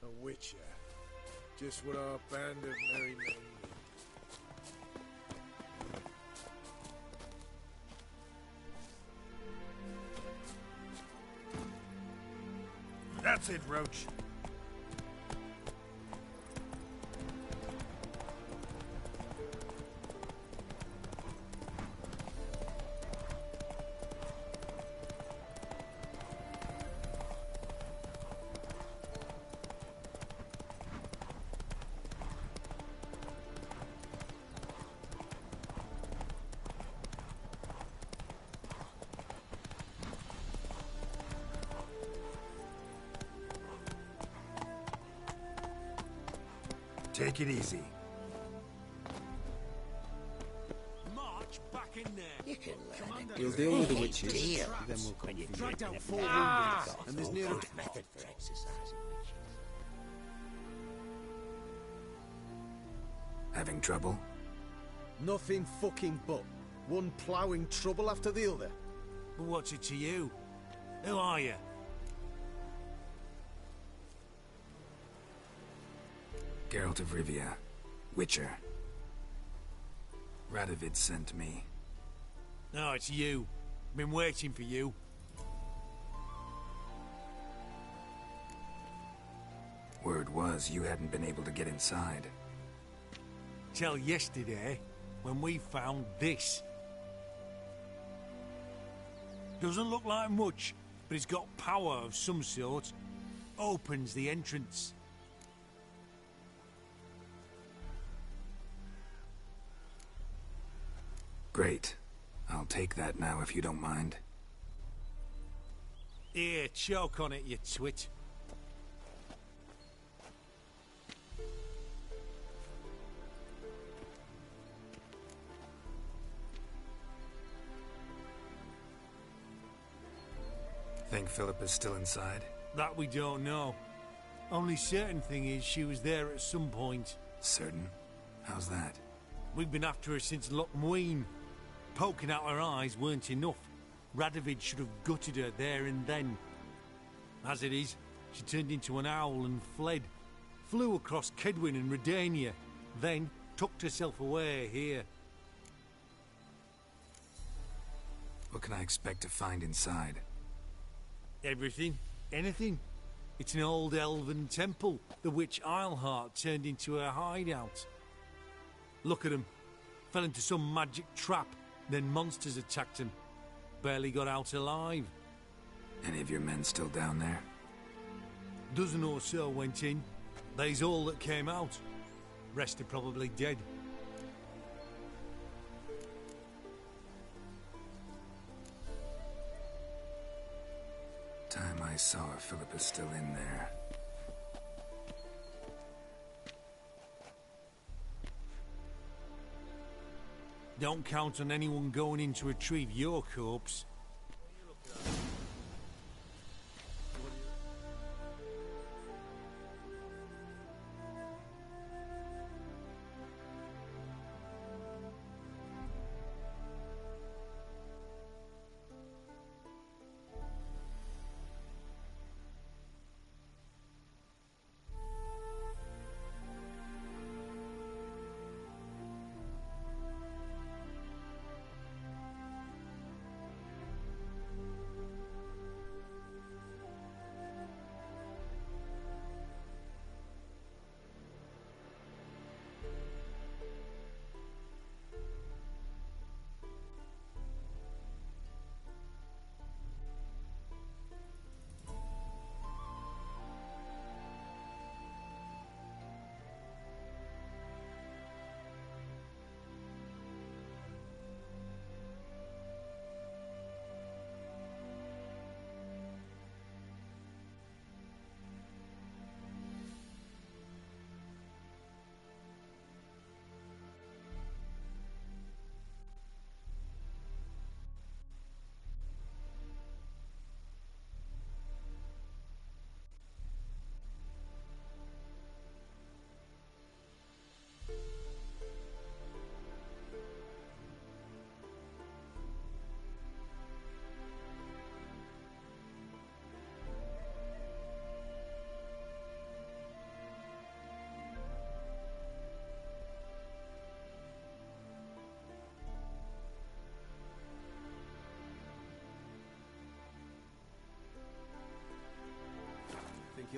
A witcher. Just what our band of merry men need. That's it, Roach. Take it easy. March back in there. You can learn it. We'll deal with the witches, Deal. then we'll come When for you've you. dragged out 4 Ah! and there's near a method for exercising witches. Having trouble? Nothing fucking but. One ploughing trouble after the other. But what's it to you? Who are you? Geralt of Rivia. Witcher. Radovid sent me. No, it's you. Been waiting for you. Word was you hadn't been able to get inside. Till yesterday, when we found this. Doesn't look like much, but it's got power of some sort. Opens the entrance. Great. I'll take that now if you don't mind. Here, choke on it, you twit. Think Philip is still inside? That we don't know. Only certain thing is she was there at some point. Certain? How's that? We've been after her since Lochmuin. Poking out her eyes weren't enough. Radovid should have gutted her there and then. As it is, she turned into an owl and fled. Flew across Kedwin and Redania. Then tucked herself away here. What can I expect to find inside? Everything. Anything. It's an old elven temple, the witch Eilhart turned into her hideout. Look at him. Fell into some magic trap, then monsters attacked him. Barely got out alive. Any of your men still down there? Dozen or so went in. They's all that came out. Rest are probably dead. Time I saw her, Philip is still in there. Don't count on anyone going in to retrieve your corpse.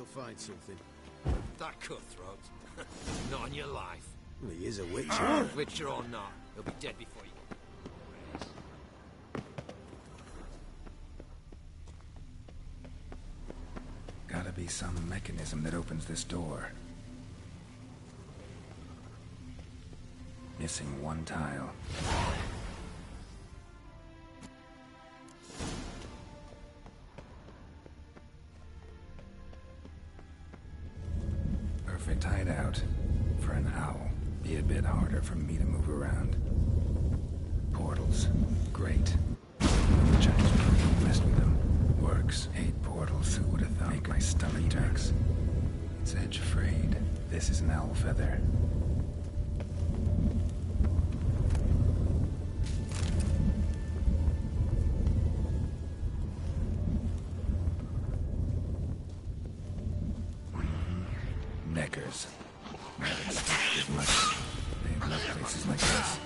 you'll find something. That cutthroat. Not on your life. Well, he is a witcher. Witcher or not, he'll be dead before you. Gotta be some mechanism that opens this door. Missing one tile. Perfect hideout for an owl. Be a bit harder for me to move around. Portals. Great. Which I just probably messed with them. Works. 8 portals. Who would have thought? Make my stomach turns. It's edge afraid. This is an owl feather. Neckers. Not expected much. They love places like this.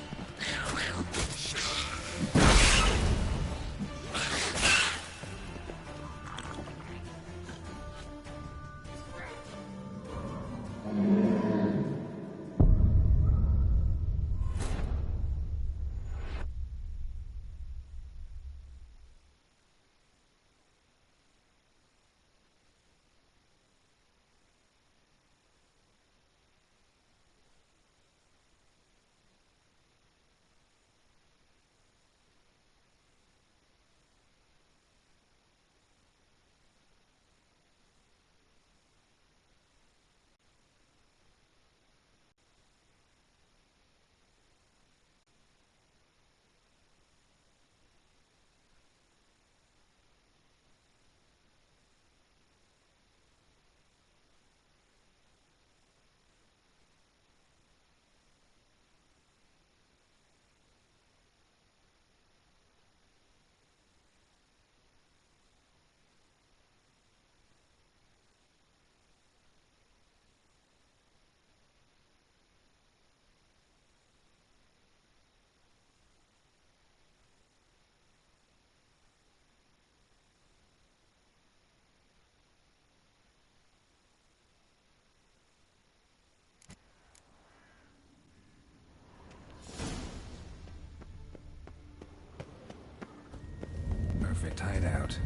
Perfect hideout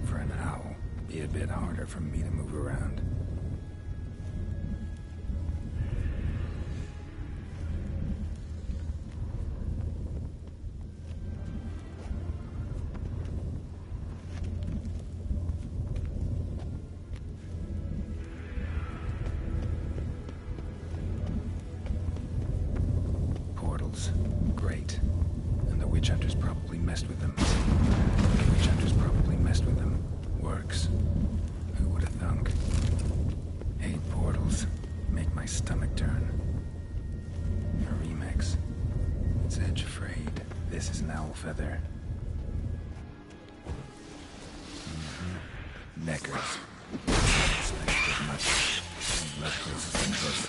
for an owl. Be a bit harder for me to move around. Portals. Great. And the witch hunters probably messed with them. Witch hunters probably messed with them. Works. Who would have thunk? 8 portals. Make my stomach turn. A remix. It's edge afraid. This is an owl feather. Neckers. Expected much. Blood places like this.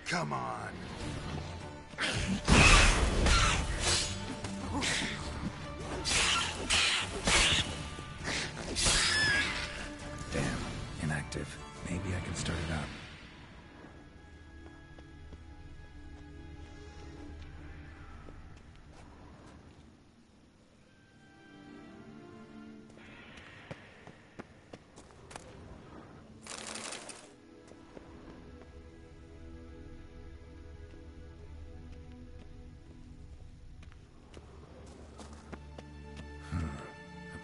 Come on. Damn, inactive. Maybe I can start it up.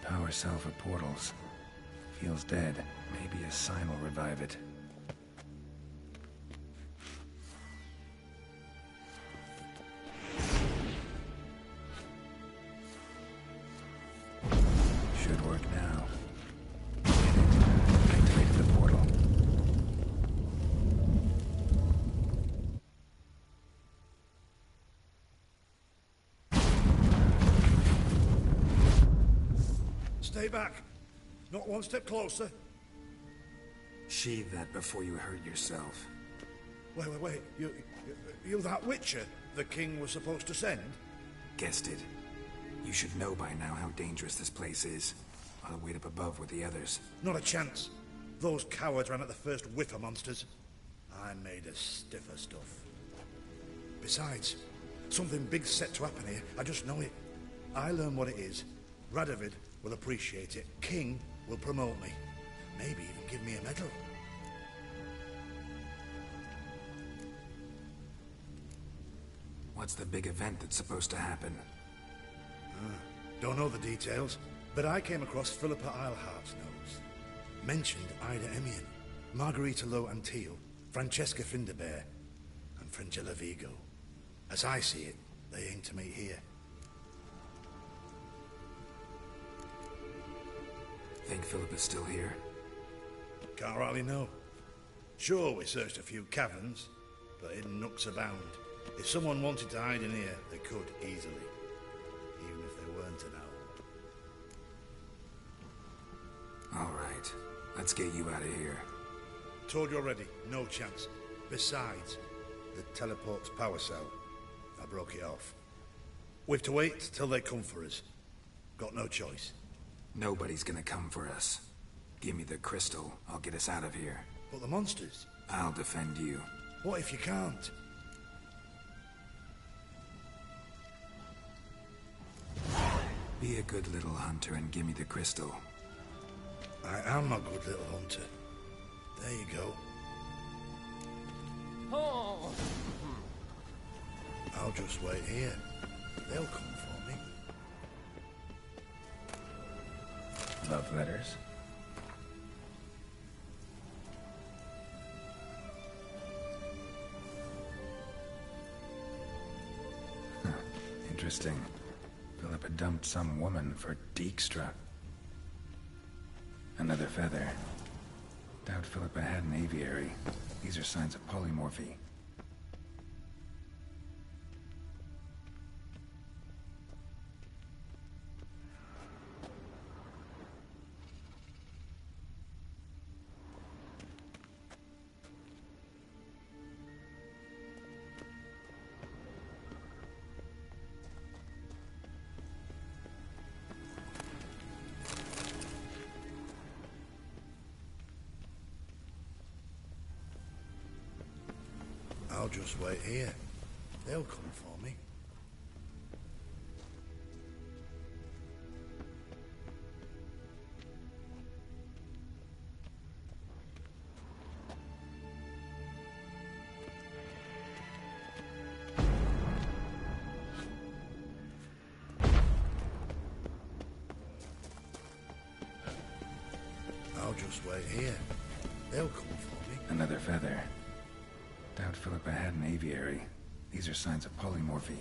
Power cell for portals. Feels dead. Maybe a sign will revive it. Should work now. Get it. Activated the portal. Stay back. Not one step closer. Sheathe that before you hurt yourself. Wait. You that Witcher the king was supposed to send? Guessed it. You should know by now how dangerous this place is. I'll wait up above with the others. Not a chance. Those cowards ran at the first whiff of monsters. I'm made of stiffer stuff. Besides, something big's set to happen here. I just know it. I learn what it is. Radovid will appreciate it. King will promote me. Maybe even give me a medal. What's the big event that's supposed to happen? Don't know the details, but I came across Philippa Eilhart's notes. Mentioned Ida Emian, Margarita Lo Antille, Francesca Finderbear, and Fringilla Vigo. As I see it, they aim to meet here. Think Philippa's still here? Can't rightly know. Sure, we searched a few caverns, but hidden nooks abound. If someone wanted to hide in here, they could easily. Even if they weren't an owl. All right. Let's get you out of here. Told you already, no chance. Besides, the teleport's power cell. I broke it off. We've to wait till they come for us. Got no choice. Nobody's gonna come for us. Give me the crystal. I'll get us out of here. But the monsters? I'll defend you. What if you can't? Be a good little hunter and give me the crystal. I am a good little hunter. There you go. Oh. I'll just wait here. They'll come for me. Love letters? Huh. Interesting. Philippa dumped some woman for Dijkstra. Another feather. Doubt Philippa had an aviary. These are signs of polymorphy. I'll just wait here. They'll come for me. I'll just wait here. They'll come for me. Another feather. Doubt Philippa had an aviary. These are signs of polymorphy.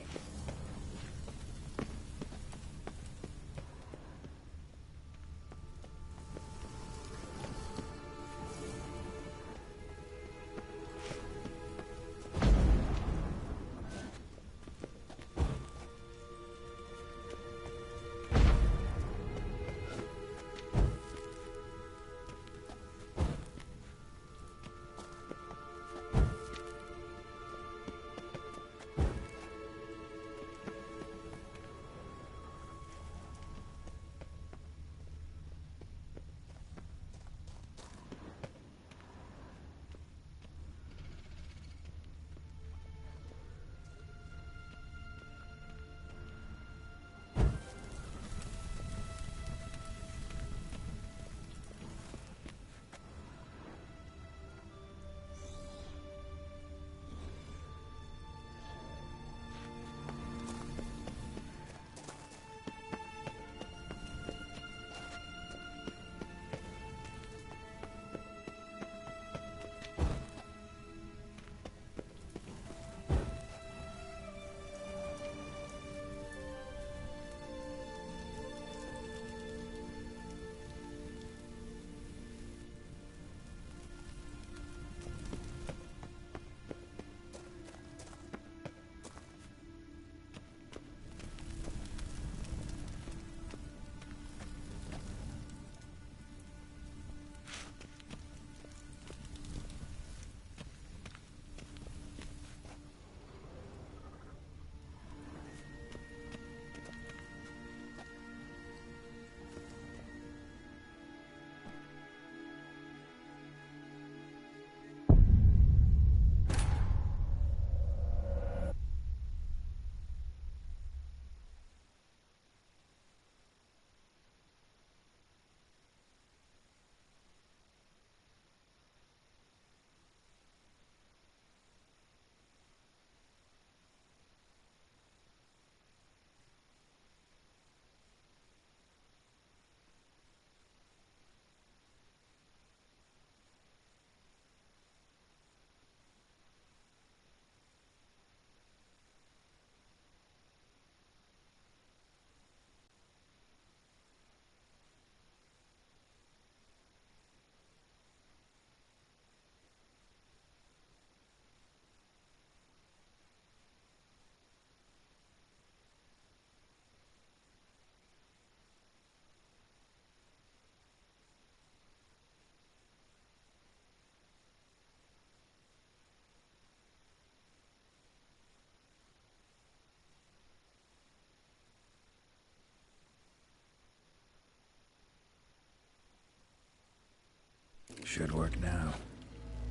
Should work now.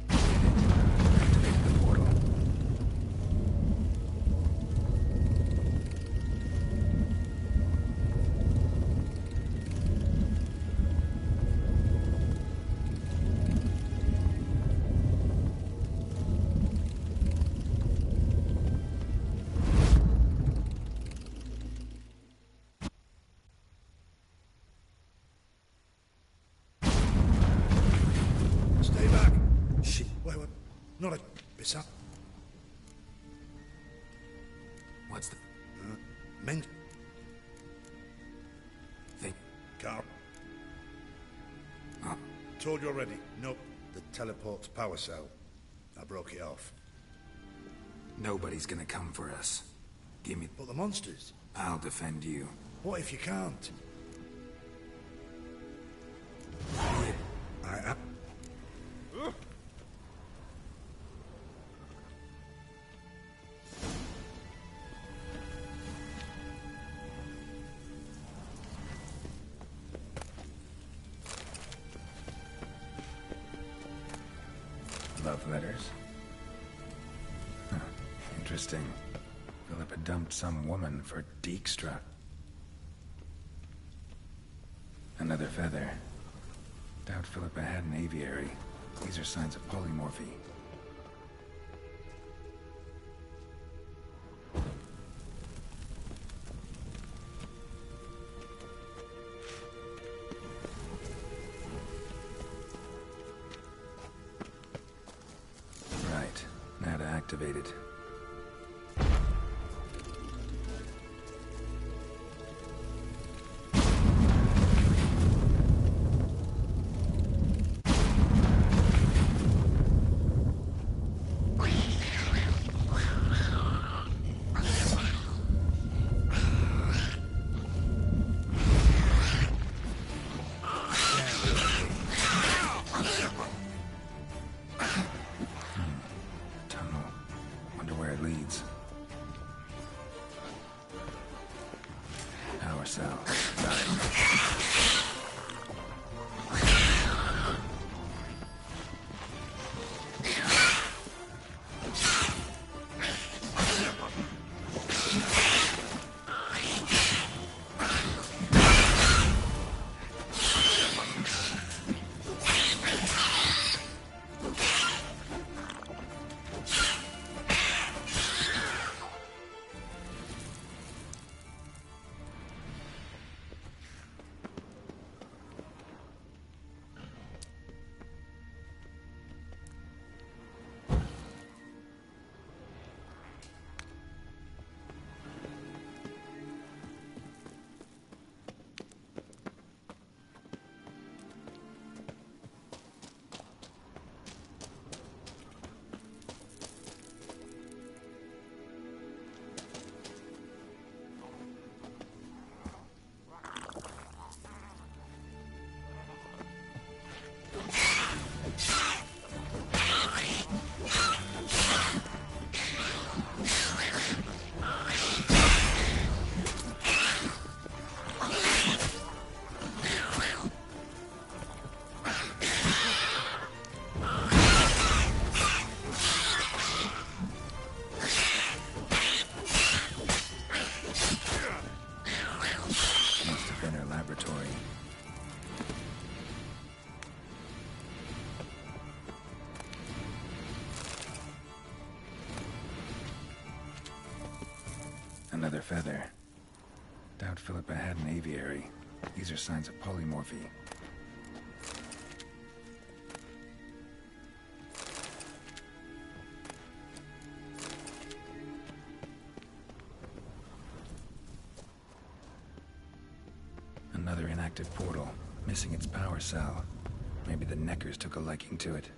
Get in. Activate the portal. Stay back. Shit. Wait. Not a... Beside... What's the Men... thing? Carl. Oh, Told you already. Nope. The teleport's power cell. I broke it off. nobody's gonna come for us. Give me... But the monsters? I'll defend you. What if you can't? I... Love letters? Huh. Interesting. Philippa dumped some woman for Dijkstra. Another feather. Doubt Philippa had an aviary. These are signs of polymorphy. Right. Now to activate it. Tunnel. Wonder where it leads. Power cell. Got it. Must have been her laboratory. Another feather. Doubt Philippa had an aviary. These are signs of polymorphy. Another inactive portal, missing its power cell. Maybe the Neckers took a liking to it.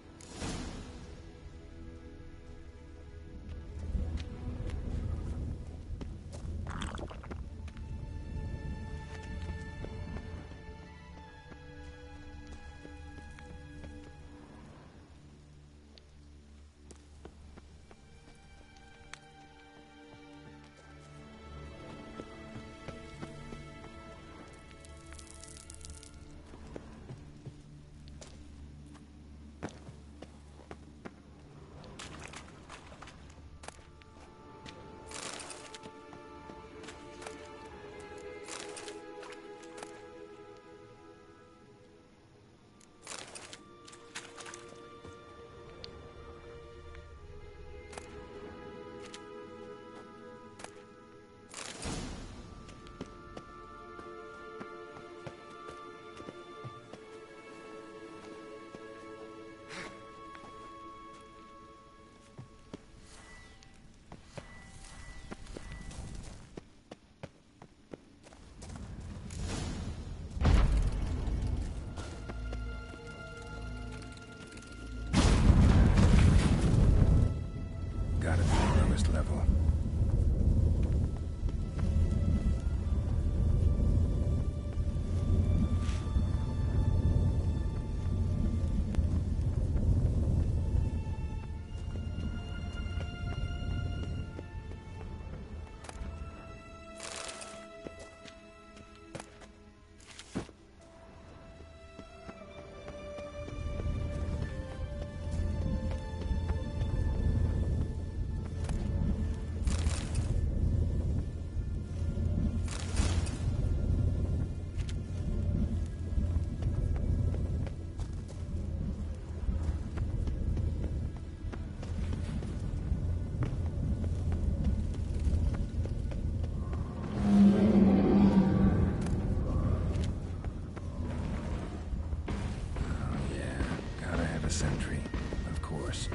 a sentry, of course.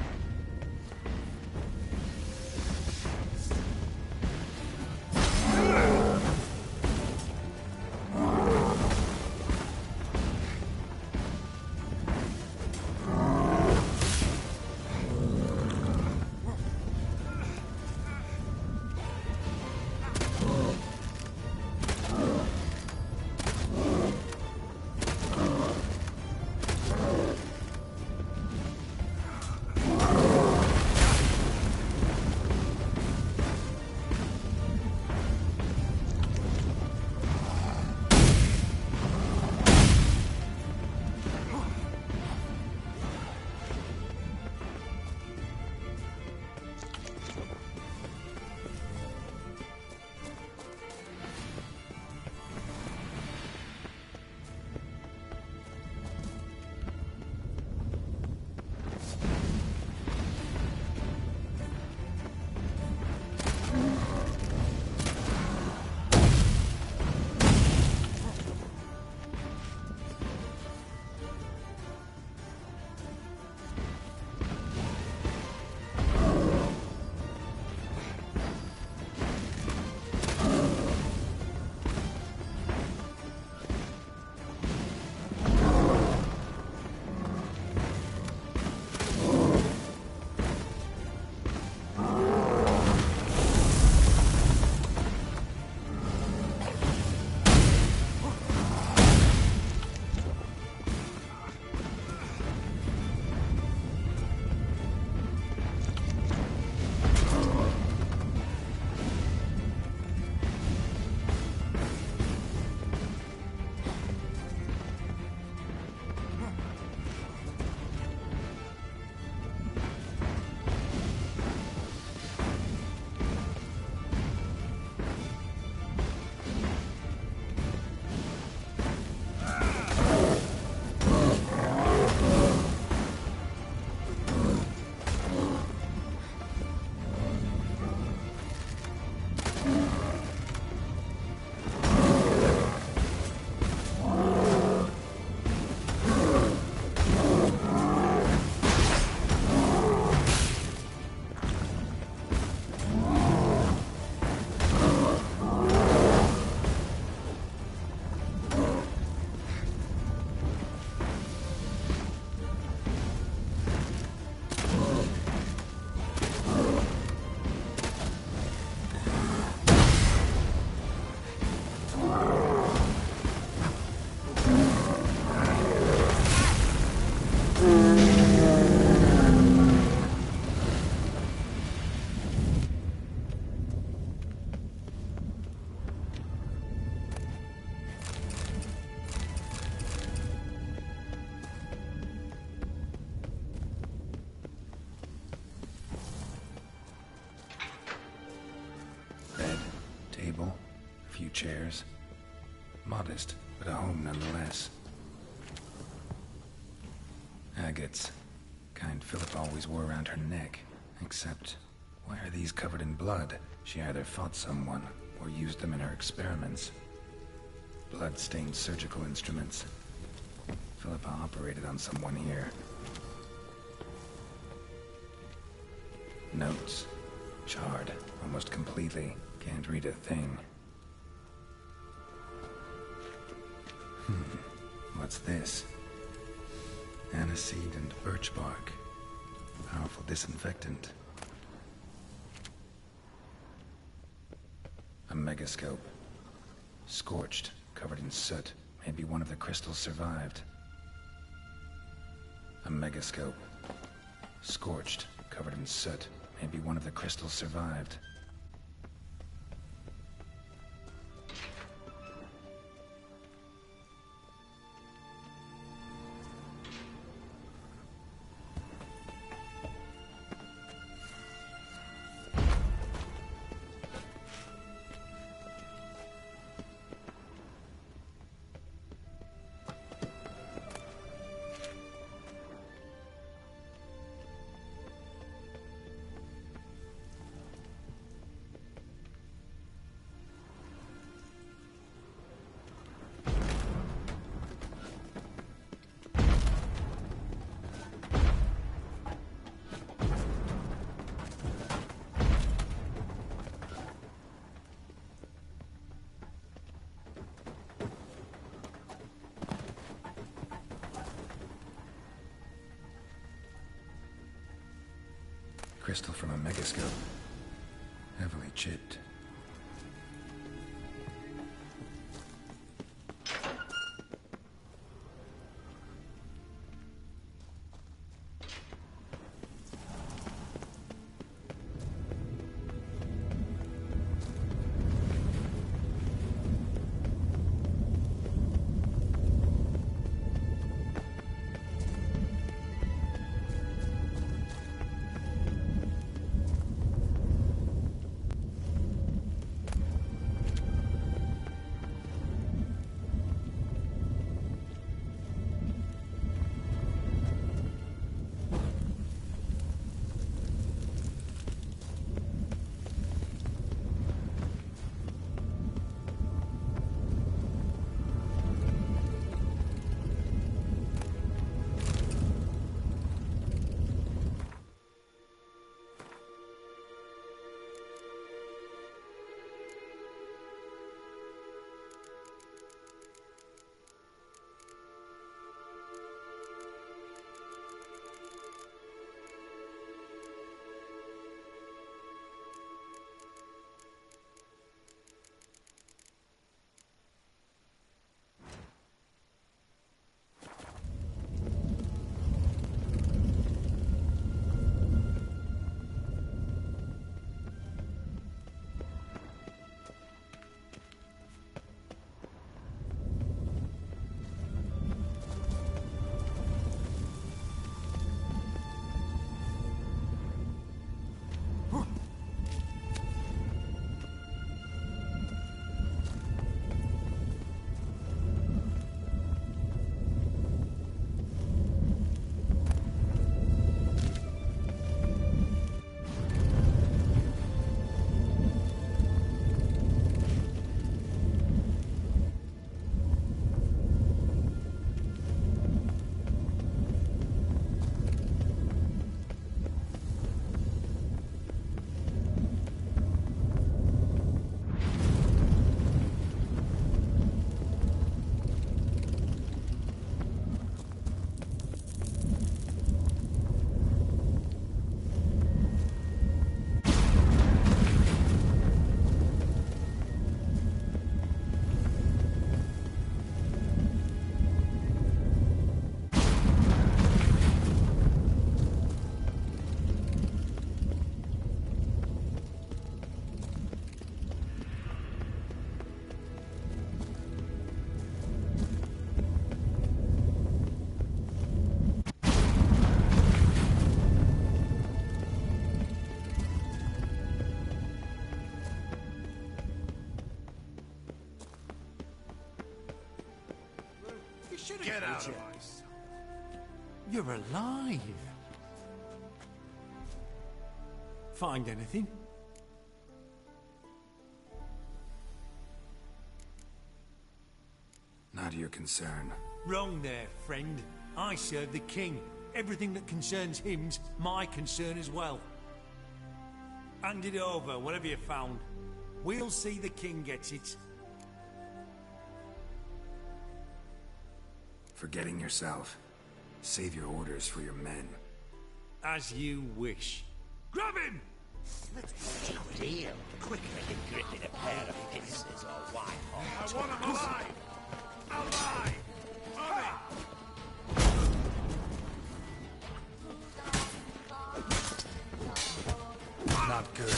Chairs. Modest, but a home nonetheless. Agates. Kind Philippa always wore around her neck. Except, why are these covered in blood? She either fought someone, or used them in her experiments. Blood-stained surgical instruments. Philippa operated on someone here. Notes. Charred, almost completely. Can't read a thing. What's this? Aniseed and birch bark. Powerful disinfectant. A megascope. Scorched, covered in soot. Maybe one of the crystals survived. A megascope. Scorched, covered in soot. Maybe one of the crystals survived. Crystal from a megascope. Heavily chipped. Get out of my sight. You're alive. Find anything? Not your concern. Wrong there, friend. I serve the king. Everything that concerns him's my concern as well. Hand it over, whatever you found. We'll see the king gets it. Forgetting yourself. Save your orders for your men. As you wish. Grab him! Deal. Quicker than gripping a pair of pincers or white hot. I want him alive! Alive! Not good.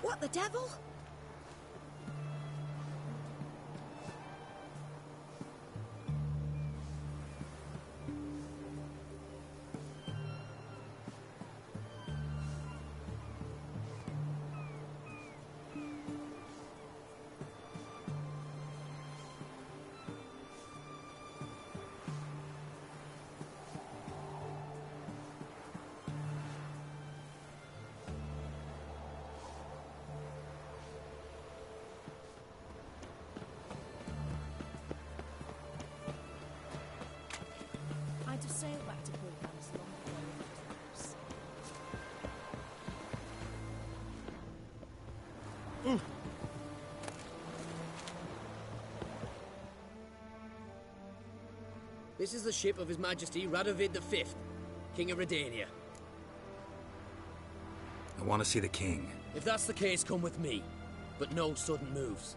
What the devil? I'd have sailed back to Port Palace long before we left the house. This is the ship of His Majesty Radovid V, King of Redania. I want to see the king. If that's the case, come with me. But no sudden moves.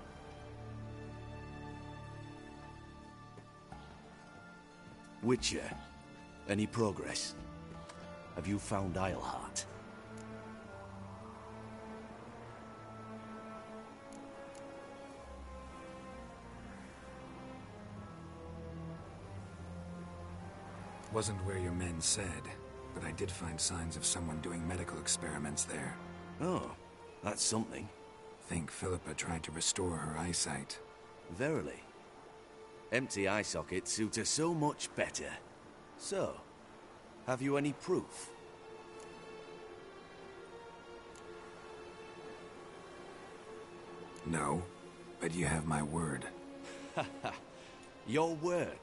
Witcher, any progress? Have you found Isleheart? Wasn't where your men said, but I did find signs of someone doing medical experiments there. Oh, that's something. Think Philippa tried to restore her eyesight. Verily. Empty eye sockets suit her so much better. So, have you any proof? No, but you have my word. Your word?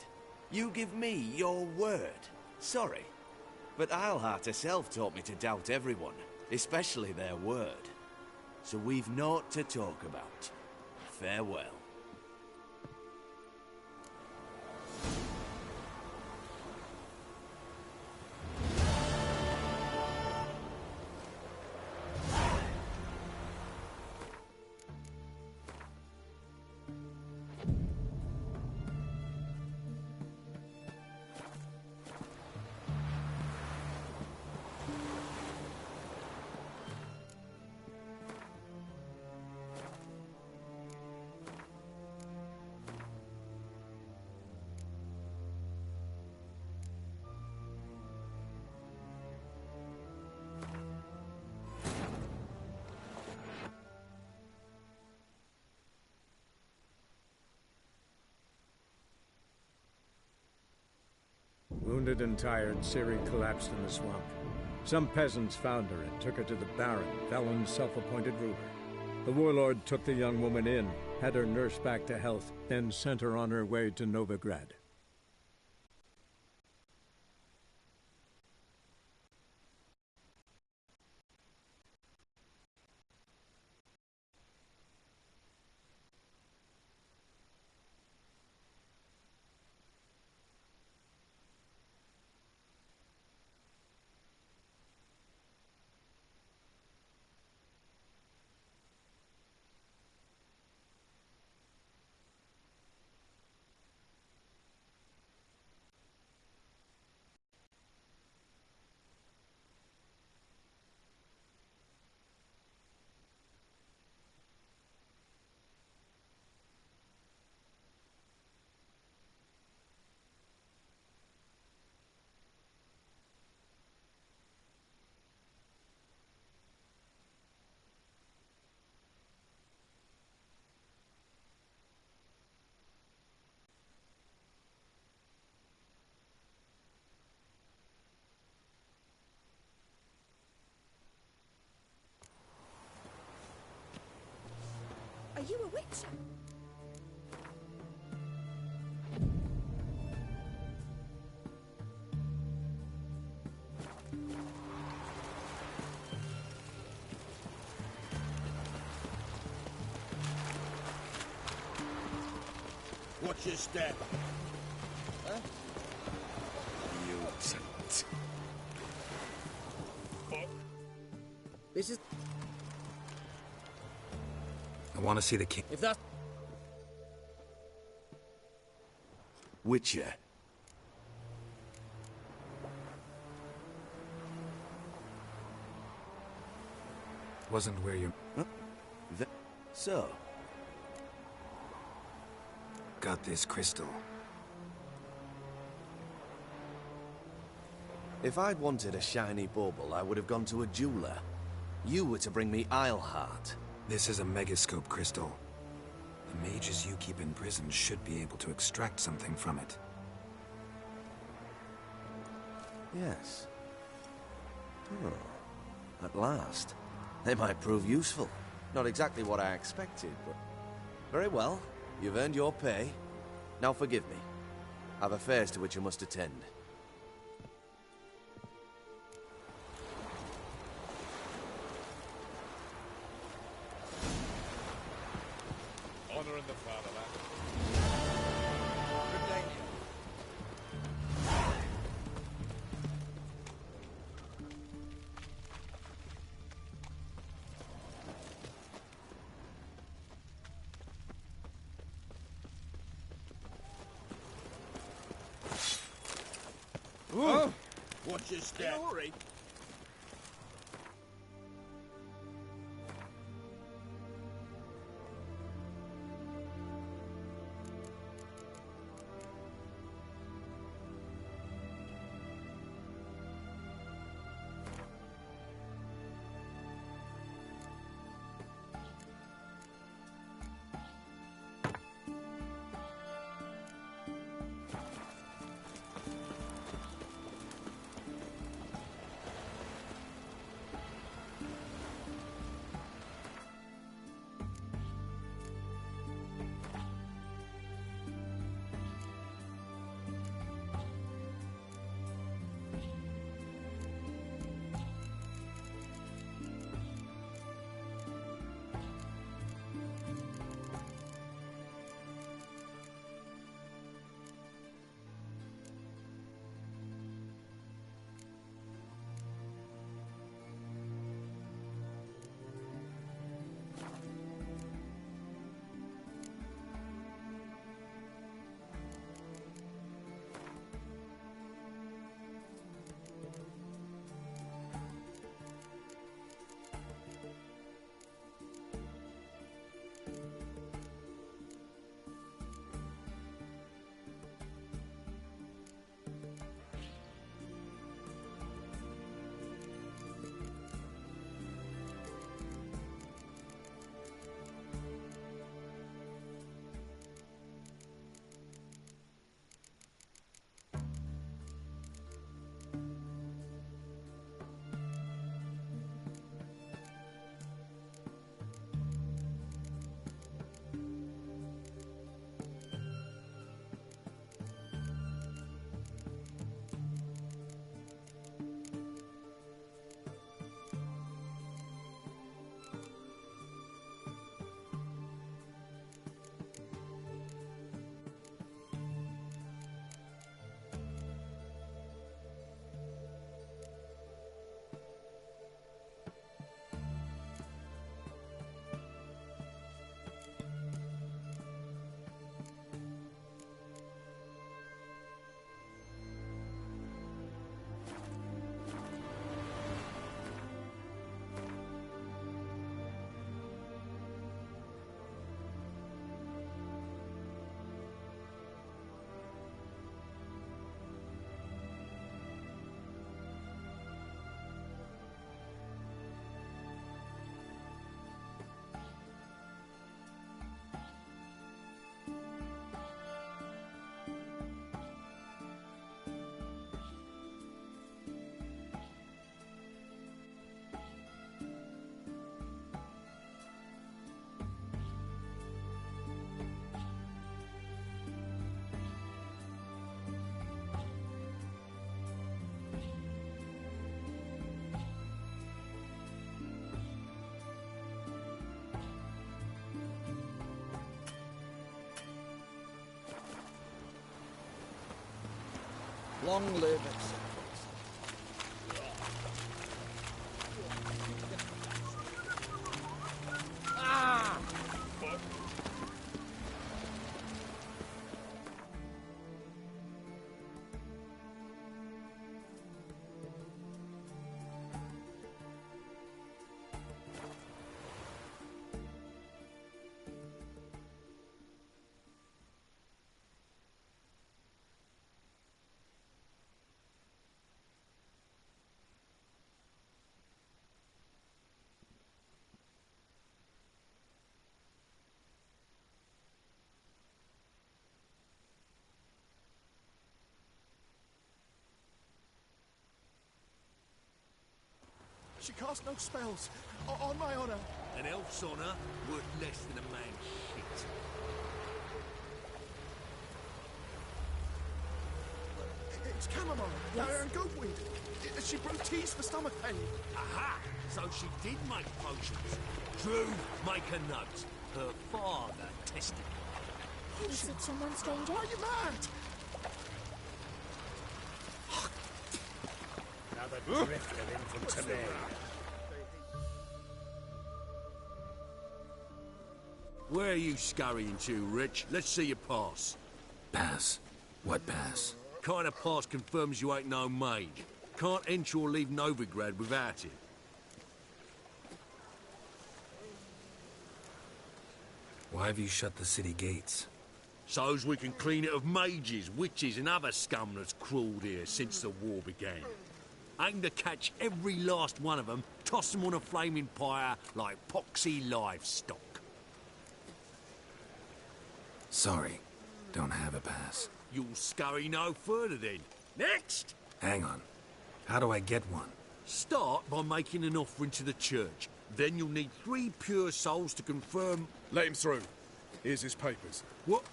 You give me your word? Sorry, but Isleheart herself taught me to doubt everyone, especially their word. So we've naught to talk about. Farewell. Wounded and tired, Ciri collapsed in the swamp. Some peasants found her and took her to the Baron, Velen's self-appointed ruler. The warlord took the young woman in, had her nursed back to health, then sent her on her way to Novigrad. Are you a witcher? Watch your step. Huh? Mutant. This is... I want to see the king. If that's... Witcher. Wasn't where you... Huh? So, Got this crystal. if I'd wanted a shiny bauble, I would have gone to a jeweler. You were to bring me Isleheart. This is a megascope crystal. The mages you keep in prison should be able to extract something from it. Yes. Oh, at last. They might prove useful. Not exactly what I expected, but... Very well. You've earned your pay. Now forgive me. I've affairs to which I must attend. Honor in the fatherland. Oh! Watch your step. Hurry. Long live acceptance. Ah! She casts no spells. On my honor. An elf's honour worth less than a man's shit. It's chamomile and goatweed. She brewed teas for stomach pain. Aha! So she did make potions. Drew, make a note. Her father tested them. You said someone, stranger? Are you mad? Another drift of him from Temeria. Where are you scurrying to, Rich? Let's see your pass. Pass? What pass? Kind of pass confirms you ain't no mage. Can't enter or leave Novigrad without it. Why have you shut the city gates? So's we can clean it of mages, witches and other scum that's crawled here since the war began. Aim to catch every last one of them, toss them on a flaming pyre like poxy livestock. Sorry, don't have a pass. You'll scurry no further then. Next! Hang on. How do I get one? Start by making an offering to the church. Then you'll need 3 pure souls to confirm... Let him through. Here's his papers. What?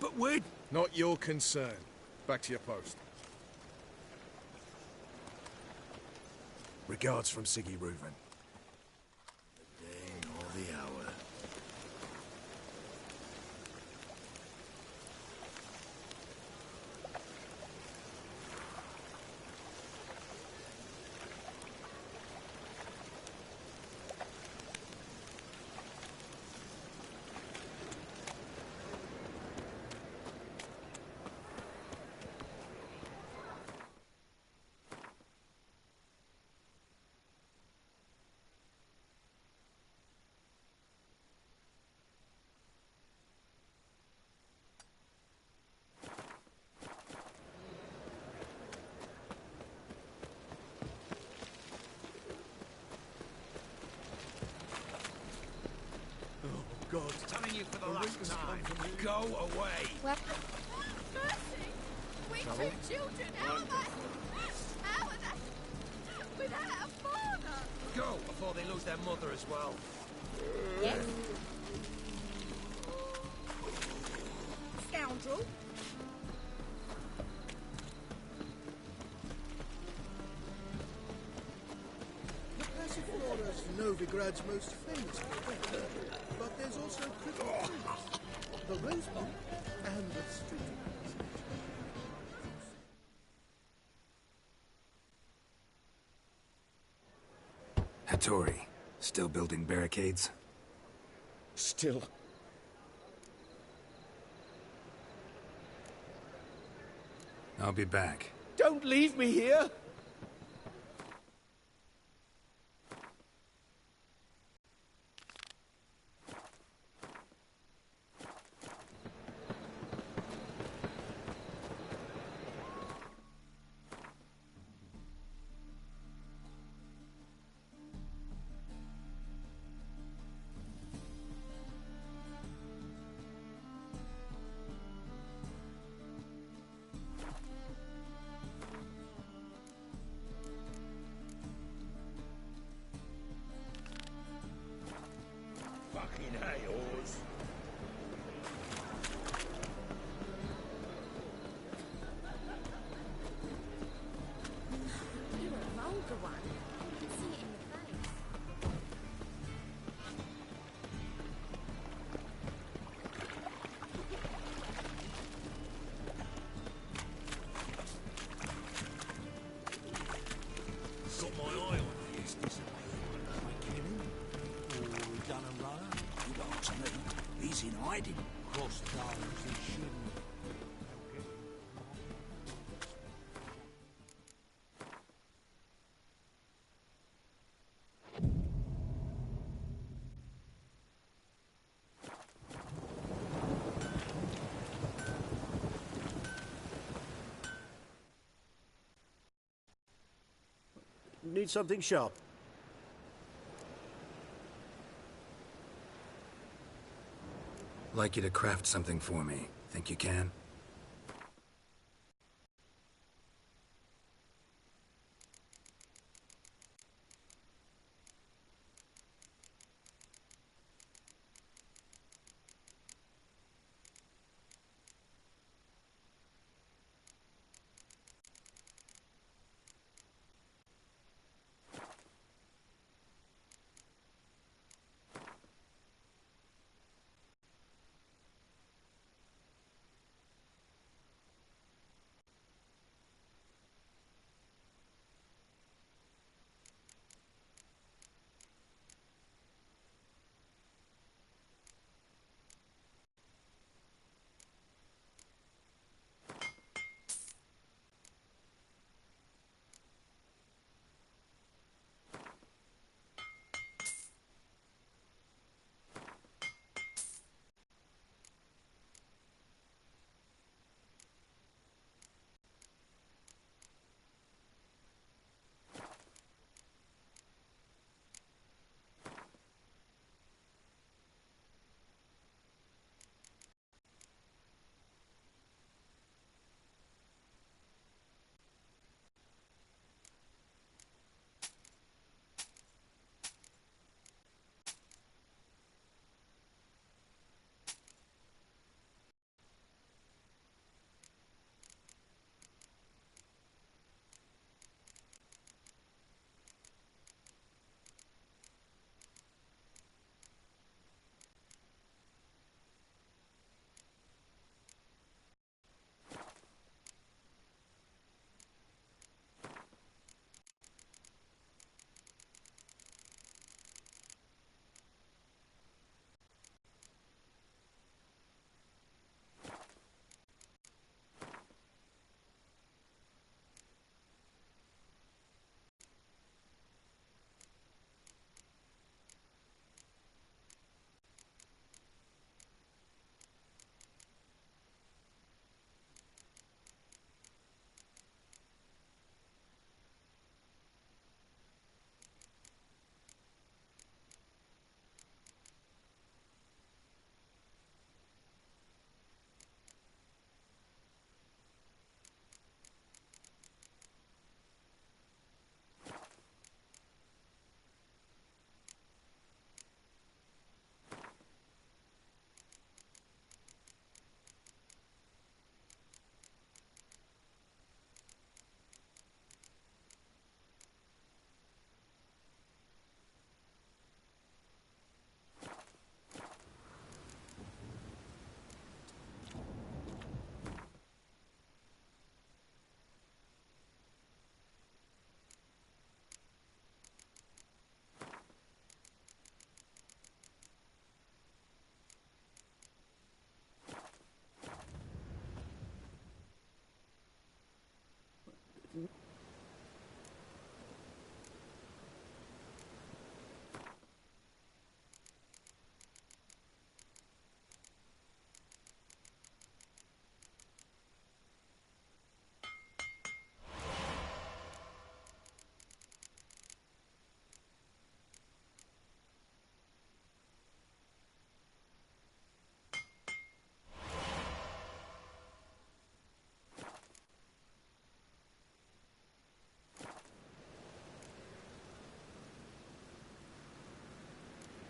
But where... Not your concern. Back to your post. Regards from Siggy Reuven. The day or the hour. God. Telling you for the last time. Go away. Where? Mercy! We two children, how are they without a father? Go before they lose their mother as well. Yes. Scoundrel! The Passiflora's Novigrad's most famous professor. But there's also critical trees, the rosebud, and the street. Hattori, still building barricades? Still. I'll be back. Don't leave me here! Fucking hay, Oars. You're a vulgar one. You can see it in your face. Got my eye on Eustace. Or done a runner. You ask me. He's in hiding. Cross those who shouldn't. Need something sharp. Like you to craft something for me. Think you can?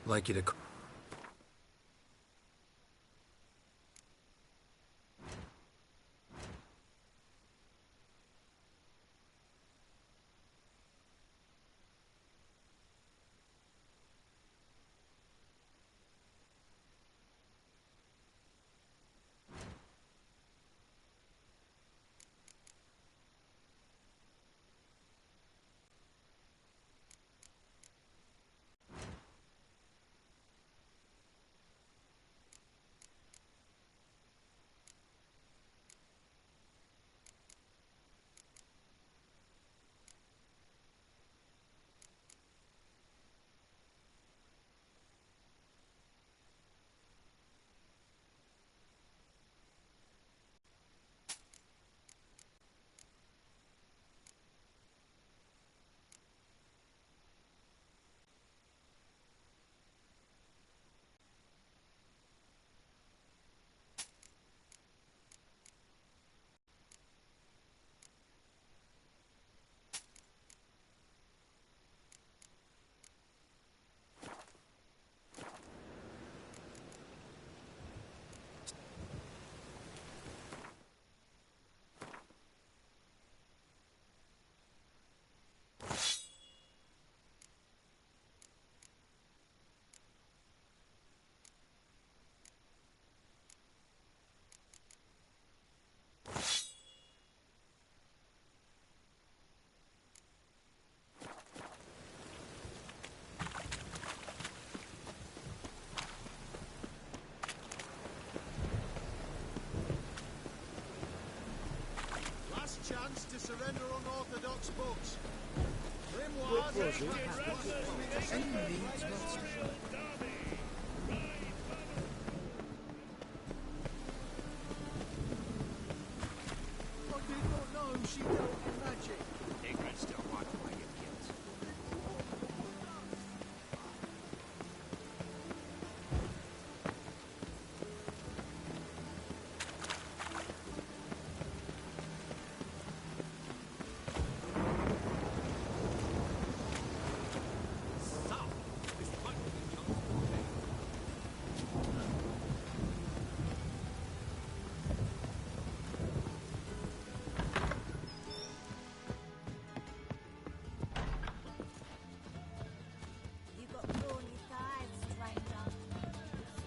Like you to... Chance to surrender unorthodox books. Grimoires I did not know she dealt in magic. Ignorance don't wipe away your guilt. You got thorny thighs, stranger.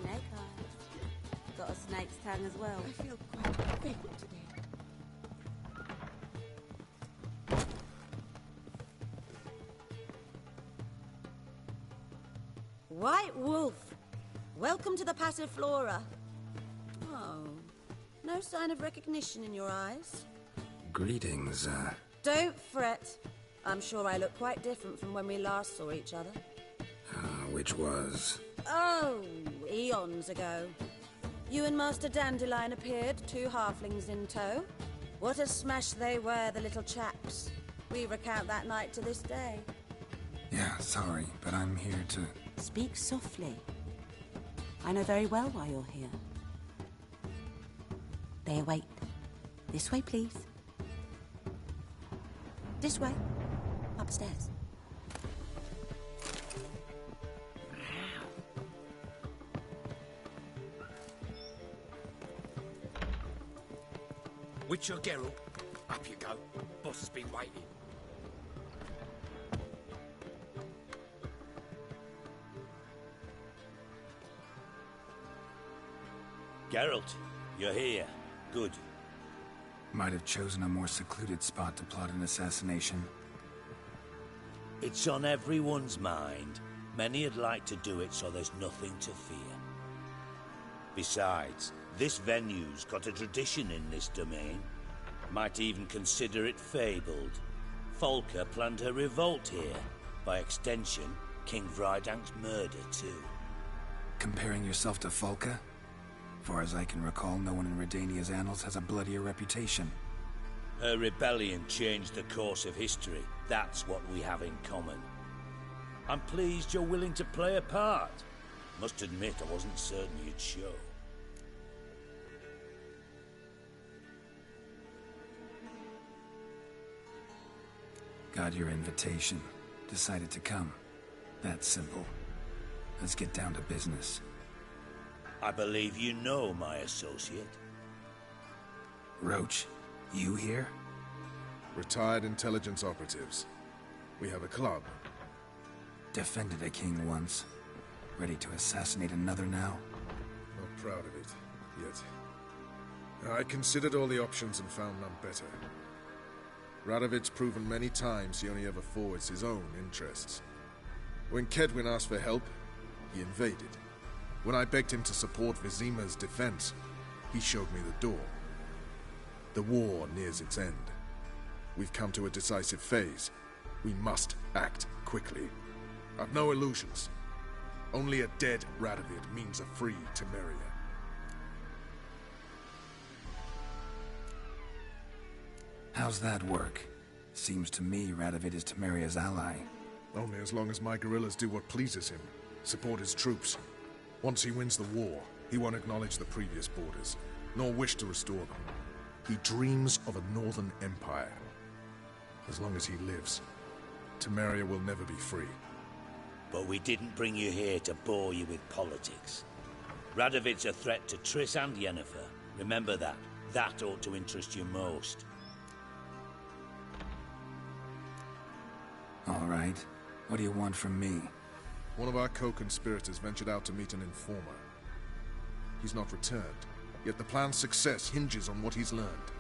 Snake eyes. Got a snake's tongue as well. I feel quite faint today. White Wolf, welcome to the Passiflora. Oh, no sign of recognition in your eyes. Greetings, Don't fret. I'm sure I look quite different from when we last saw each other. which was... Oh, eons ago. You and Master Dandelion appeared, two halflings in tow. What a smash they were, the little chaps. We recount that night to this day. Yeah, sorry, but I'm here to... Speak softly. I know very well why you're here. They await. This way, please. This way. Upstairs. Witcher Geralt, up you go. Boss has been waiting. Geralt, you're here. Good. Might have chosen a more secluded spot to plot an assassination. It's on everyone's mind. Many would like to do it, so there's nothing to fear. Besides, this venue's got a tradition in this domain. Might even consider it fabled. Folka planned her revolt here. By extension, King Vrydank's murder, too. Comparing yourself to Folka? Far as I can recall, no one in Redania's annals has a bloodier reputation. Her rebellion changed the course of history. That's what we have in common. I'm pleased you're willing to play a part. Must admit, I wasn't certain you'd show. Got your invitation. Decided to come. That's simple. Let's get down to business. I believe you know my associate. Roach, you here? Retired intelligence operatives. We have a club. Defended a king once. Ready to assassinate another now? Not proud of it, yet. I considered all the options and found none better. Radovid's proven many times he only ever forwards his own interests. When Kedwin asked for help, he invaded. When I begged him to support Vizima's defense, he showed me the door. The war nears its end. We've come to a decisive phase. We must act quickly. I've no illusions. Only a dead Radovid means a free Temeria. How's that work? Seems to me Radovid is Temeria's ally. Only as long as my guerrillas do what pleases him. Support his troops. Once he wins the war, he won't acknowledge the previous borders, nor wish to restore them. He dreams of a northern empire. As long as he lives, Temeria will never be free. But we didn't bring you here to bore you with politics. Radovid's a threat to Triss and Yennefer. Remember that. That ought to interest you most. All right. What do you want from me? One of our co-conspirators ventured out to meet an informer. He's not returned, yet the plan's success hinges on what he's learned.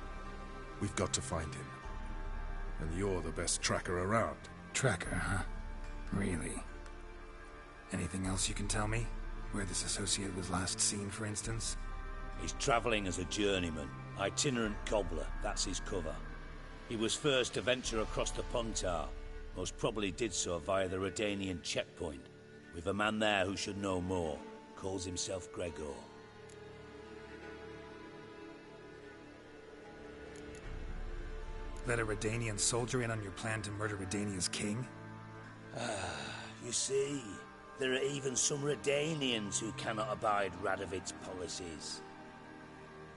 We've got to find him. And you're the best tracker around. Tracker, huh? Really? Anything else you can tell me? Where this associate was last seen, for instance? He's travelling as a journeyman. Itinerant cobbler, that's his cover. He was first to venture across the Pontar. Most probably did so via the Redanian checkpoint. We've a man there who should know more. Calls himself Gregor. Let a Redanian soldier in on your plan to murder Redania's king? You see, there are even some Redanians who cannot abide Radovid's policies.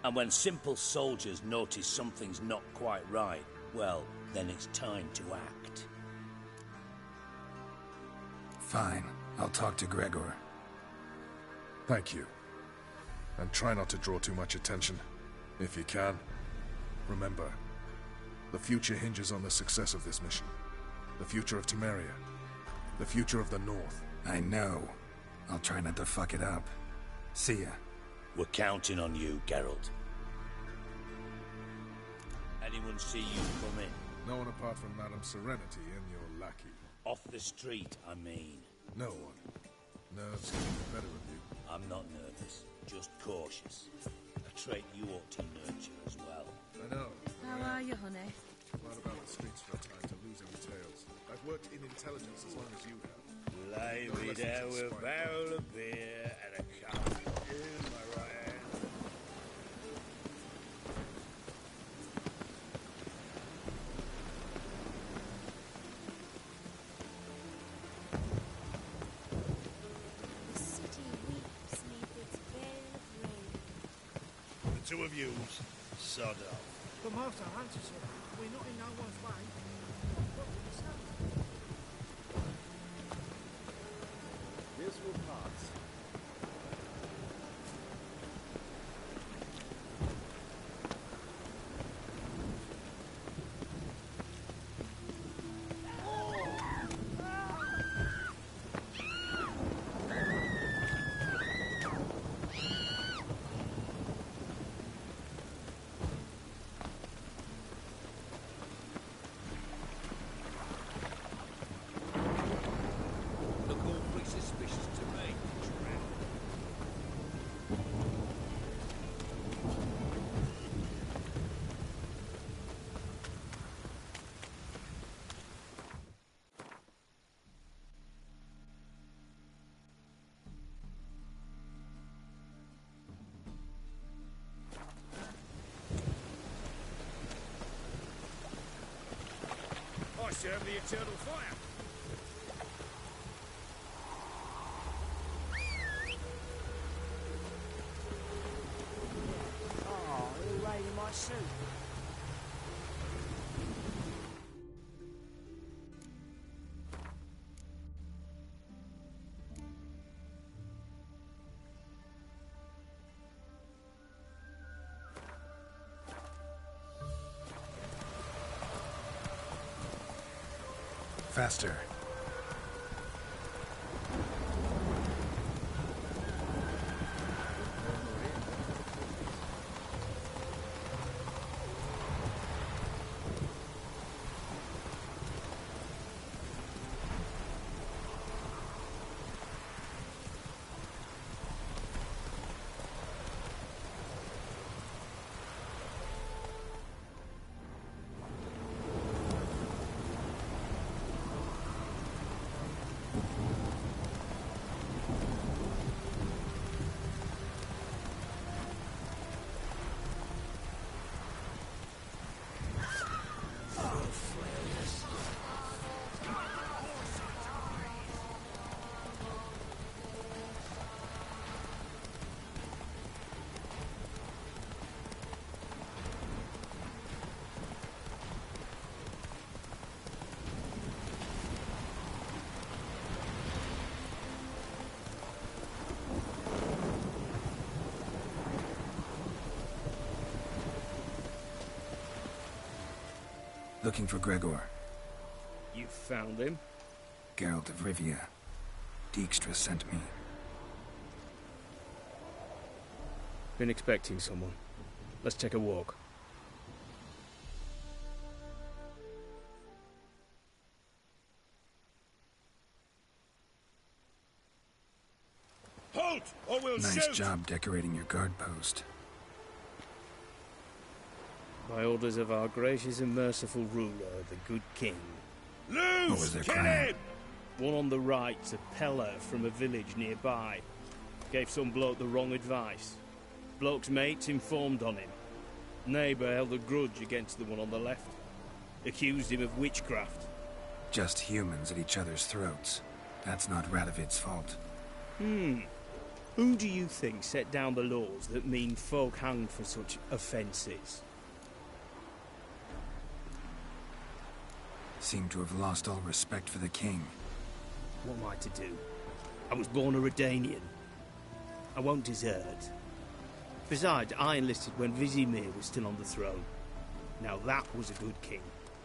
And when simple soldiers notice something's not quite right, well, then it's time to act. Fine. I'll talk to Gregor. Thank you. And try not to draw too much attention. If you can. Remember, the future hinges on the success of this mission. The future of Temeria. The future of the North. I know. I'll try not to fuck it up. See ya. We're counting on you, Geralt. Anyone see you come in? No one apart from Madame Serenity and your lackey. Off the street, I mean. No one. Nerves getting the better of you. I'm not nervous, just cautious. A trait you ought to nurture as well. I know. How are you, honey? Not about the streets for a time to lose any tales. I've worked in intelligence as long as you have. Lay me down with a barrel of beer and a cup in my right hand. The city weeps neath its veil of rain. The two of yous, sod off. But Master Hunter said, we're not in no one's way. What did he say? This will pass. Look awfully suspicious to me, Trent. I serve the eternal fire. Oh, who raided my suit? faster. Looking for Gregor. You found him? Geralt of Rivia. Dijkstra sent me. Been expecting someone. Let's take a walk. Halt, or we'll shoot! Nice job decorating your guard post. By orders of our gracious and merciful ruler, the good king. What was their crime? One on the right's a peller from a village nearby. Gave some bloke the wrong advice. Bloke's mates informed on him. Neighbour held a grudge against the one on the left. Accused him of witchcraft. Just humans at each other's throats. That's not Radovid's fault. Who do you think set down the laws that mean folk hanged for such offences? Seem to have lost all respect for the king. What am I to do? I was born a Redanian. I won't desert. Besides, I enlisted when Vizimir was still on the throne. Now that was a good king.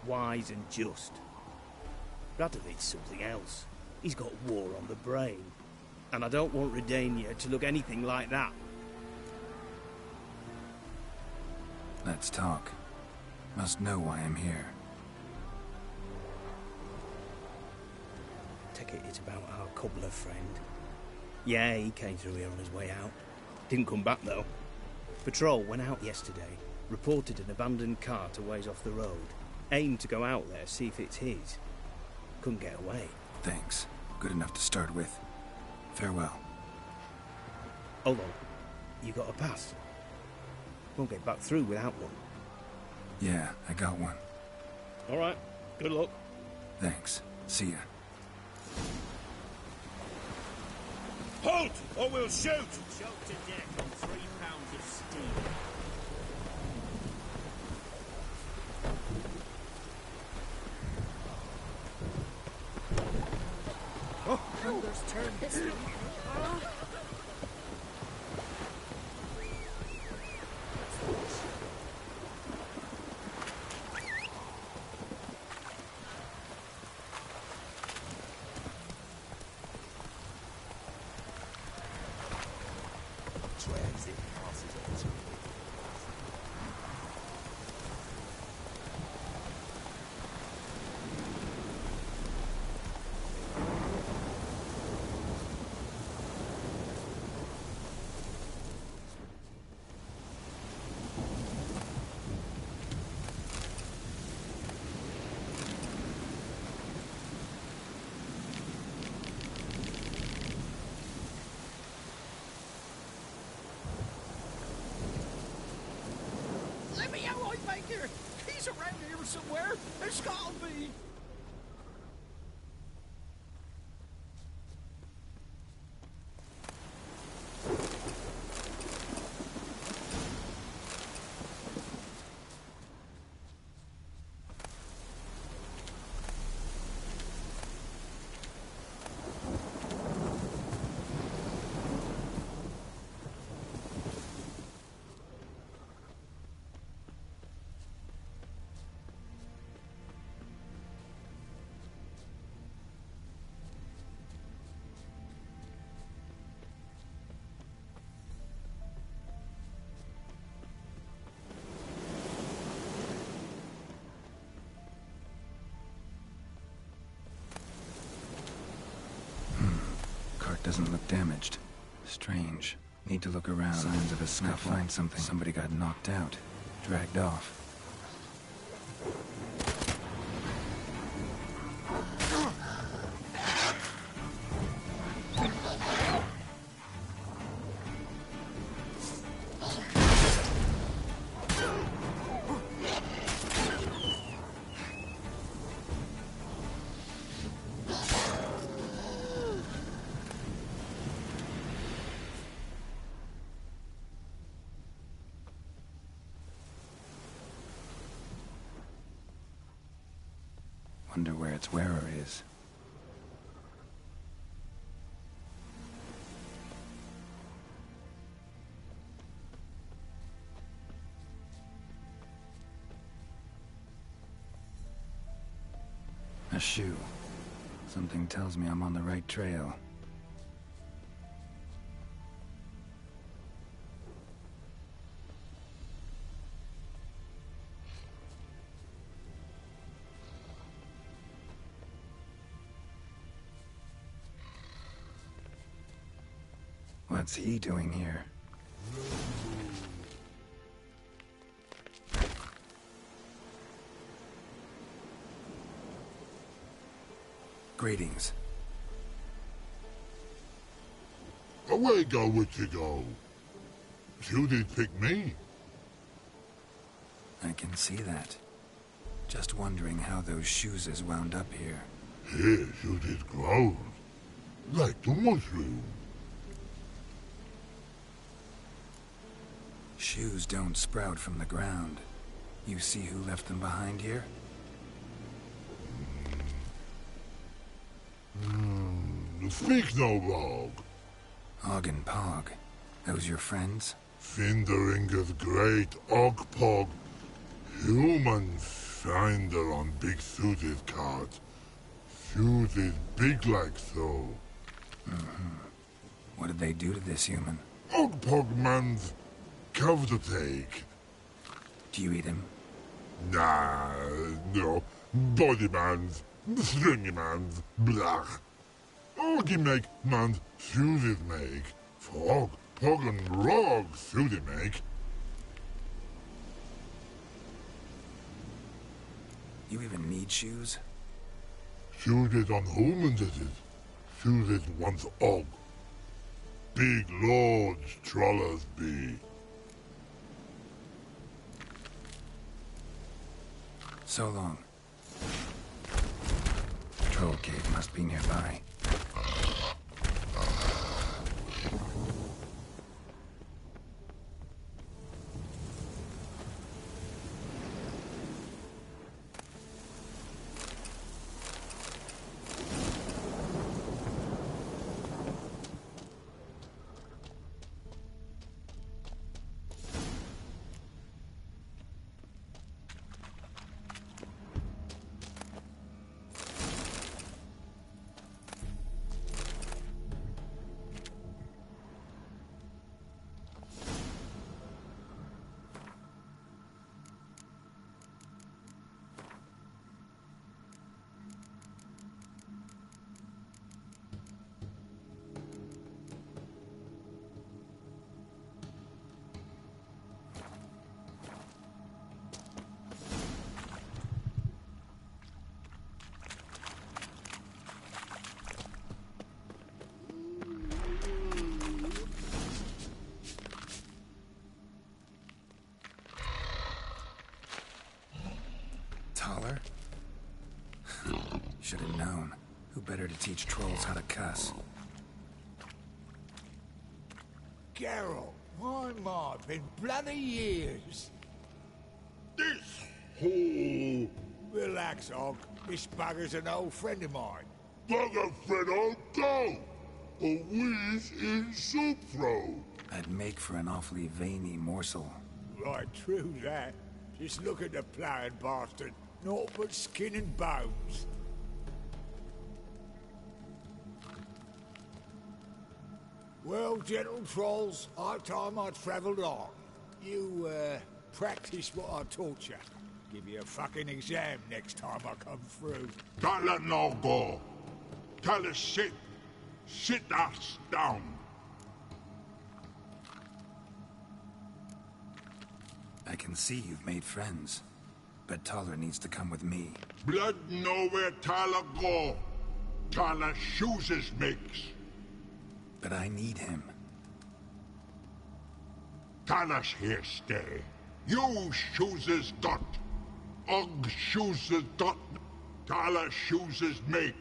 Wise and just. Radovid's something else. He's got war on the brain. And I don't want Redania to look anything like that. Let's talk. Must know why I'm here. Take it it's about our cobbler friend. Yeah, he came through here on his way out. Didn't come back, though. Patrol went out yesterday, reported an abandoned cart a ways off the road. Aimed to go out there, see if it's his. Couldn't get away. Thanks. Good enough to start with. Farewell. Hold on. You got a pass? Won't get back through without one. Yeah, I got one. All right. Good luck. Thanks. See ya. Halt, or we'll shoot! Choked to death on 3 pounds of steel. Oh, Anders turned this way. Let me out, Lightmaker! He's around here somewhere! There's gotta be! doesn't look damaged. Strange. Need to look around. Signs of a scuffle. Find something. Somebody got knocked out. Dragged off. Wonder where its wearer is. A shoe. Something tells me I'm on the right trail. What's he doing here? Greetings. Away go with you go. You did pick me. I can see that. Just wondering how those shoes is wound up here. Yes, you did grow. Like the mushroom. Shoes don't sprout from the ground. You see who left them behind here? Speak no wrong. Og and Pog. Those your friends? Finderinger's great Ogpog. Human finder on big suited cards. Suited big like so. What did they do to this human? Ogpog man's cover to take. Do you eat him? Nah, no. Body man's, stringy man's, blah. Oggy make man's suited make. Fog, Pog and Rog suited make. You even need shoes? Suited on humans is it. Suited once Og. Big lords trollers be. So long. Troll cave must be nearby. Taller? Should have known. Who better to teach trolls how to cuss? Geralt, my my, been bloody years. This whole... Relax, Og. This bugger's an old friend of mine. Bugger friend old go! A wheeze in soup throat. I'd make for an awfully veiny morsel. Right, true that. Just look at the ploughing bastard. Naught but skin and bones. Well, gentle trolls, high time I travelled on. You, practice what I taught you. Give you a fucking exam next time I come through. Don't let no go. Tell us shit. Sit us down. I can see you've made friends, but Taller needs to come with me. Blood know where Tyler go. Tyler chooses makes. But I need him. Tyler's here stay. You chooses dot. Og chooses dot. Tyler chooses make.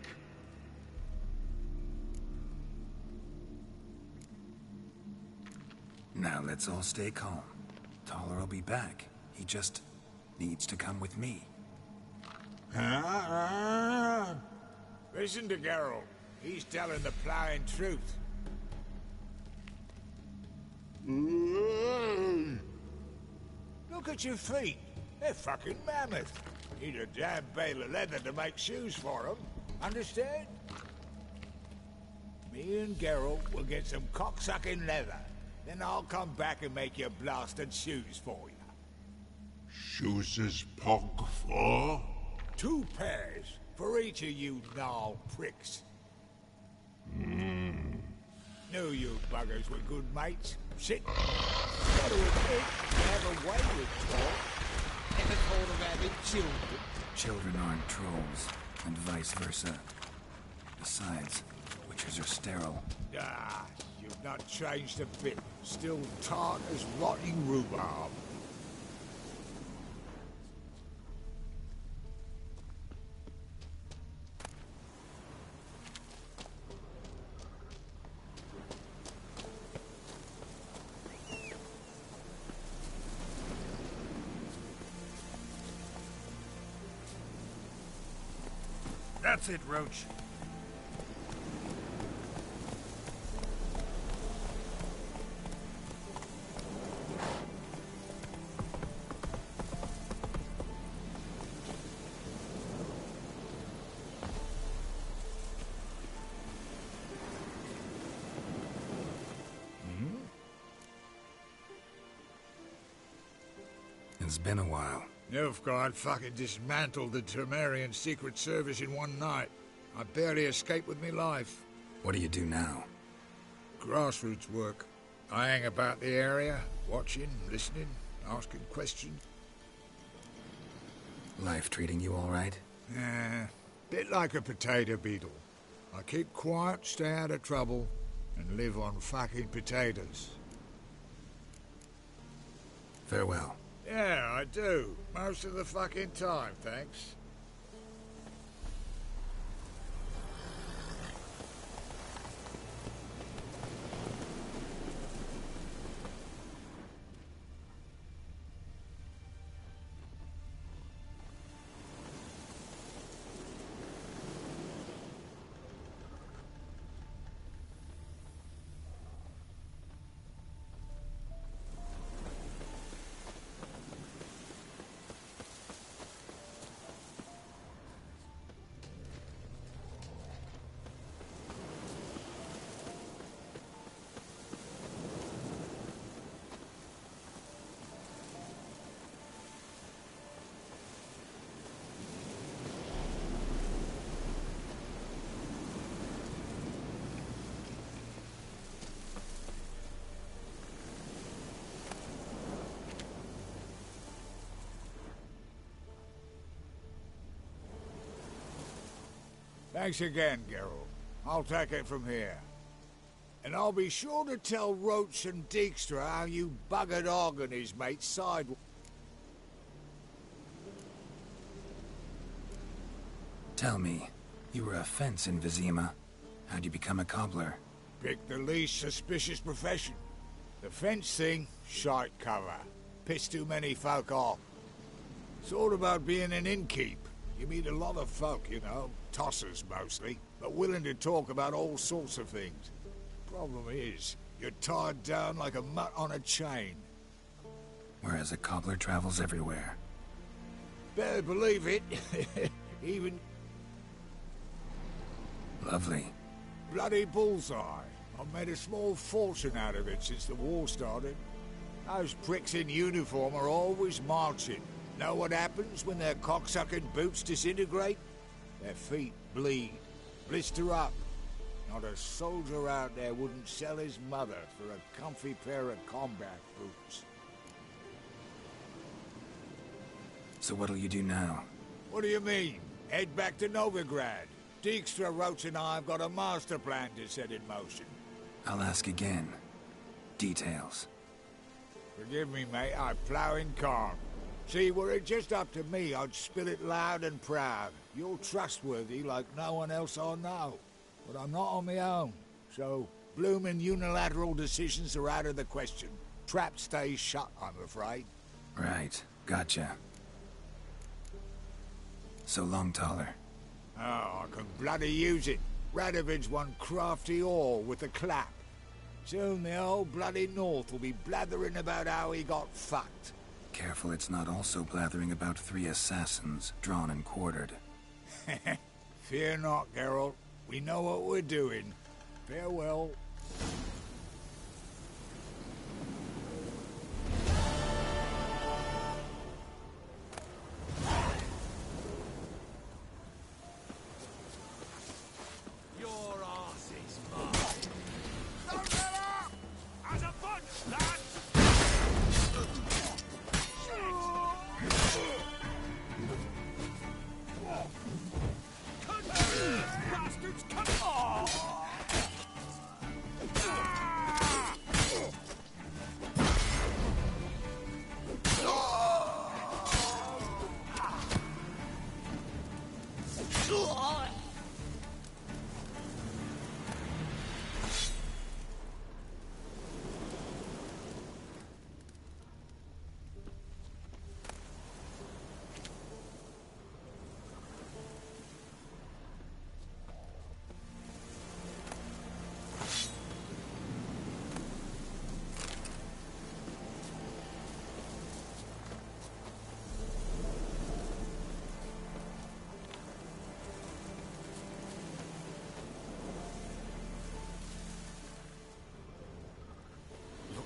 Now let's all stay calm. Taller will be back. He just needs to come with me. Listen to Geralt. He's telling the plowing truth. Look at your feet. They're fucking mammoth. Need a damn bale of leather to make shoes for them. Understand? Me and Geralt will get some cocksucking leather. Then I'll come back and make your blasted shoes for you. Chooses pog for? 2 pairs for each of you gnarl pricks. Knew you buggers were good mates. Sit. Gotta admit, you have a way with talk. Never thought of having children. Children aren't trolls, and vice versa. Besides, witchers are sterile. Ah, you've not changed a bit. Still tart as rotting rhubarb. That's it, Roach. It's been a while. Nilfgaard fucking dismantled the Temerian Secret Service in one night. I barely escaped with my life. What do you do now? Grassroots work. I hang about the area, watching, listening, asking questions. Life treating you all right? Bit like a potato beetle. I keep quiet, stay out of trouble, and live on fucking potatoes. Farewell. Yeah, I do. Most of the fucking time, thanks. Thanks again, Geralt. I'll take it from here. And I'll be sure to tell Roach and Dijkstra how you buggered Og and his mates sidewalk. Tell me, you were a fence in Vizima. How'd you become a cobbler? Pick the least suspicious profession. The fence thing, shite cover. Piss too many folk off. It's all about being an innkeep. You meet a lot of folk, you know, tossers mostly, but willing to talk about all sorts of things. Problem is, you're tied down like a mutt on a chain. Whereas a cobbler travels everywhere. Better believe it. Even... Lovely. Bloody bullseye. I've made a small fortune out of it since the war started. Those pricks in uniform are always marching. Know what happens when their cocksucking boots disintegrate? Their feet bleed, blister up. Not a soldier out there wouldn't sell his mother for a comfy pair of combat boots. So what'll you do now? What do you mean? Head back to Novigrad. Dijkstra, Roach and I have got a master plan to set in motion. I'll ask again. Details. Forgive me, mate, I plough in calm. See, were it just up to me, I'd spill it loud and proud. You're trustworthy like no one else I know. But I'm not on my own, so bloomin' unilateral decisions are out of the question. Trap stays shut, I'm afraid. Right, gotcha. So long, Taller. Oh, I can bloody use it. Radovid's one crafty ore with a clap. Soon the whole bloody North will be blathering about how he got fucked. Careful it's not also blathering about 3 assassins, drawn and quartered. Fear not, Geralt. We know what we're doing. Farewell.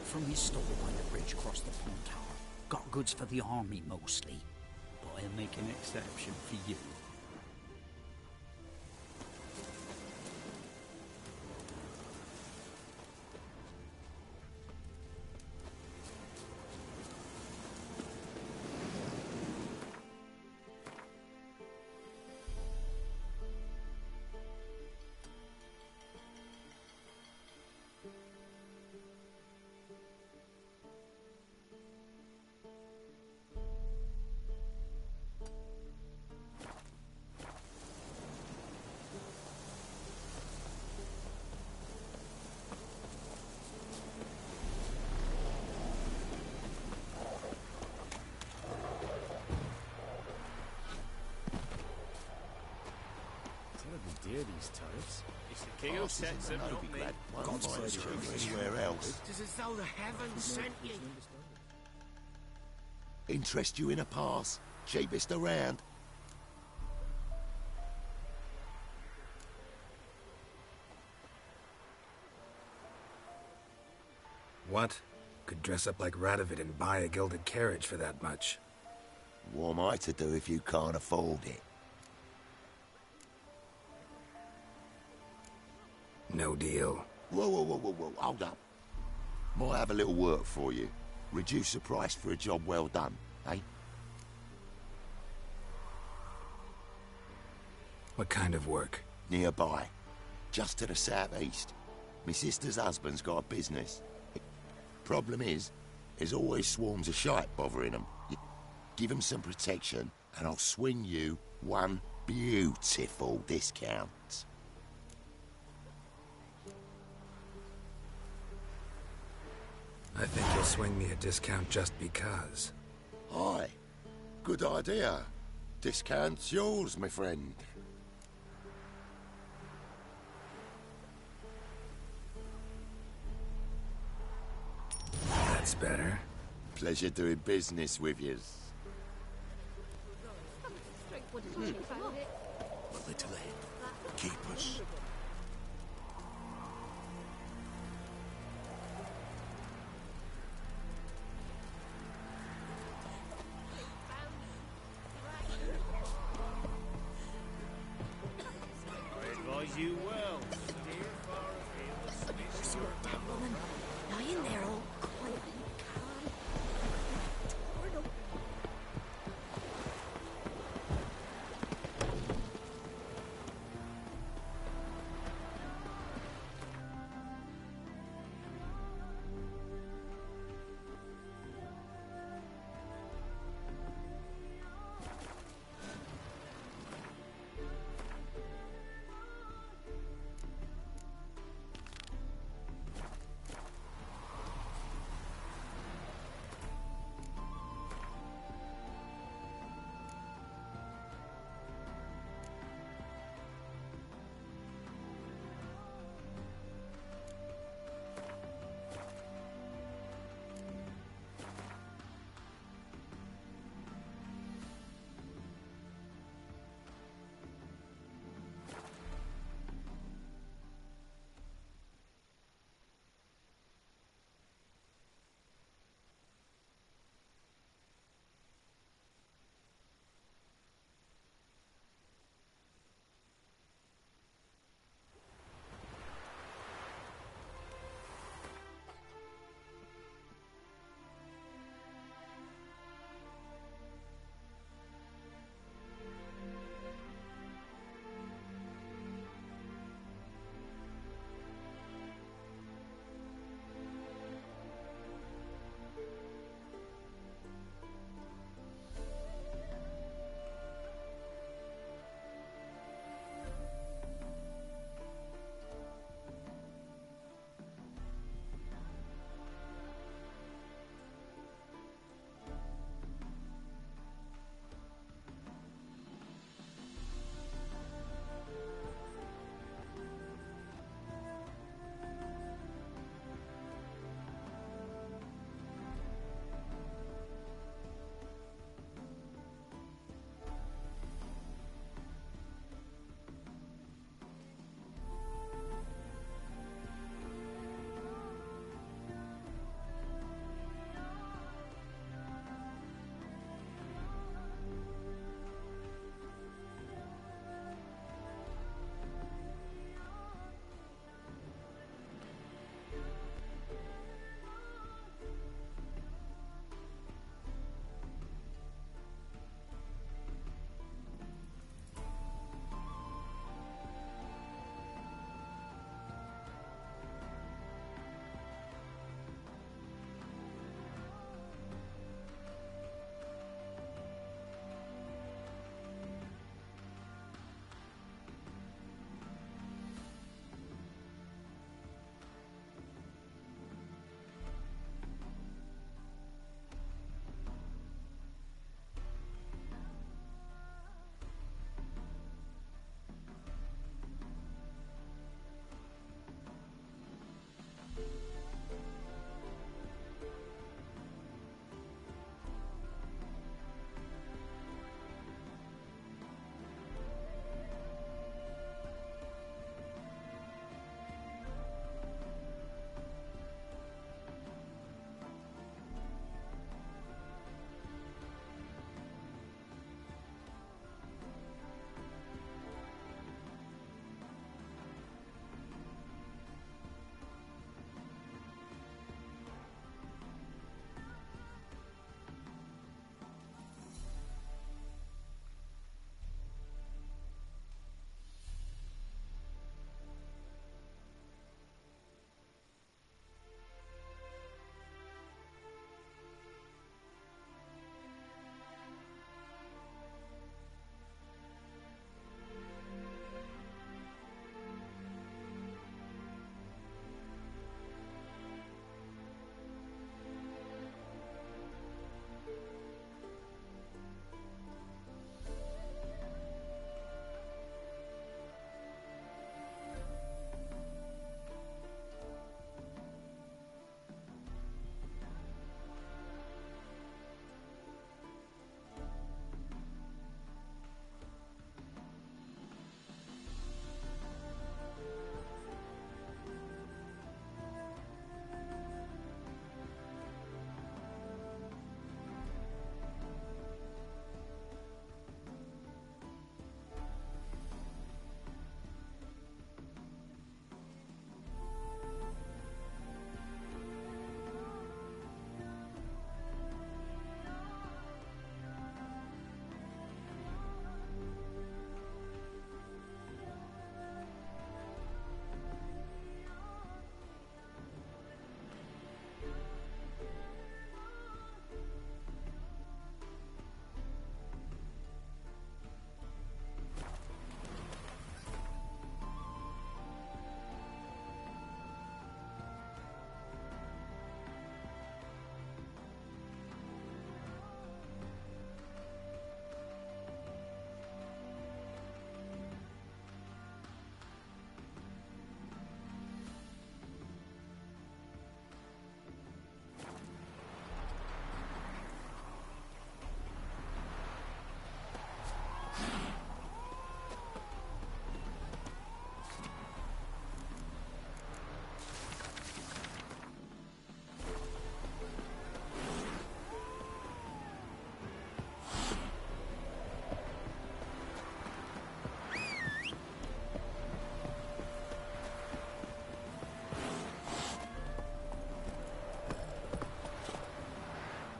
From his stall by the bridge across the pond tower. Got goods for the army mostly, but I'll make an exception for you. Dear these turrets. It's the king who sets them, not me. God's first anywhere else. It's as though the heavens sent you. Interest you in a pass? Cheapest around. What? Could dress up like Radovid and buy a gilded carriage for that much. What am I to do if you can't afford it? No deal. Whoa, hold up. Might have a little work for you. Reduce the price for a job well done, eh? What kind of work? Nearby. Just to the southeast. My sister's husband's got a business. Problem is, there's always swarms of shite bothering them. Give them some protection, and I'll swing you one beautiful discount. I think you'll swing me a discount just because. Aye. Good idea. Discount's yours, my friend. That's better. Pleasure doing business with you. A little ahead. Keep us. I advise you well, dear.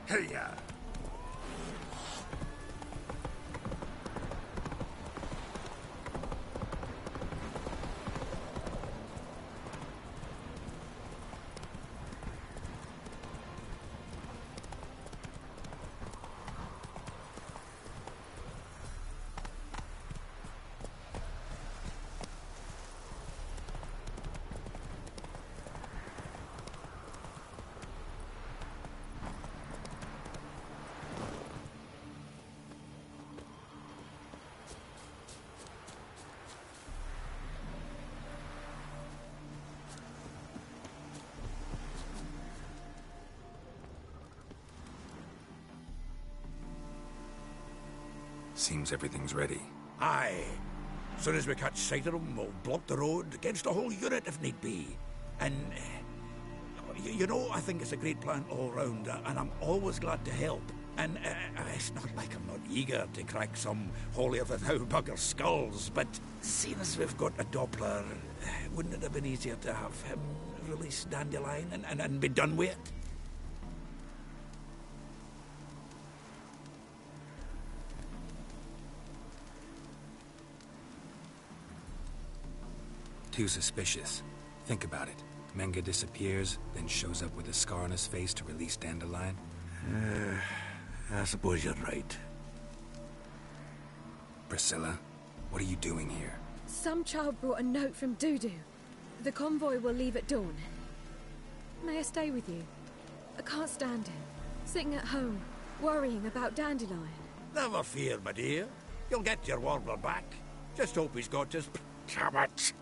Hey-ya! Seems everything's ready. Aye. As soon as we catch sight of them, we'll block the road against the whole unit if need be. And, you know, I think it's a great plan all round, and I'm always glad to help. And it's not like I'm not eager to crack some holier-than-thou bugger's skulls, but seeing as we've got a Doppler, wouldn't it have been easier to have him release Dandelion and be done with it? Too suspicious. Think about it. Menga disappears, then shows up with a scar on his face to release Dandelion. I suppose you're right. Priscilla, what are you doing here? Some child brought a note from Dudu. The convoy will leave at dawn. May I stay with you? I can't stand it. Sitting at home, worrying about Dandelion. Never fear, my dear. You'll get your warbler back. Just hope he's got his... Damn it!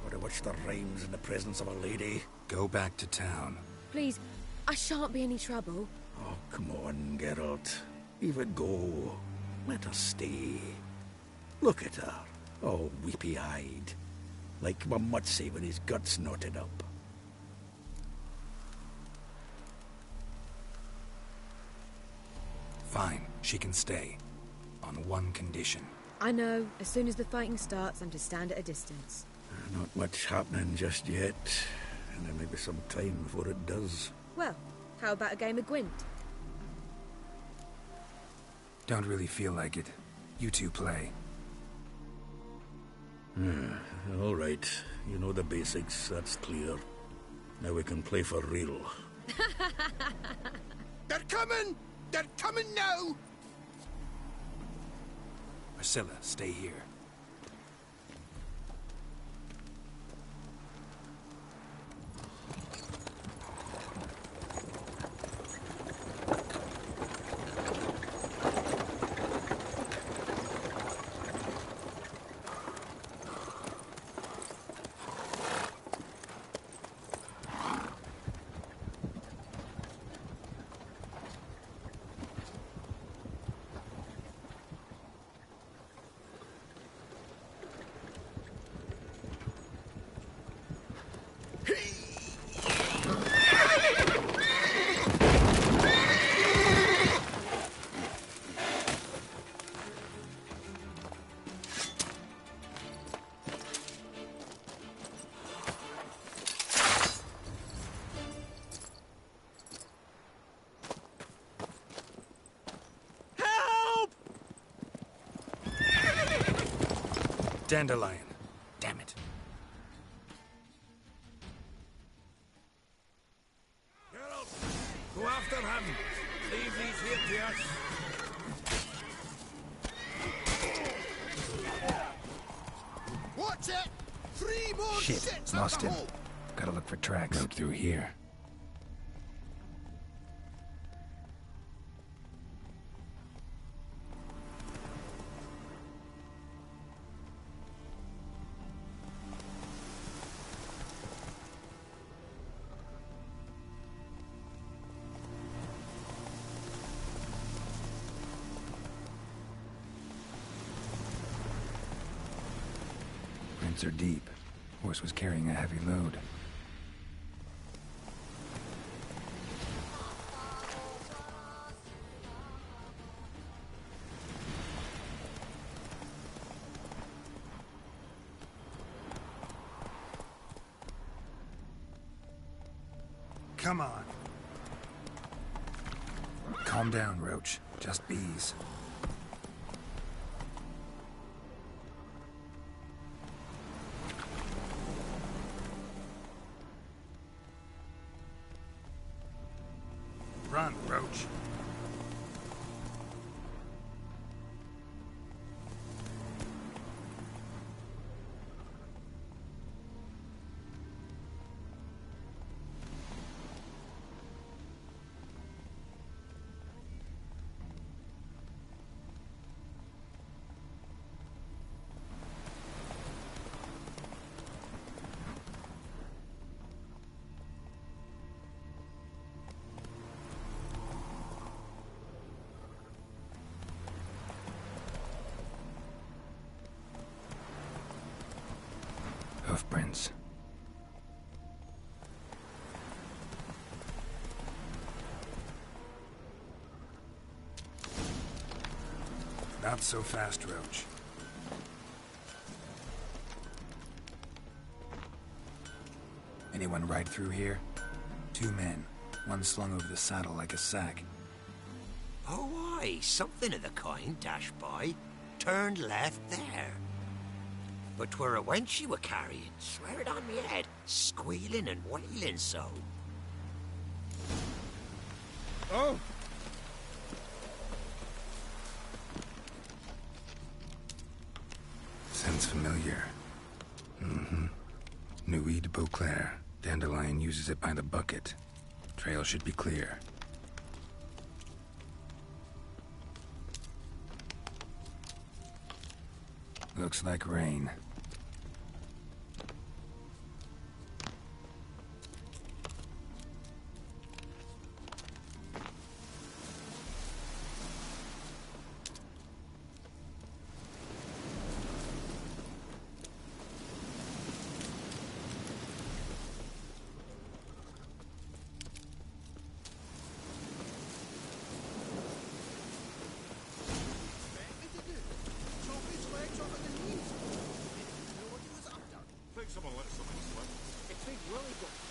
Gotta watch the rhymes in the presence of a lady. Go back to town. Please, I shan't be any trouble. Oh, come on, Geralt. Leave it go. Let her stay. Look at her, all weepy-eyed. Like Mamutsi with his guts knotted up. Fine, she can stay. On one condition. I know, as soon as the fighting starts, I'm to stand at a distance. Not much happening just yet. And there may be some time before it does. Well, how about a game of Gwent? Don't really feel like it. You two play. All right. You know the basics, that's clear. Now we can play for real. They're coming! They're coming now! Priscilla, stay here. Dandelion. Damn it. Geralt, go after him. Leave these here to us. Watch it! 3 more Shit, sets lost at the him. hole. Gotta look for tracks. Out through here. Prints are deep. Horse was carrying a heavy load. Come on. Calm down, Roach. Just bees. Run, Roach. Hoofprints. Not so fast, Roach. Anyone ride through here? 2 men. One slung over the saddle like a sack. Oh, aye, something of the kind dashed by. Turned left there. But 'twere a wench she were carrying, swear it on me head, squealing and wailing so. Oh! Sounds familiar. Nuit de Beauclair. Dandelion uses it by the bucket. Trail should be clear. Looks like rain.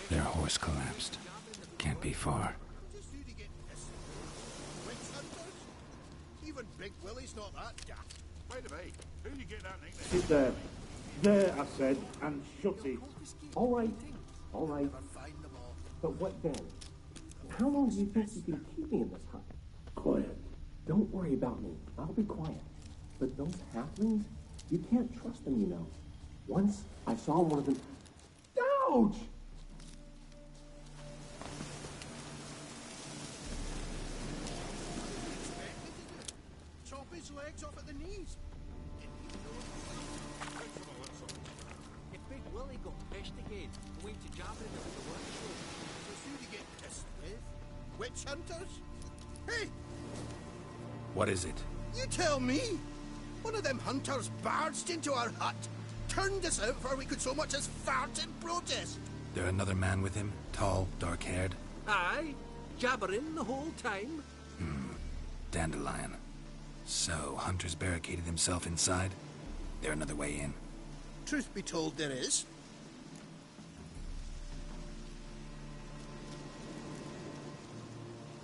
Their horse collapsed. Can't be far. Even Big Willie's not that daft. Wait a minute. Who do you get that nickname? Sit there. There, I said, and shut it. All right. All right. But what then? How long do you think you can keep me in this hut? Quiet. Don't worry about me. I'll be quiet. But those halflings, you can't trust them, you know. Once I saw one of them... Ouch! Chop his legs off at the knees. If Big Willie got pissed again, we went to jabbing him at the workshop. So who to get pissed with? Witch hunters? Hey! What is it? You tell me! One of them hunters barged into our hut, turned us out before we could so much as fart in protest. There another man with him? Tall, dark-haired? Aye, jabbering the whole time. Dandelion. So, Hunter's barricaded himself inside? There another way in? Truth be told, there is.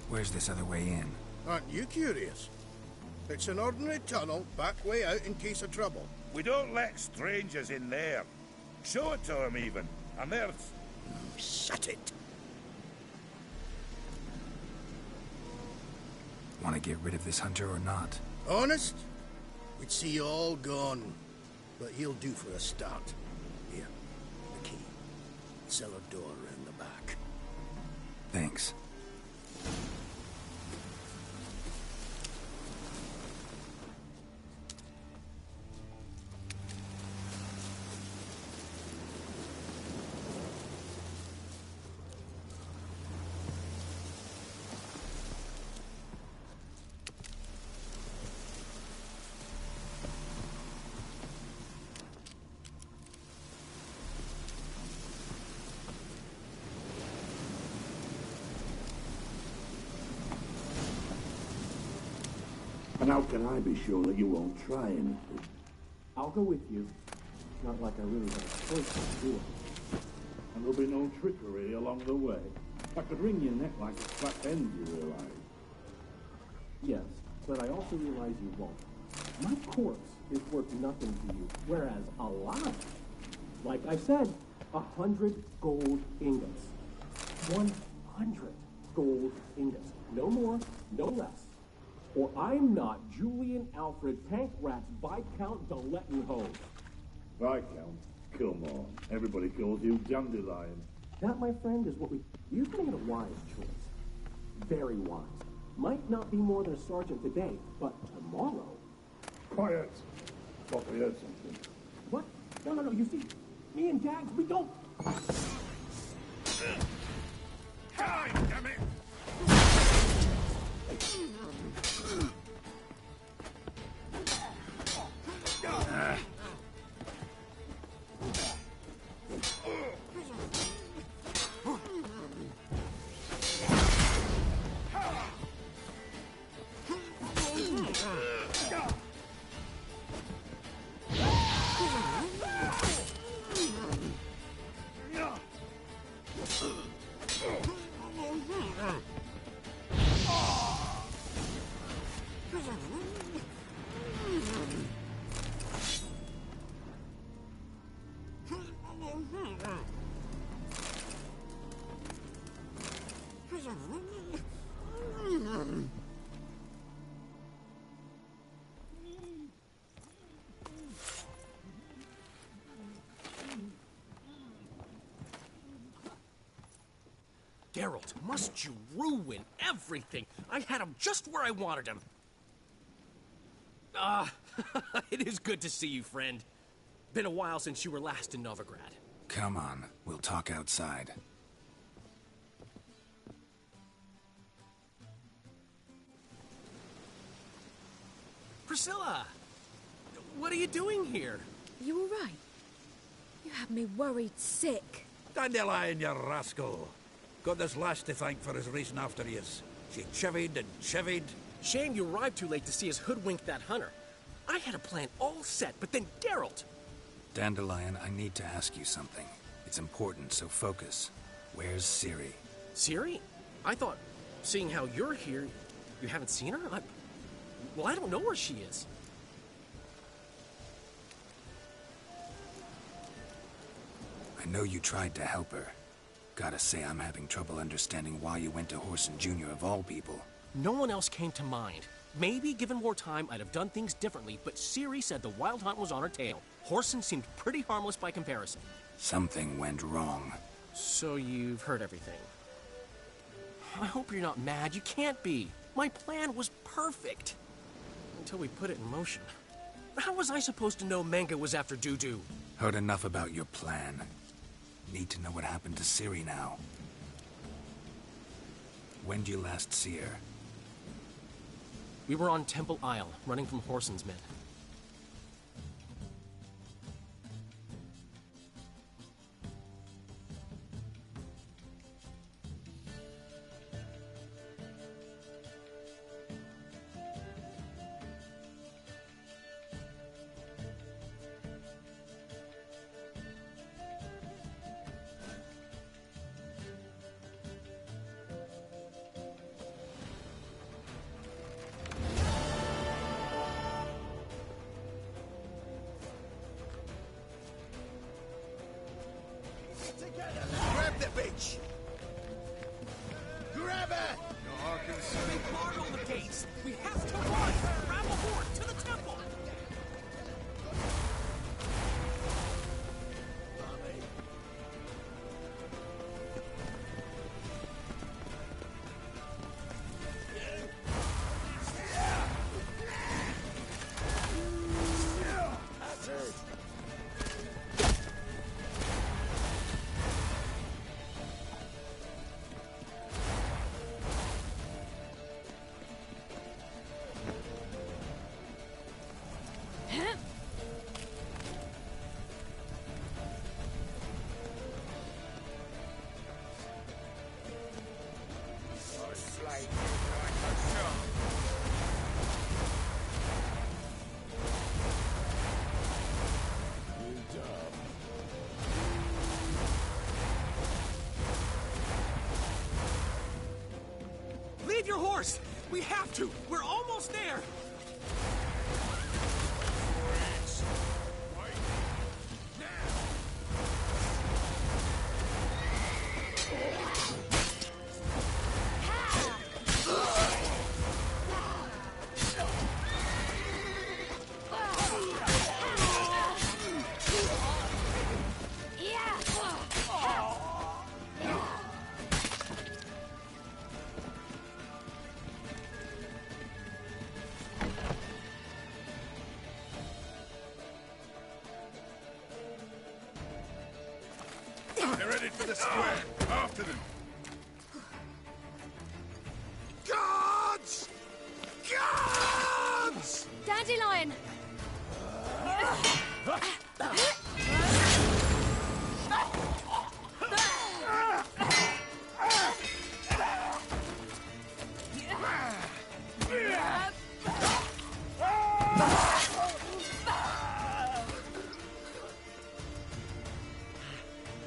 Where's this other way in? Aren't you curious? It's an ordinary tunnel, back way out in case of trouble. We don't let strangers in there. Show it to them, even. And there's... Shut it. Want to get rid of this hunter or not? Honest? We'd see you all gone. But he'll do for a start. Here, the key. Cellar door around the back. Thanks. And how can I be sure that you won't try anything? I'll go with you. It's not like I really have a choice to do it. And there'll be no trickery along the way. I could wring your neck like a flat end, you realize. Yes, but I also realize you won't. My corpse is worth nothing to you, whereas alive, like I said, 100 gold ingots. 100 gold ingots. No more, no less. Or I'm not Julian Alfred Pankratz Viscount de Lettenhove. Viscount? Come on. Everybody calls you Dandelion. That, my friend, is what we... You've made a wise choice. Very wise. Might not be more than a sergeant today, but tomorrow... Quiet. Thought we heard something. What? No. You see, me and Dags, we don't... God damn it! Geralt, must you ruin everything? I had him just where I wanted him. It is good to see you, friend. Been a while since you were last in Novigrad. Come on, we'll talk outside. Priscilla! What are you doing here? You all right? You had me worried sick. Dandelion, you rascal. Got this lass to thank for his racing after yous. She chivied and chivied. Shame you arrived too late to see us hoodwink that hunter. I had a plan all set, but then Geralt... Dandelion, I need to ask you something. It's important, so focus. Where's Ciri? Ciri? I thought, seeing how you're here, you haven't seen her? Well, I don't know where she is. I know you tried to help her. Gotta say, I'm having trouble understanding why you went to Whoreson Jr. of all people. No one else came to mind. Maybe, given more time, I'd have done things differently, but Ciri said the Wild Hunt was on her tail. Whoreson seemed pretty harmless by comparison. Something went wrong. So you've heard everything. I hope you're not mad. You can't be. My plan was perfect. Until we put it in motion. How was I supposed to know Manga was after Dudu? Heard enough about your plan. Need to know what happened to Ciri now. When did you last see her? We were on Temple Isle, running from Whoreson's men. Grab the bitch! Grab her! They barred all the gates! We have to run! Grab a horde to the temple! Leave your horse! We have to! We're almost there! They're headed for the square. After them. Guards! Guards! Dandelion!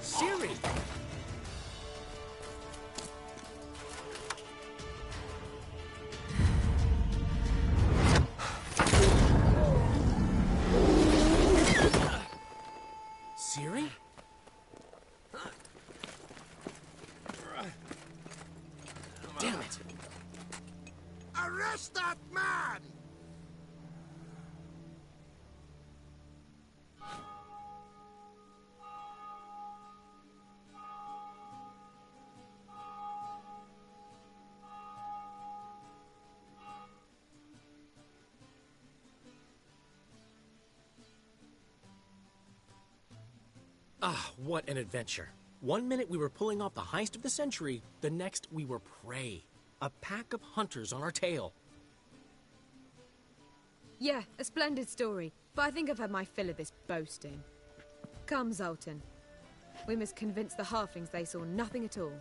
Ciri! Ciri? Damn it! Arrest that man! Ah, what an adventure. One minute we were pulling off the heist of the century, the next we were prey. A pack of hunters on our tail. Yeah, a splendid story, but I think I've had my fill of this boasting. Come, Zoltan. We must convince the halflings they saw nothing at all.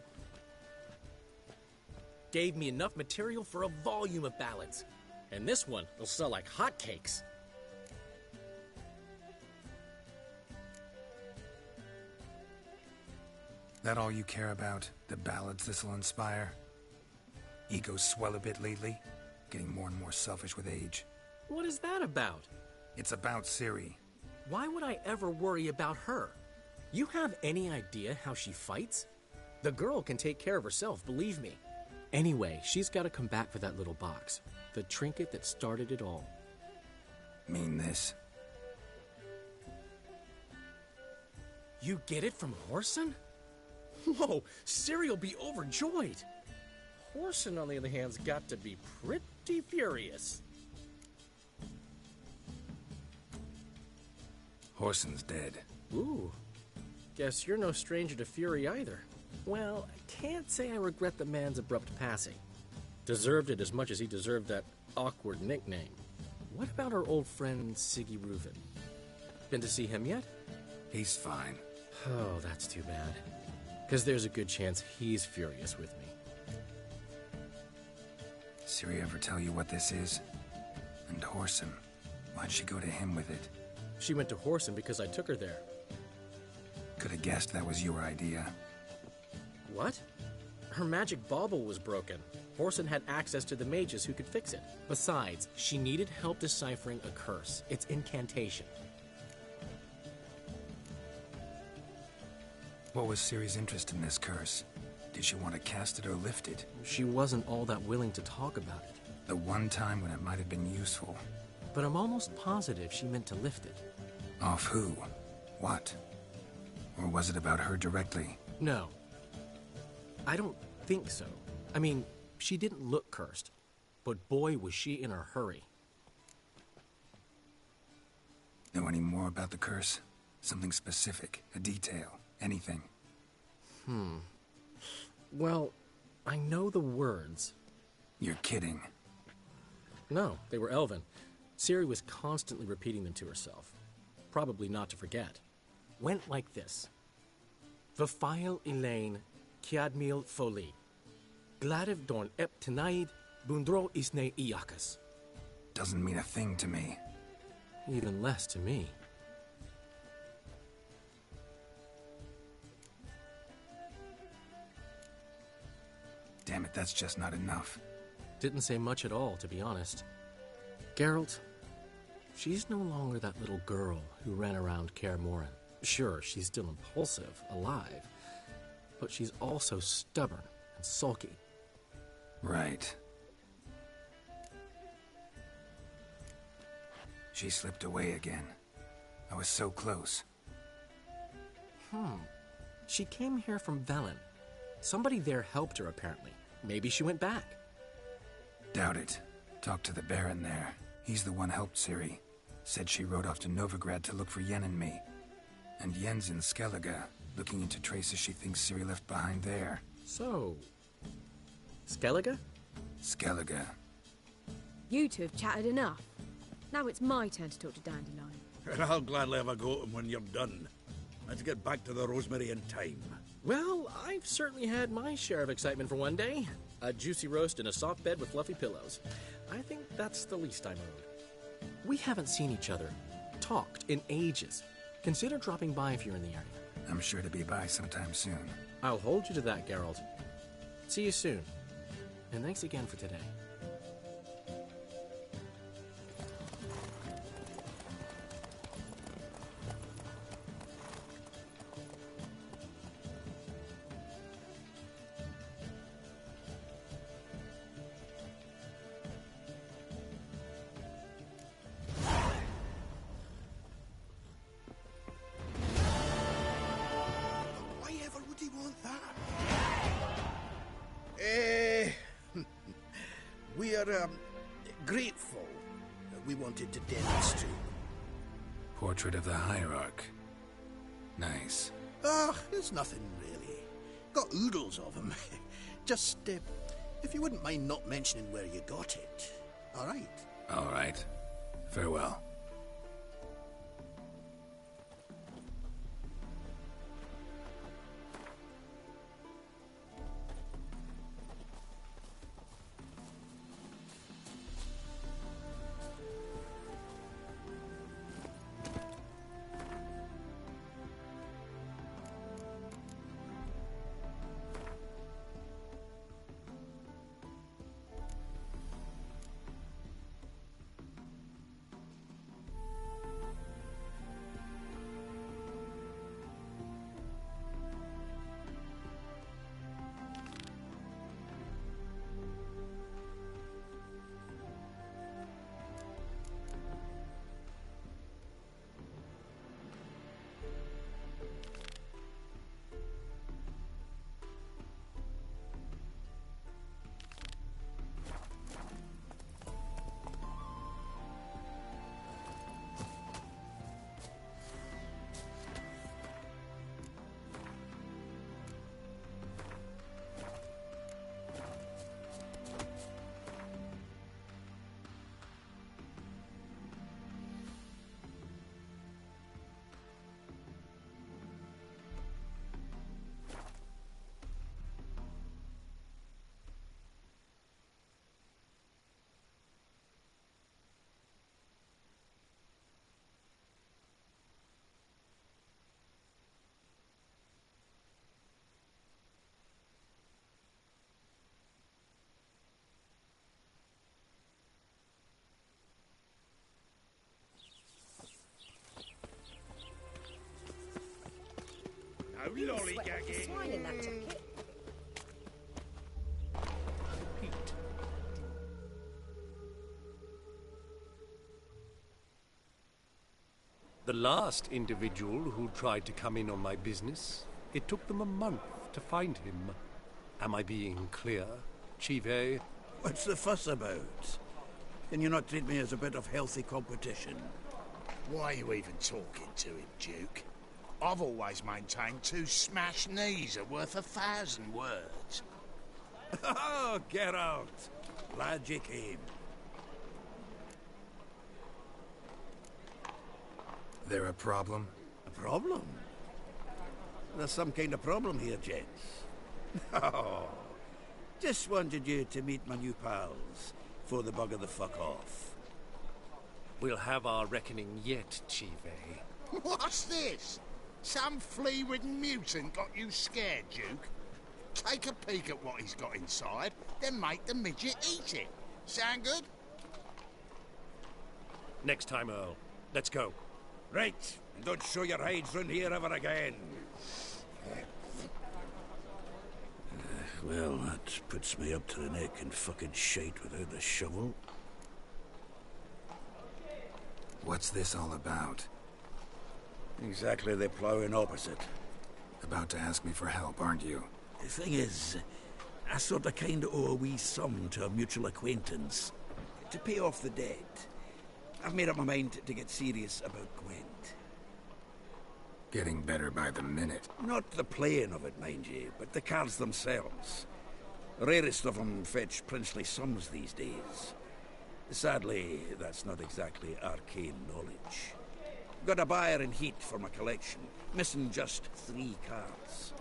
Gave me enough material for a volume of ballads. And this one will sell like hotcakes. That all you care about? The ballads this'll inspire? Egos swell a bit lately? Getting more and more selfish with age. What is that about? It's about Ciri. Why would I ever worry about her? You have any idea how she fights? The girl can take care of herself, believe me. Anyway, she's got to come back for that little box. The trinket that started it all. Mean this? You get it from Whoreson? Whoa, Ciri'll be overjoyed. Whoreson, on the other hand's got to be pretty furious. Whoreson's dead. Ooh. Guess you're no stranger to fury either. Well, I can't say I regret the man's abrupt passing. Deserved it as much as he deserved that awkward nickname. What about our old friend Siggy Reuven? Been to see him yet? He's fine. Oh, that's too bad. Because there's a good chance he's furious with me. Ciri ever tell you what this is? And Whoreson, why'd she go to him with it? She went to Whoreson because I took her there. Could have guessed that was your idea. What? Her magic bauble was broken. Whoreson had access to the mages who could fix it. Besides, she needed help deciphering a curse. It's incantation. What was Ciri's interest in this curse? Did she want to cast it or lift it? She wasn't all that willing to talk about it. The one time when it might have been useful. But I'm almost positive she meant to lift it. Off who? What? Or was it about her directly? No. I don't think so. I mean, she didn't look cursed. But boy, was she in a hurry. Know any more about the curse? Something specific, a detail, anything? Well, I know the words. You're kidding. No, they were Elven. Ciri was constantly repeating them to herself. Probably not to forget. Went like this. Vafile Elaine, Kiadmil Foli. Gladiv Dorn Ep Tenaid, Bundro Isne Iakas. Doesn't mean a thing to me. Even less to me. Damn it, that's just not enough. Didn't say much at all, to be honest. Geralt, she's no longer that little girl who ran around Kaer Morhen. Sure, she's still impulsive, alive, but she's also stubborn and sulky. Right. She slipped away again. I was so close. She came here from Velen. Somebody there helped her, apparently. Maybe she went back. Doubt it. Talked to the Baron there. He's the one helped Ciri. Said she rode off to Novigrad to look for Yen and me. And Yen's in Skellige, looking into traces she thinks Ciri left behind there. So... Skellige? Skellige. You two have chatted enough. Now it's my turn to talk to Dandelion. And I'll gladly have a go at him when you're done. Let's get back to the Rosemary in time. Well, I've certainly had my share of excitement for one day. A juicy roast in a soft bed with fluffy pillows. I think that's the least I'm owed. We haven't seen each other, talked, in ages. Consider dropping by if you're in the area. I'm sure to be by sometime soon. I'll hold you to that, Geralt. See you soon. And thanks again for today. We're grateful that we wanted to demonstrate. Portrait of the Hierarch. Nice. It's nothing really. Got oodles of them. Just, if you wouldn't mind not mentioning where you got it. All right? All right. Farewell. Lollygagging. Swine in that jacket. The last individual who tried to come in on my business, it took them a month to find him. Am I being clear, Chive? What's the fuss about? Can you not treat me as a bit of healthy competition? Why are you even talking to him, Duke? I've always maintained 2 smashed knees are worth 1,000 words. Oh, get out! Glad you came. There a problem? A problem? There's some kind of problem here, gents. Oh, just wanted you to meet my new pals before they bugger the fuck off. We'll have our reckoning yet, Chive. What's this? Some flea-ridden mutant got you scared, Duke? take a peek at what he's got inside, then make the midget eat it. Sound good? Next time, Earl. Let's go. Right, and don't show your hides round here ever again. Well, that puts me up to the neck in fucking shite without the shovel. What's this all about? Exactly the ploughing opposite. About to ask me for help, aren't you? The thing is, I sort of kind of owe a wee sum to a mutual acquaintance. To pay off the debt. I've made up my mind to get serious about Gwent. Getting better by the minute. Not the playing of it, mind you, but the cards themselves. The rarest of them fetch princely sums these days. Sadly, that's not exactly arcane knowledge. Got a buyer in heat for my collection, missing just 3 cards.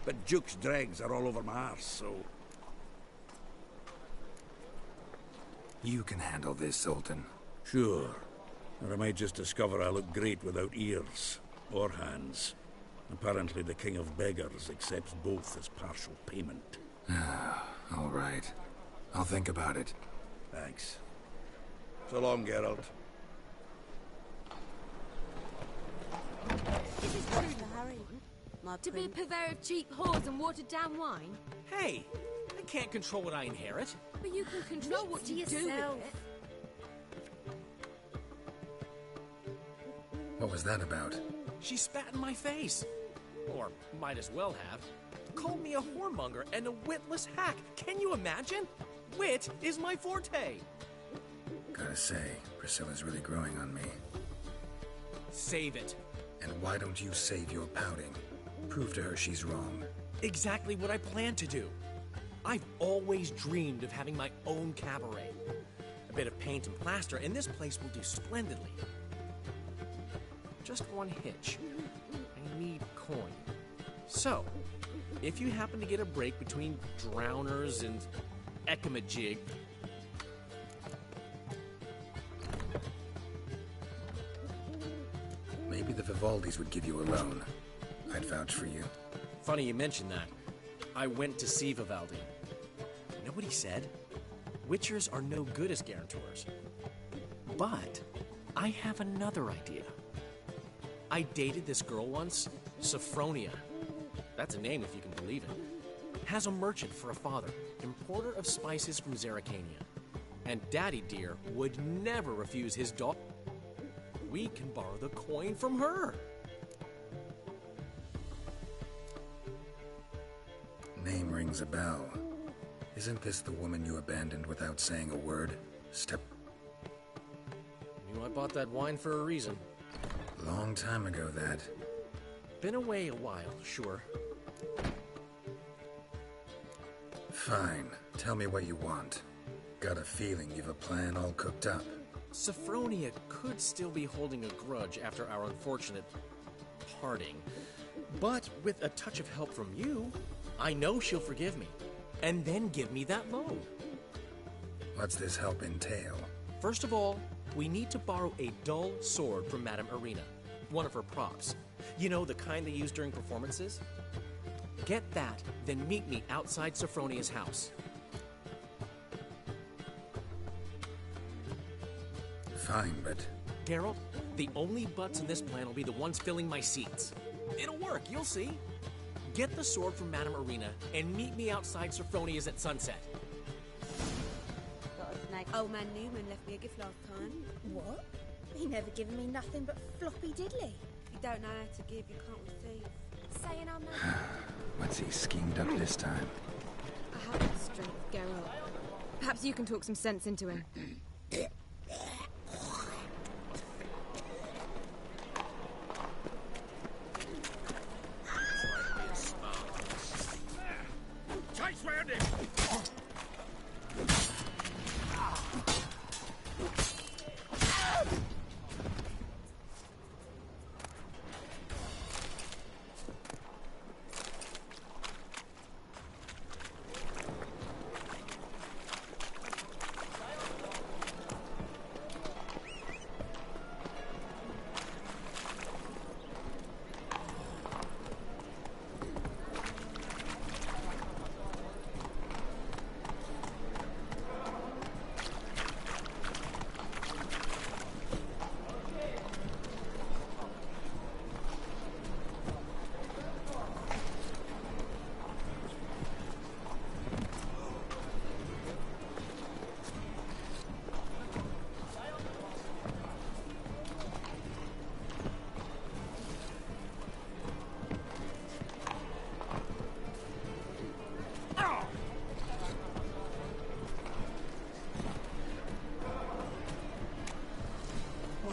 But Duke's dregs are all over my arse, so... You can handle this, Zoltan. Sure. Or I might just discover I look great without ears. Or hands. Apparently the King of Beggars accepts both as partial payment. All right. I'll think about it. Thanks. So long, Geralt. This is not a hurry. To be a purveyor of cheap whores and watered-down wine? Hey, I can't control what I inherit. But you can control what you do with it. What was that about? She spat in my face. Or might as well have. Called me a whoremonger and a witless hack. Can you imagine? Wit is my forte. Gotta say, Priscilla's really growing on me. Save it. And why don't you save your pouting? Prove to her she's wrong. Exactly what I plan to do. I've always dreamed of having my own cabaret. A bit of paint and plaster, and this place will do splendidly. Just one hitch. I need coin. So, if you happen to get a break between drowners and Ekamajig, maybe the Vivaldis would give you a loan. I'd vouch for you. Funny you mention that. I went to see Vivaldi. You know what he said? Witchers are no good as guarantors. But I have another idea. I dated this girl once, Sophronia. That's a name if you can believe it. Has a merchant for a father, importer of spices from Zerrikania. And Daddy Dear would never refuse his daughter. We can borrow the coin from her. Name rings a bell. Isn't this the woman you abandoned without saying a word? Knew I bought that wine for a reason. Long time ago, that. Been away a while, sure. Fine. Tell me what you want. Got a feeling you've a plan all cooked up. Sophronia could still be holding a grudge after our unfortunate parting. But with a touch of help from you, I know she'll forgive me. And then give me that loan. What's this help entail? First of all, we need to borrow a dull sword from Madame Irina. One of her props. You know, the kind they use during performances? Get that, then meet me outside Sophronia's house. Fine, but... Geralt, the only butts in this plan will be the ones filling my seats. It'll work, you'll see. Get the sword from Madame Irina and meet me outside Sophronia's at sunset. Got a snake. Old man Newman left me a gift last time. What? He never given me nothing but floppy diddly. If you don't know how to give, you can't receive. Saying I'm not... What's he schemed up this time? I haven't the strength, Geralt. Perhaps you can talk some sense into him. Chase round him!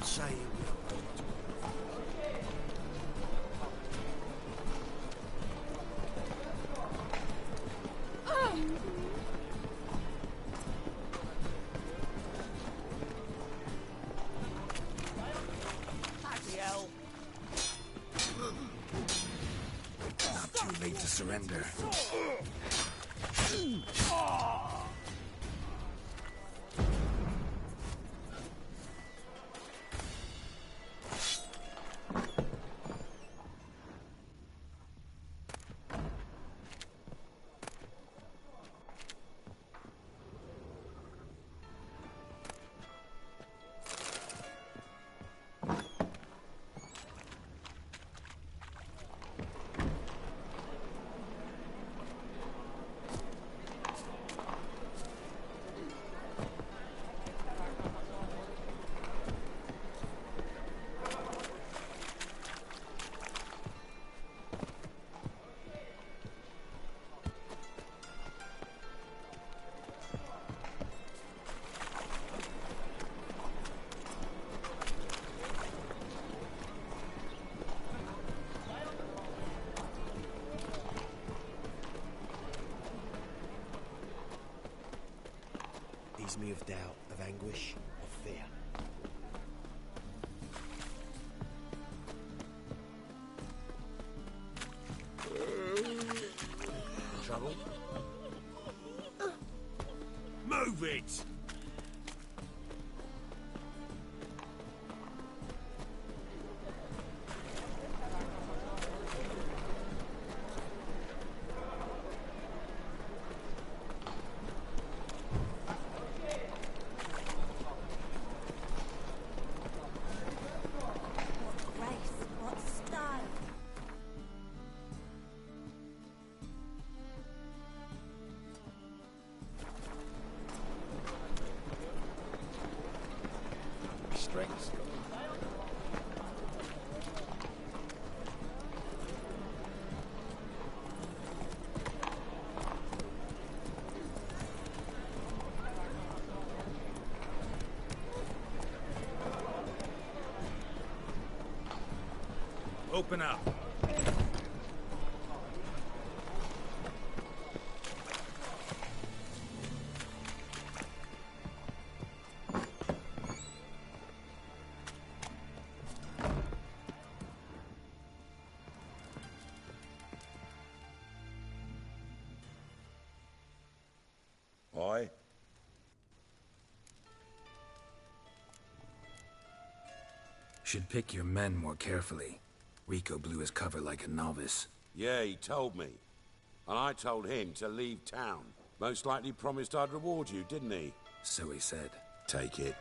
can't say you will. Not too late to surrender. Ease me of doubt, of anguish, of fear. Trouble? Move it! Strengths. Open up. Aye? Should pick your men more carefully. Rico blew his cover like a novice. Yeah, he told me. And I told him to leave town. Most likely promised I'd reward you, didn't he? So he said. Take it.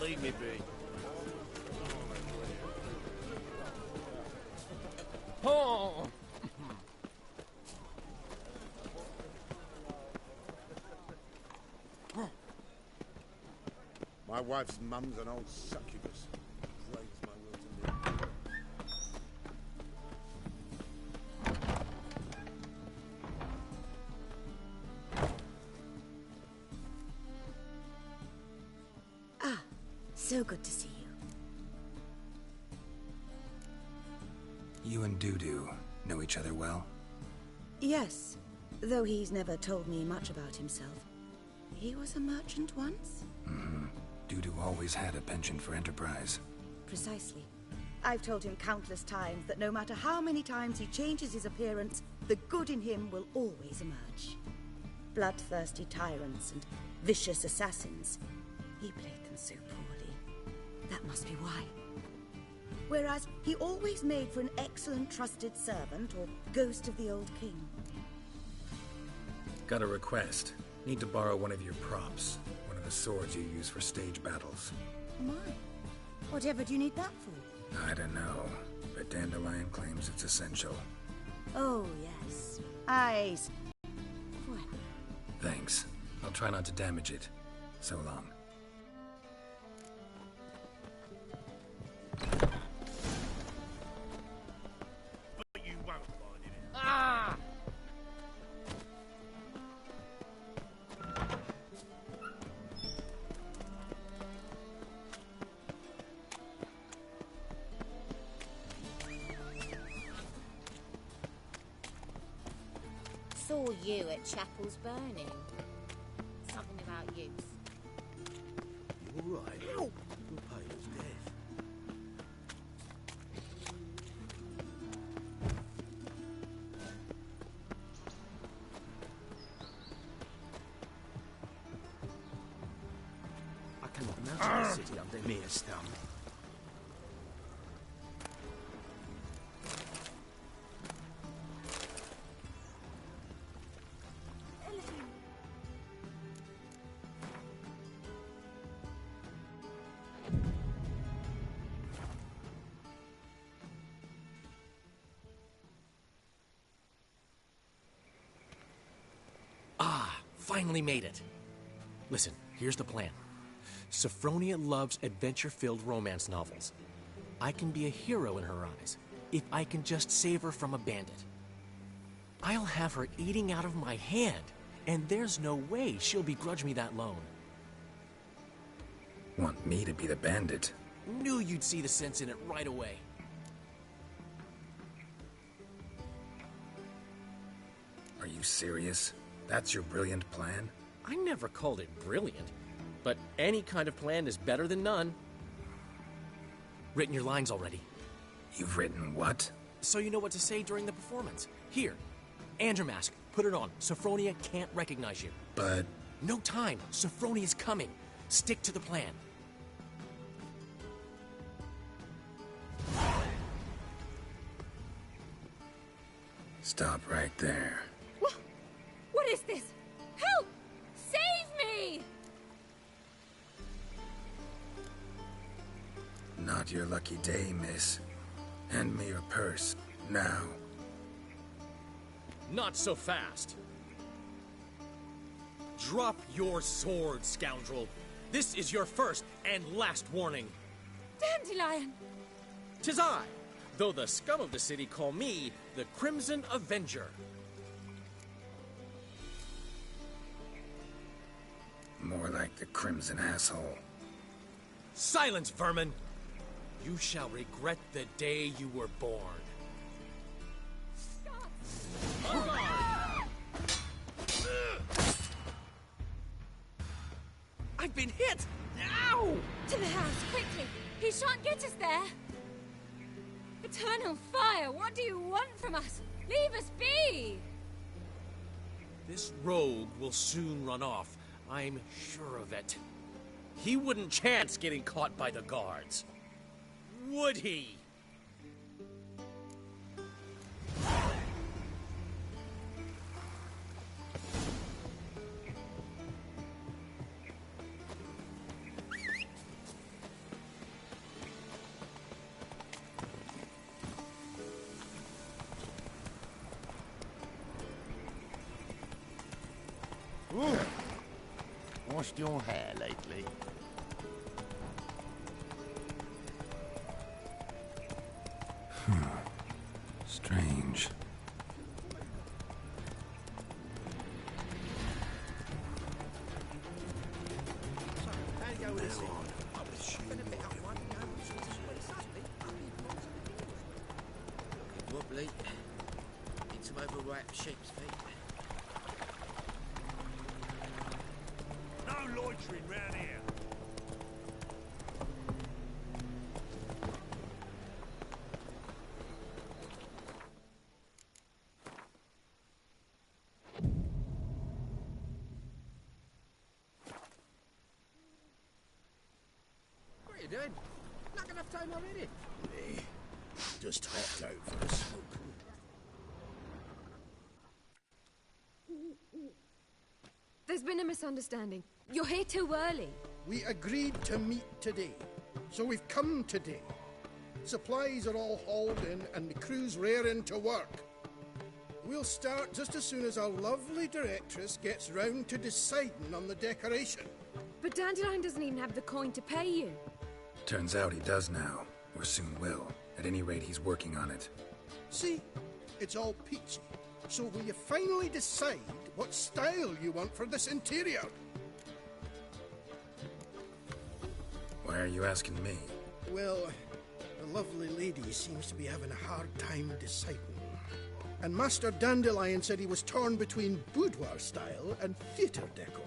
Leave me be. Oh! My wife's mum's an old succubus. Drains my will to live. So good to see you. You and Dudu know each other well? Yes, though he's never told me much about himself. He was a merchant once? Mm-hmm. Dudu always had a penchant for enterprise. Precisely. I've told him countless times that no matter how many times he changes his appearance, the good in him will always emerge. Bloodthirsty tyrants and vicious assassins. He played them so poorly. That must be why. Whereas he always made for an excellent trusted servant or ghost of the old king. Got a request. Need to borrow one of your props. One of the swords you use for stage battles. My. Whatever do you need that for? I don't know, but Dandelion claims it's essential. Oh, yes. I... Well. Thanks. I'll try not to damage it. So long. But you won't find it. Ah! Saw you at Chapel's Burning. Something about youth. You all right? Ow! You're pale as death. I cannot imagine the city under Mir's thumb. Finally made it. Listen, here's the plan. Sophronia loves adventure-filled romance novels. I can be a hero in her eyes if I can just save her from a bandit. I'll have her eating out of my hand, and there's no way she'll begrudge me that loan. Want me to be the bandit? Knew you'd see the sense in it right away. Are you serious? That's your brilliant plan? I never called it brilliant, but any kind of plan is better than none. Written your lines already. You've written what? So you know what to say during the performance. Here, Andromask, put it on. Sophronia can't recognize you. But... No time. Sophronia's coming. Stick to the plan. Stop right there. What is this? Help! Save me! Not your lucky day, miss. Hand me your purse, now. Not so fast. Drop your sword, scoundrel. This is your first and last warning. Dandelion! 'Tis I, though the scum of the city call me the Crimson Avenger. More like the Crimson Asshole. Silence, vermin! You shall regret the day you were born. I've been hit! Ow! To the house, quickly! He shan't get us there! Eternal fire, what do you want from us? Leave us be! This rogue will soon run off. I'm sure of it. He wouldn't chance getting caught by the guards. Would he? Ooh. Washed your hair lately? Strange. Wobbly. Need some overripe sheep's feet. No loitering round here. What are you doing? Not enough time already. Just hopped out for a smoke. There's been a misunderstanding. You're here too early. We agreed to meet today, so we've come today. Supplies are all hauled in and the crew's raring to work. We'll start just as soon as our lovely directress gets round to deciding on the decoration. But Dandelion doesn't even have the coin to pay you. Turns out he does now, or soon will. At any rate, he's working on it. See? It's all peachy. So will you finally decide what style you want for this interior? Why are you asking me? Well, the lovely lady seems to be having a hard time deciding. And Master Dandelion said he was torn between boudoir style and theatre decor,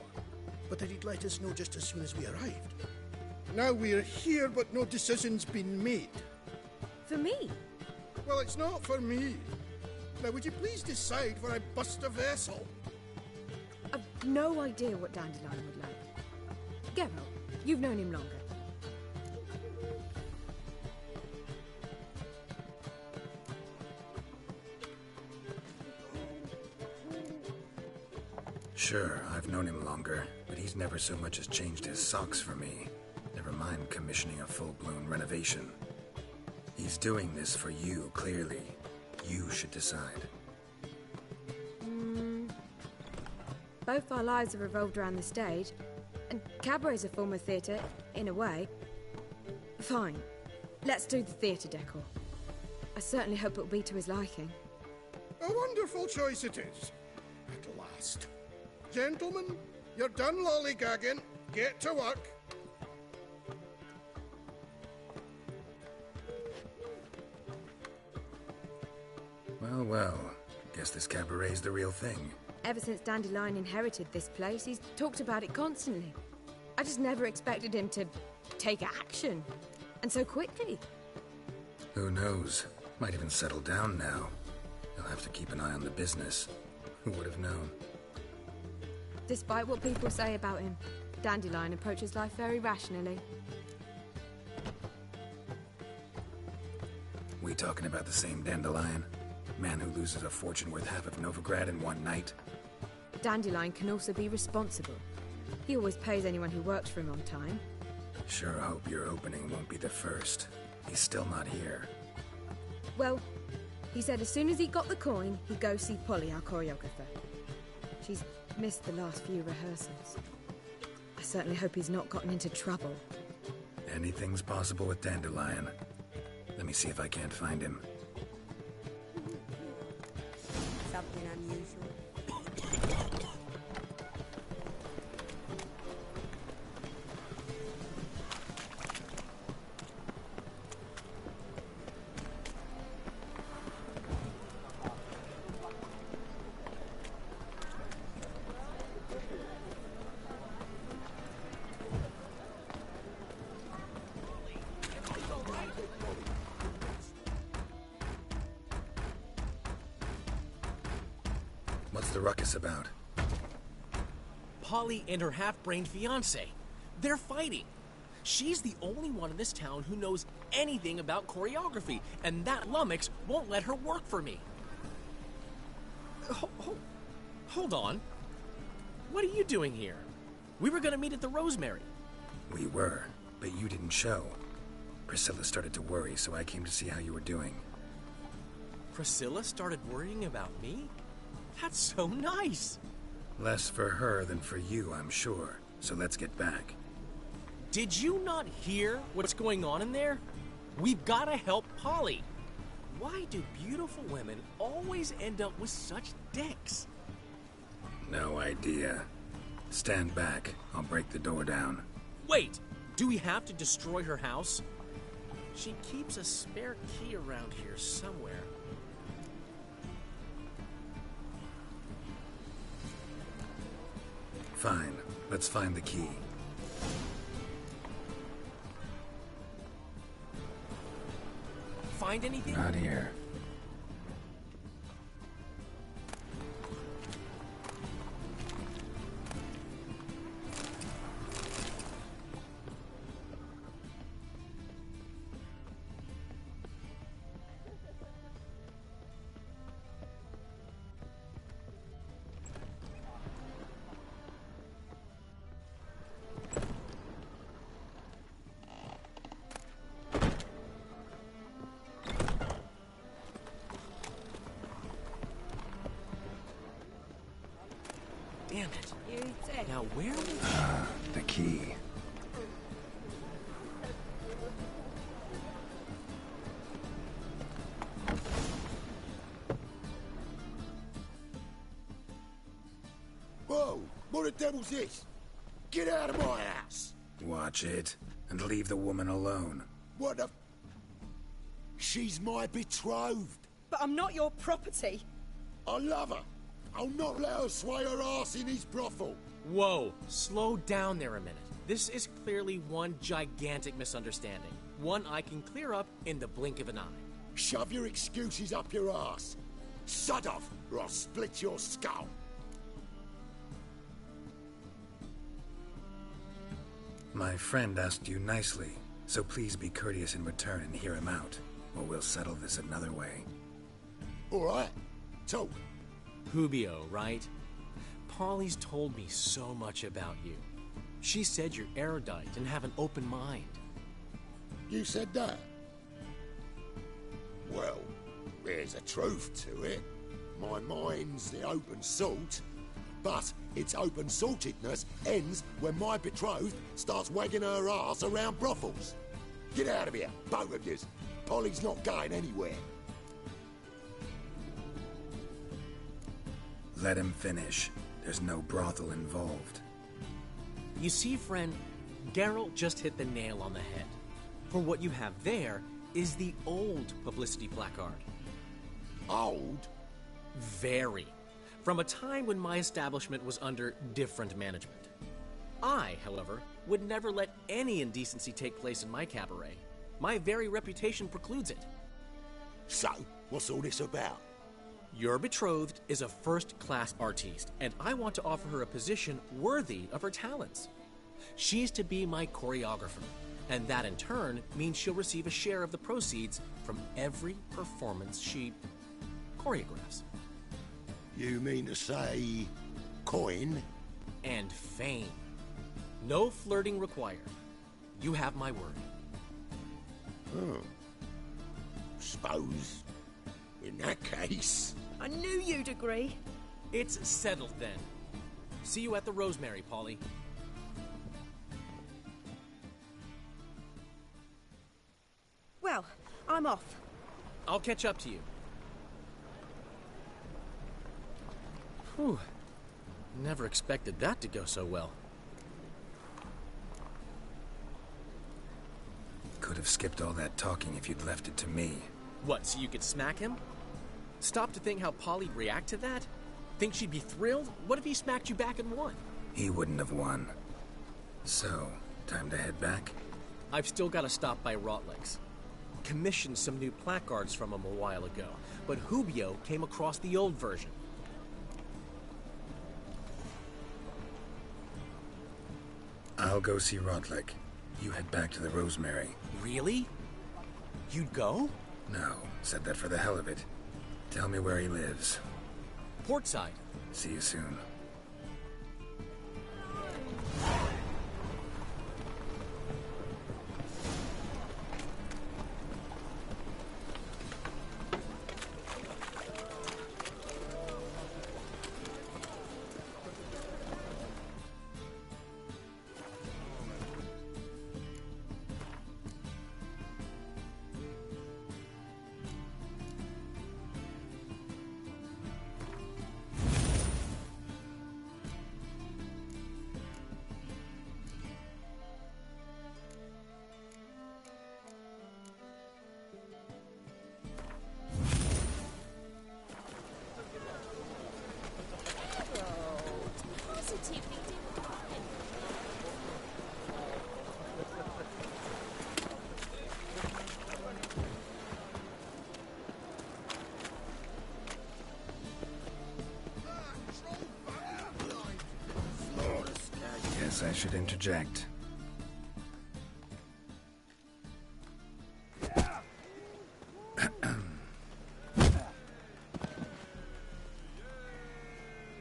but that he'd let us know just as soon as we arrived. Now we're here, but no decision's been made. For me? Well, it's not for me. Now, would you please decide where I bust a vessel? I've no idea what Dandelion would like. Geralt, you've known him longer. Sure, I've known him longer, but he's never so much as changed his socks for me. Never mind commissioning a full-blown renovation. He's doing this for you, clearly. You should decide. Both our lives have revolved around the stage, and cabaret's a form of theatre, in a way. Fine. Let's do the theatre decor. I certainly hope it'll be to his liking. A wonderful choice it is. At last. Gentlemen, you're done lollygagging. Get to work. Well, well. Guess this cabaret's the real thing. Ever since Dandelion inherited this place, he's talked about it constantly. I just never expected him to take action. And so quickly. Who knows? Might even settle down now. He'll have to keep an eye on the business. Who would have known? Despite what people say about him, Dandelion approaches life very rationally. We talking about the same Dandelion? Man who loses a fortune worth half of Novigrad in one night? Dandelion can also be responsible. He always pays anyone who works for him on time. Sure hope your opening won't be the first. He's still not here. Well, he said as soon as he got the coin, he'd go see Polly, our choreographer. She's missed the last few rehearsals. I certainly hope he's not gotten into trouble. Anything's possible with Dandelion. Let me see if I can't find him. Something unusual. What's the ruckus about? Polly and her half-brained fiancé. They're fighting. She's the only one in this town who knows anything about choreography, and that lummox won't let her work for me. Hold on. What are you doing here? We were gonna meet at the Rosemary. We were, but you didn't show. Priscilla started to worry, so I came to see how you were doing. Priscilla started worrying about me? That's so nice. Less for her than for you, I'm sure. So let's get back. Did you not hear what's going on in there? We've got to help Polly. Why do beautiful women always end up with such dicks? No idea. Stand back. I'll break the door down. Wait! Do we have to destroy her house? She keeps a spare key around here somewhere. Fine. Let's find the key. Find anything? Not here. where would she... The key. Whoa! What the devil's this? Get out of my house! Watch it, and leave the woman alone. What the... She's my betrothed. But I'm not your property. I love her. I'll not let her sway her ass in his brothel. Whoa, slow down there a minute. This is clearly one gigantic misunderstanding. One I can clear up in the blink of an eye. Shove your excuses up your ass. Sod off, or I'll split your skull. My friend asked you nicely, so please be courteous in return and hear him out, or we'll settle this another way. All right, talk. Hubio, right? Polly's told me so much about you. She said you're erudite and have an open mind. You said that? Well, there's a truth to it. My mind's the open salt, but its open saltedness ends when my betrothed starts wagging her ass around brothels. Get out of here, both of yous. Polly's not going anywhere. Let him finish. There's no brothel involved. You see, friend, Geralt just hit the nail on the head. For what you have there is the old publicity placard. Old? Very. From a time when my establishment was under different management. I, however, would never let any indecency take place in my cabaret. My very reputation precludes it. So, what's all this about? Your betrothed is a first-class artiste, and I want to offer her a position worthy of her talents. She's to be my choreographer, and that in turn means she'll receive a share of the proceeds from every performance she choreographs. You mean to say... coin? And fame. No flirting required. You have my word. Oh. Suppose... in that case... I knew you'd agree. It's settled then. See you at the Rosemary, Polly. Well, I'm off. I'll catch up to you. Whew. Never expected that to go so well. Could have skipped all that talking if you'd left it to me. What, so you could smack him? Stop to think how Polly'd react to that? Think she'd be thrilled? What if he smacked you back and won? He wouldn't have won. So, time to head back? I've still got to stop by Rotlegs. Commissioned some new placards from him a while ago, but Hubio came across the old version. I'll go see Rotleg. You head back to the Rosemary. Really? You'd go? No, said that for the hell of it. Tell me where he lives. Portside. See you soon. I should interject.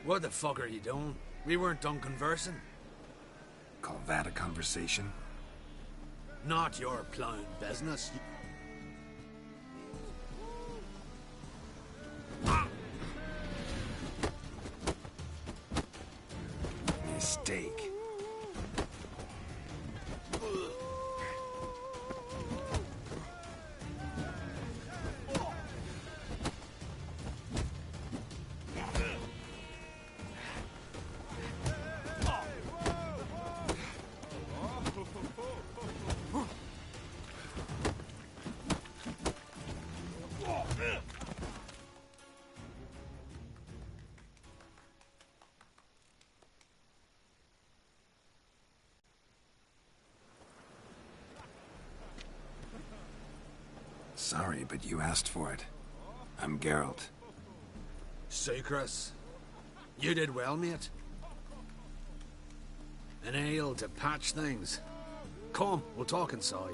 What the fuck are you doing? We weren't done conversing. Call that a conversation? Not your plowing business. This mistake. Sorry, but you asked for it. I'm Geralt. Sucrus, you did well, mate. An ale to patch things. Come, we'll talk inside.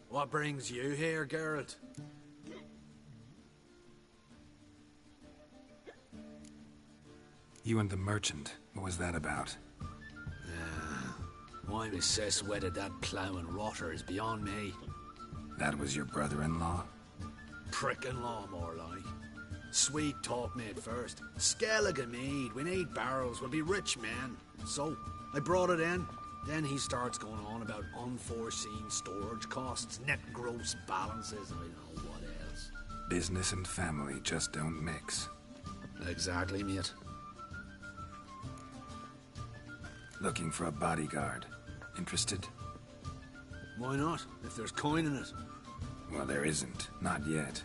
What brings you here, Geralt? You and the merchant, what was that about? Why Miss Cess wedded that ploughing rotter is beyond me. That was your brother-in-law? Prick-in-law, more like. Sweet talk made first. Skellige mead, we need barrels, we'll be rich men. So, I brought it in. Then he starts going on about unforeseen storage costs, net gross balances, and I don't know what else. Business and family just don't mix. Exactly, mate. Looking for a bodyguard. Interested? Why not, if there's coin in it? Well, there isn't. Not yet.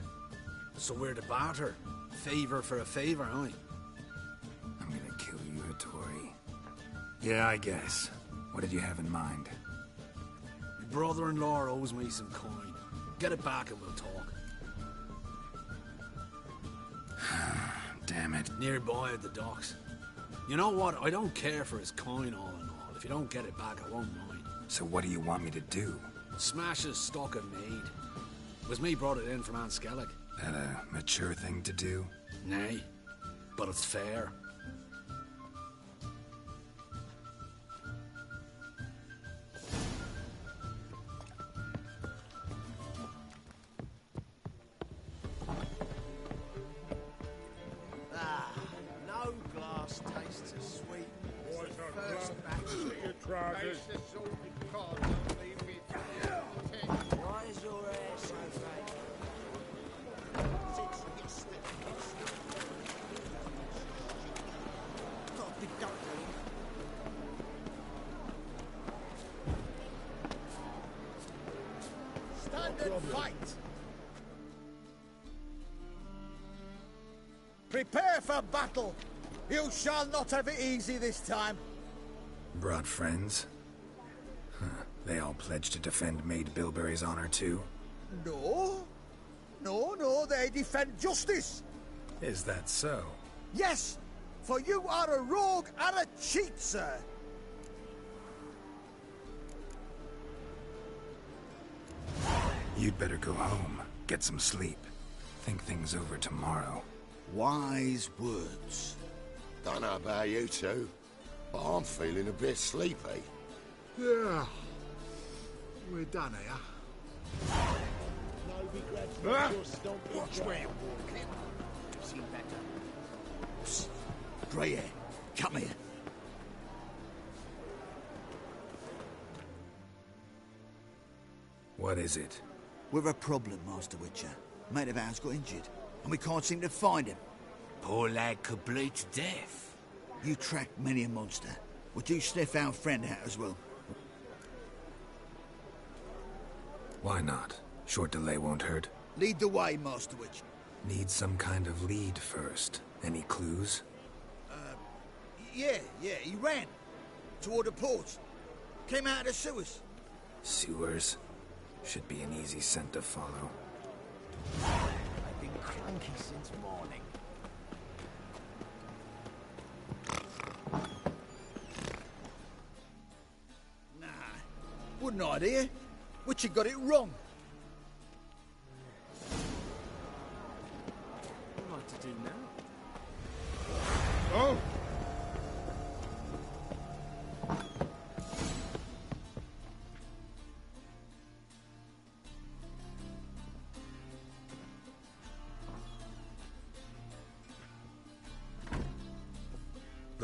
So we're to barter. Favor for a favor, aye? I'm gonna kill you, Hattori. Yeah, I guess. What did you have in mind? My brother-in-law owes me some coin. Get it back and we'll talk. Damn it. Nearby at the docks. You know what? I don't care for his coin all in all. If you don't get it back, I won't mind. So what do you want me to do? Smash his stock of mead. It was me brought it in from Aunt Skellig. That a mature thing to do? Nay, but it's fair. No glass tastes as sweet as the first batch. Taste the salty cod, don't leave me. Why is your hair so fake? Stand and fight! Prepare for battle! You shall not have it easy this time. Brought friends? Huh. They all pledged to defend Maid Bilberry's honor too? No. No, they defend justice. Is that so? Yes, for you are a rogue and a cheat, sir. You'd better go home, get some sleep. Think things over tomorrow. Wise words. Don't know about you two, but I'm feeling a bit sleepy. Yeah. We're done here. Watch where you're walking. See better. Psst. Grey hair, come here. What is it? We've a problem, Master Witcher. Mate of ours got injured, and we can't seem to find him. Poor lad could bleed to death. You track many a monster. Would you sniff our friend out as well? Why not? Short delay won't hurt. Lead the way, Master Witcher. Need some kind of lead first. Any clues? Yeah, he ran. Toward the port. Came out of the sewers. Sewers? Should be an easy scent to follow. I've been cranky since morning. Nah, wouldn't idea. Witcher got it wrong. What to do now?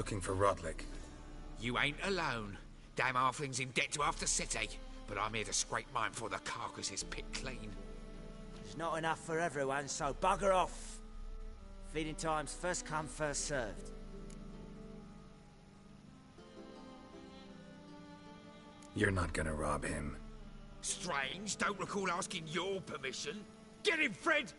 Looking for Rodlick. You ain't alone. Damn halfling's in debt to half the city. But I'm here to scrape mine before the carcass is picked clean. There's not enough for everyone, so bugger off. Feeding time's first come, first served. You're not gonna rob him. Strange, don't recall asking your permission. Get him, Fred!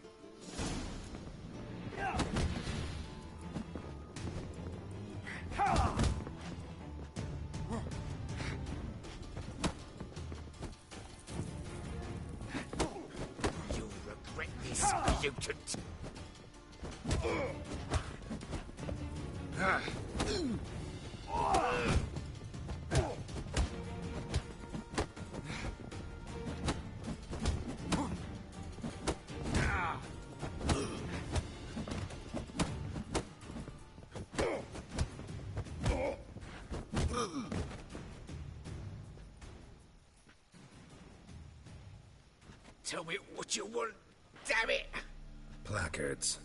You'll regret this, mutant. Tell me what you want, damn it! Placards.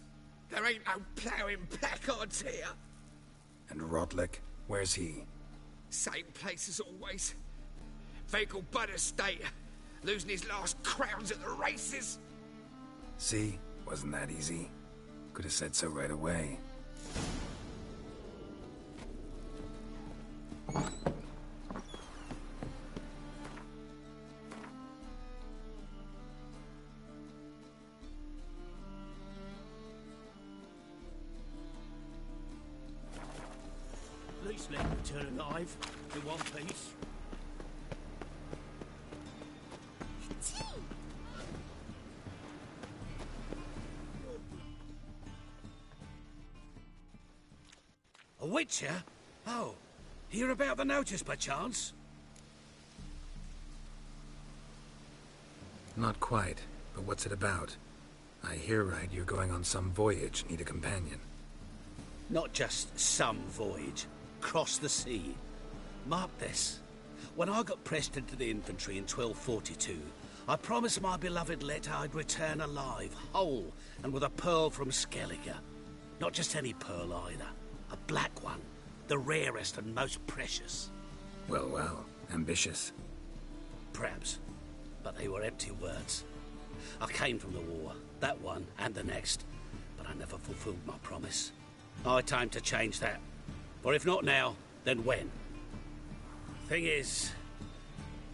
There ain't no ploughing placards here. And Rodlick? Where's he? Same place as always. Vehicle Bud Estate. Losing his last crowns at the races. See? Wasn't that easy? Could have said so right away. At least let me return alive, in one piece. A witcher? Oh, hear about the notice, perchance? Not quite, but what's it about? I hear right you're going on some voyage, need a companion. Not just some voyage. Cross the sea. Mark this. When I got pressed into the infantry in 1242, I promised my beloved Let I'd return alive, whole, and with a pearl from Skellige. Not just any pearl either. A black one. The rarest and most precious. Well, well. Ambitious. Perhaps. But they were empty words. I came from the war. That one and the next. But I never fulfilled my promise. High time to change that. For if not now, then when? Thing is,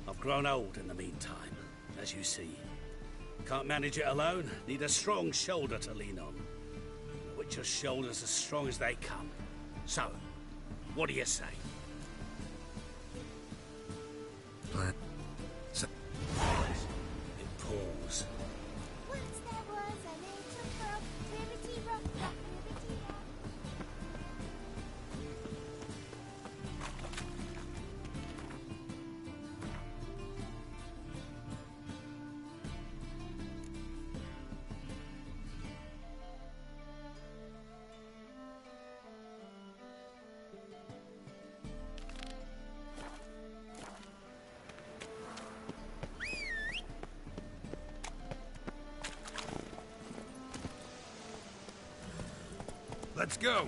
I've grown old in the meantime, as you see. Can't manage it alone, need a strong shoulder to lean on. The Witcher's shoulder's as strong as they come. So, what do you say? Plan. So It pulls. Once there was a little girl, ribbity rock, rock, ribbity rock. Let's go.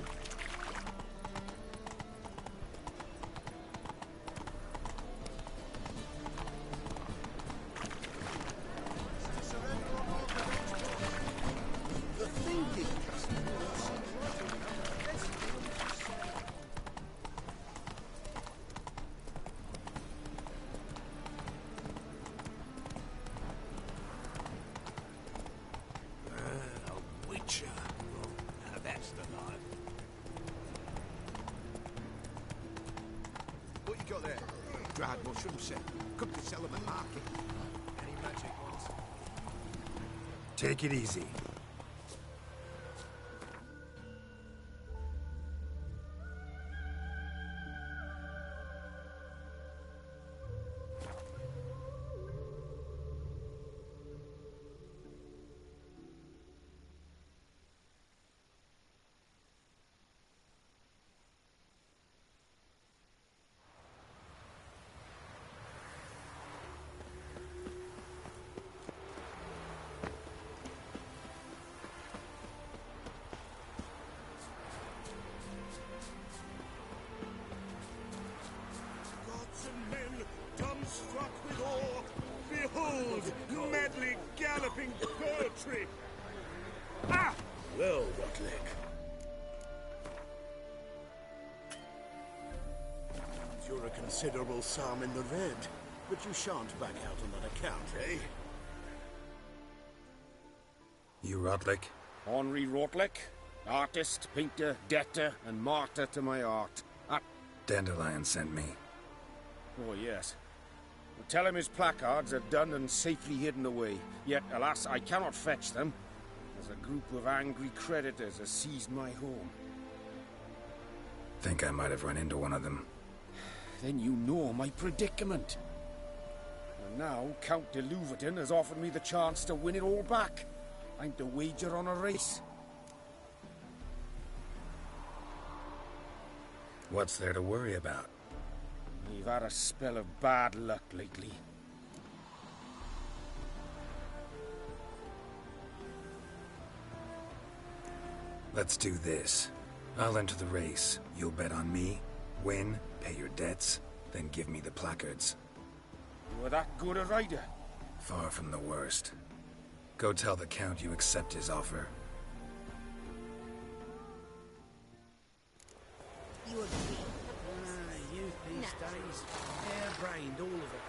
The thinking A witcher. Now that's the life. What you got there? Dried mushroom set. Cooked to sell them at market. Any magic ones? take it easy. struck with awe, behold, medley galloping poetry. Ah! Well, Rotlick. You're a considerable psalm in the red, but you shan't back out on that account, eh? You Rotlick? Henri Rotlick, artist, painter, debtor, and martyr to my art. Dandelion sent me. Oh, yes. Well, tell him his placards are done and safely hidden away. Yet, alas, I cannot fetch them, as a group of angry creditors has seized my home. Think I might have run into one of them. Then you know my predicament. And now, Count de Louverton has offered me the chance to win it all back. I'm to wager on a race. What's there to worry about? We've had a spell of bad luck lately. Let's do this. I'll enter the race. You'll bet on me, win, pay your debts, then give me the placards. You were that good a rider? Far from the worst. Go tell the Count you accept his offer. You agree? Youth these days. Hair-brained, all of it.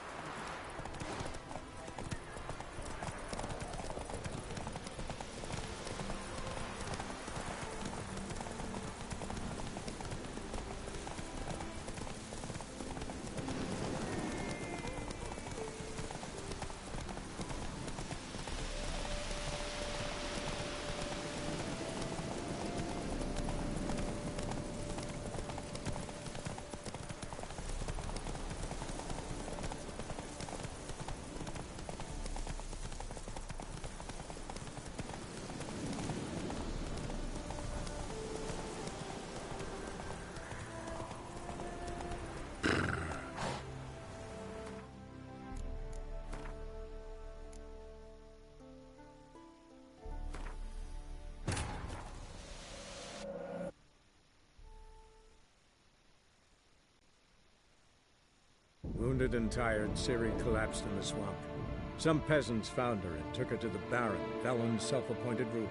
Wounded and tired, Ciri collapsed in the swamp. Some peasants found her and took her to the Baron, Valen's self-appointed ruler.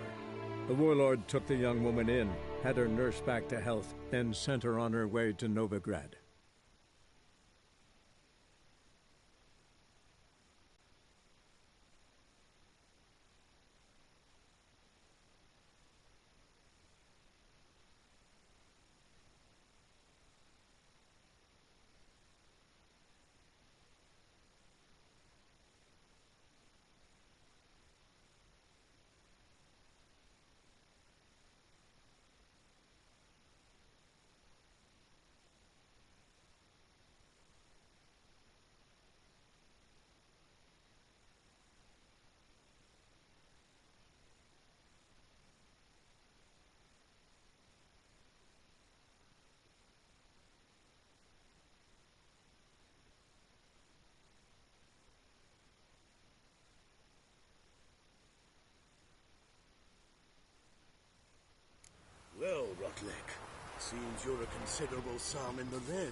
The warlord took the young woman in, had her nursed back to health, then sent her on her way to Novigrad. Well, Rotlick, seems you're a considerable psalm in the red,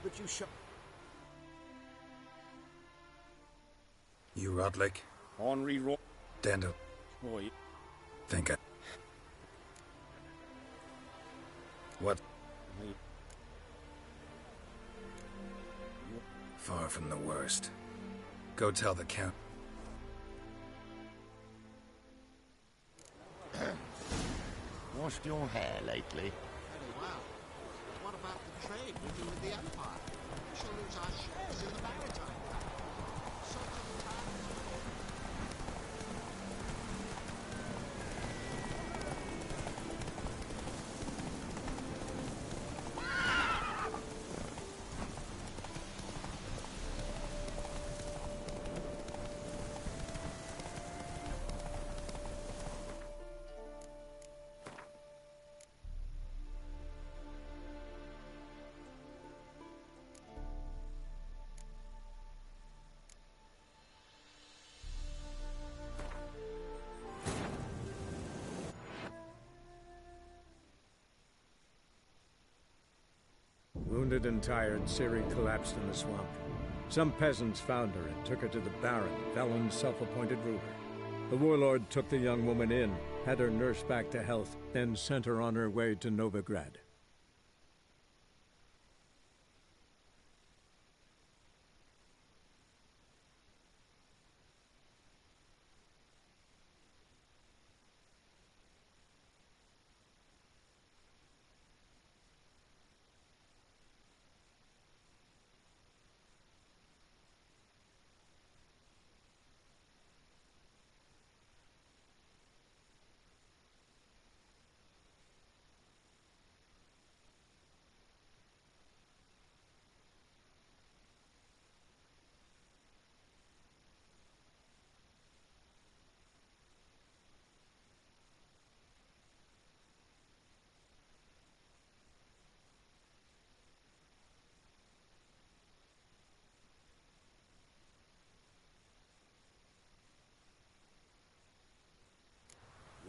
but you shall... You Rotlick? Henri Rot... Dandel. Boy. Think I... What? Far from the worst. Go tell the Count. Washed your hair lately? Very well. What about the trade we do with the Empire? We shall lose our shares in the maritime. Wounded and tired, Ciri collapsed in the swamp. Some peasants found her and took her to the Baron, Velen's self-appointed ruler. The warlord took the young woman in, had her nursed back to health, then sent her on her way to Novigrad.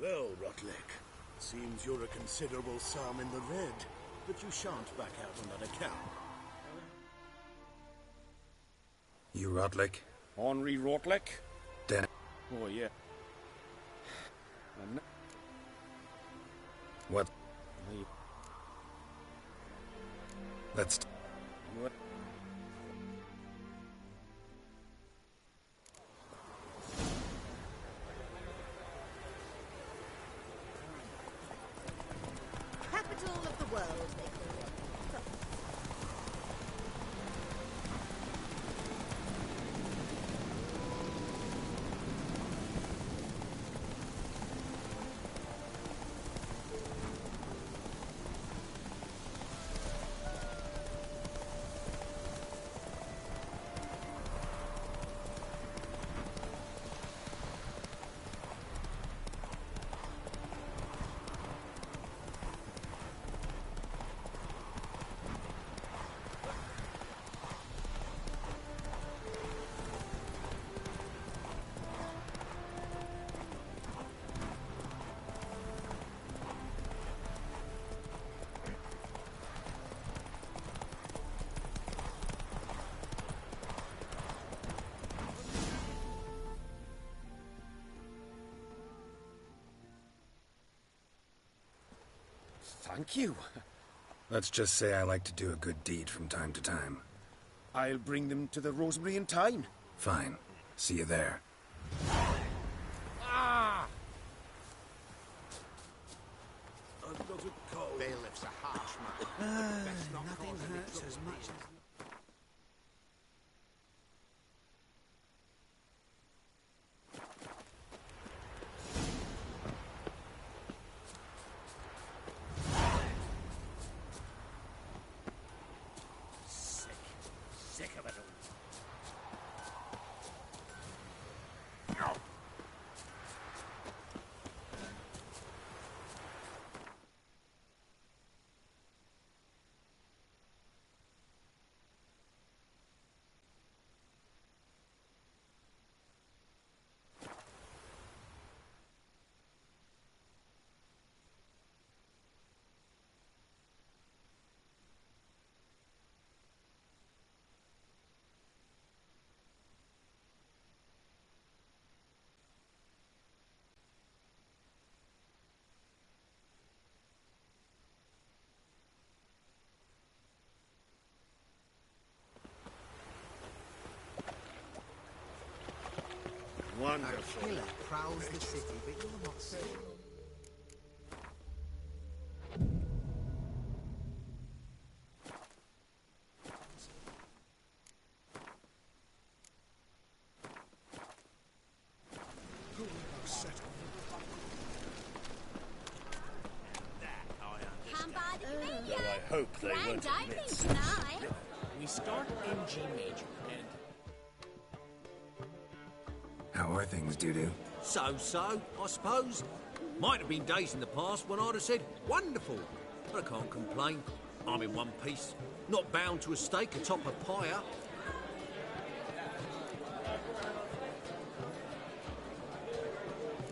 Well, Rotlick, seems you're a considerable sum in the red, but you shan't back out on that account. You Rotlick? Henri Rotlick? Dan. Oh, yeah. And What? Let's... what? Capital of the world, they call it. Thank you. Let's just say I like to do a good deed from time to time. I'll bring them to the Rosemary in time. Fine. See you there. Ah! Bailiff's a harsh man. Nothing hurts as much as... Sick of it all. Wonderful. A killer prowls the city, but you're not seeing. Well, I hope they won't admit. Tonight. We start in G major, and... How are things, Dudu? So, I suppose. Might have been days in the past when I'd have said, wonderful. But I can't complain. I'm in one piece. Not bound to a stake atop a pyre.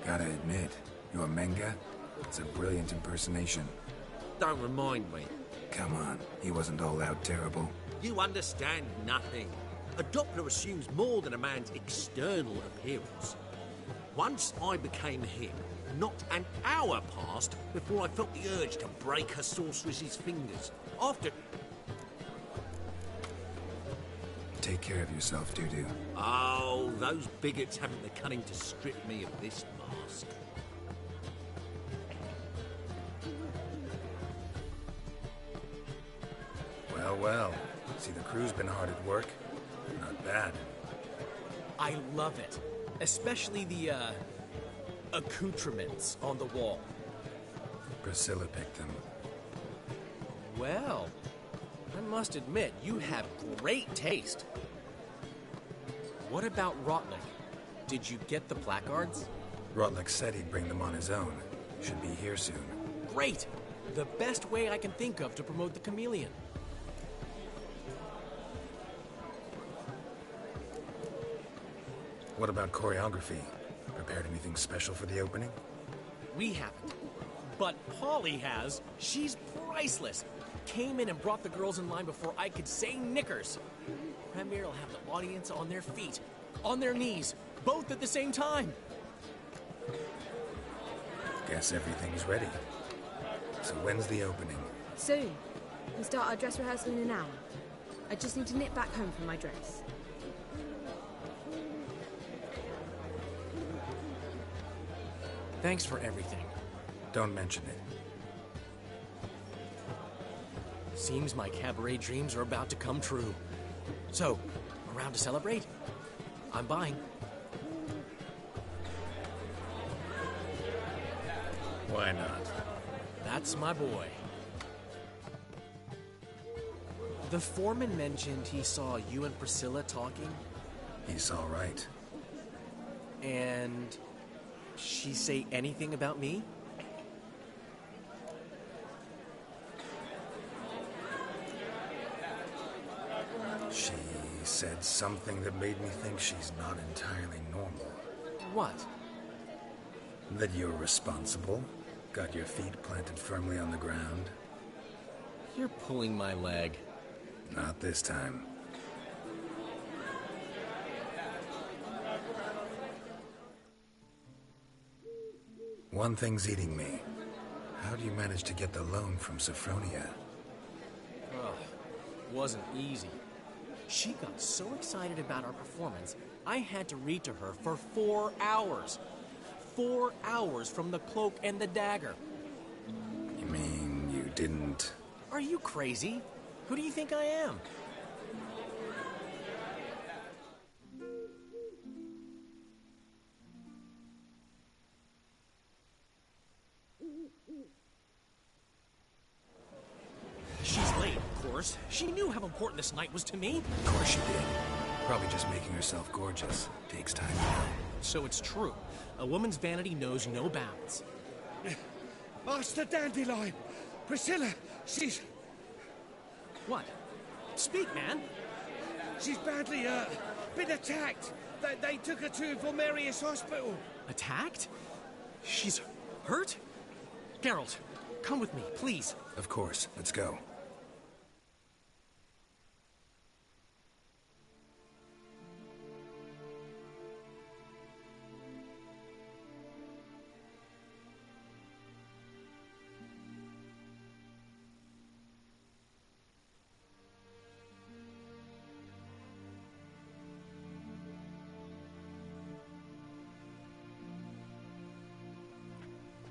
Gotta admit, your Menga? It's a brilliant impersonation. Don't remind me. Come on, he wasn't all out terrible. You understand nothing. A Doppler assumes more than a man's external appearance. Once I became him, not an hour passed before I felt the urge to break a sorceress's fingers. After... Take care of yourself, Dudu. Oh, those bigots haven't the cunning to strip me of this mask. Well, well. See, the crew's been hard at work. Not bad. I love it. Especially the, accoutrements on the wall. Priscilla picked them. Well, I must admit, you have great taste. What about Rotlick? Did you get the placards? Rotlick said he'd bring them on his own. Should be here soon. Great! The best way I can think of to promote the chameleon. What about choreography? Prepared anything special for the opening? We haven't. But Polly has. She's priceless. Came in and brought the girls in line before I could say knickers. Premier will have the audience on their feet, on their knees, both at the same time. Guess everything's ready. So when's the opening? Soon. We'll start our dress rehearsal in an hour. I just need to nip back home for my dress. Thanks for everything. Don't mention it. Seems my cabaret dreams are about to come true. So, around to celebrate? I'm buying. Why not? That's my boy. The foreman mentioned he saw you and Priscilla talking. He saw right. And she say anything about me? She said something that made me think she's not entirely normal. What? That you're responsible, got your feet planted firmly on the ground. You're pulling my leg. Not this time. One thing's eating me. How do you manage to get the loan from Sophronia? Oh, wasn't easy. She got so excited about our performance, I had to read to her for 4 hours. 4 hours from the Cloak and the Dagger. You mean you didn't... Are you crazy? Who do you think I am? She's late, of course. She knew how important this night was to me. Of course she did. Probably just making herself gorgeous. Takes time, you know. So it's true. A woman's vanity knows no bounds. Master Dandelion! Priscilla, she's... What? Speak, man. She's badly, been attacked. They took her to Vulmerius Hospital. Attacked? She's hurt? Geralt, come with me, please. Of course. Let's go.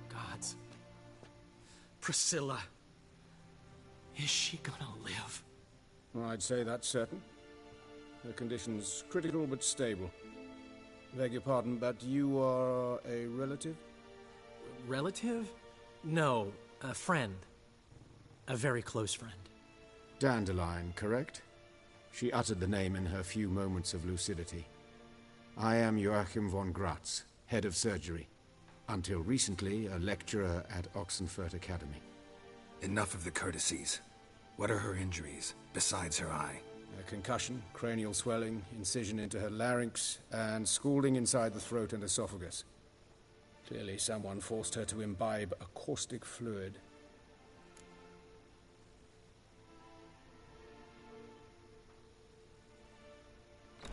Gods. Priscilla. Is she gonna live? Well, I'd say that's certain. Her condition's critical but stable. Beg your pardon, but you are a relative? Relative? No, a friend. A very close friend. Dandelion, correct? She uttered the name in her few moments of lucidity. I am Joachim von Gratz, head of surgery. Until recently, a lecturer at Oxenfurt Academy. Enough of the courtesies. What are her injuries, besides her eye? A concussion, cranial swelling, incision into her larynx, and scalding inside the throat and esophagus. Clearly someone forced her to imbibe a caustic fluid.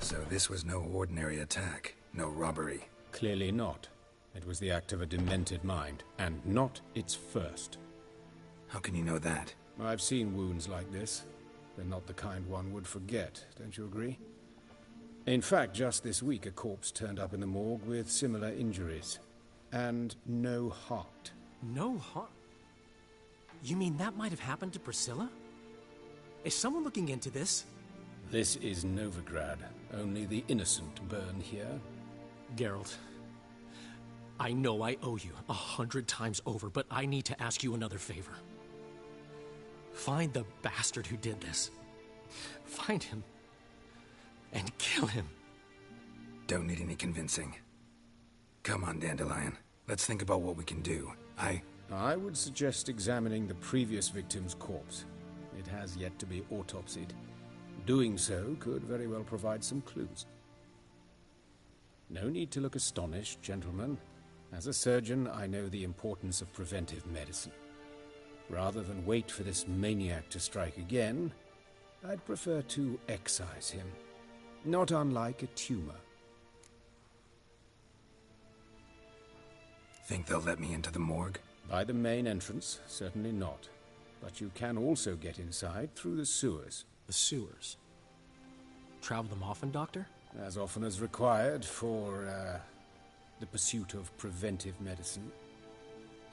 So this was no ordinary attack, no robbery. Clearly not. It was the act of a demented mind, and not its first. How can you know that? I've seen wounds like this. They're not the kind one would forget, don't you agree? In fact, just this week a corpse turned up in the morgue with similar injuries. And no heart. No heart? You mean that might have happened to Priscilla? Is someone looking into this? This is Novigrad. Only the innocent burn here. Geralt, I know I owe you 100 times over, but I need to ask you another favor. Find the bastard who did this. Find him. And kill him. Don't need any convincing. Come on, Dandelion. Let's think about what we can do. I would suggest examining the previous victim's corpse. It has yet to be autopsied. Doing so could very well provide some clues. No need to look astonished, gentlemen. As a surgeon, I know the importance of preventive medicine. Rather than wait for this maniac to strike again, I'd prefer to excise him. Not unlike a tumor. Think they'll let me into the morgue? By the main entrance, certainly not. But you can also get inside through the sewers. The sewers? Travel them often, Doctor? As often as required for, the pursuit of preventive medicine.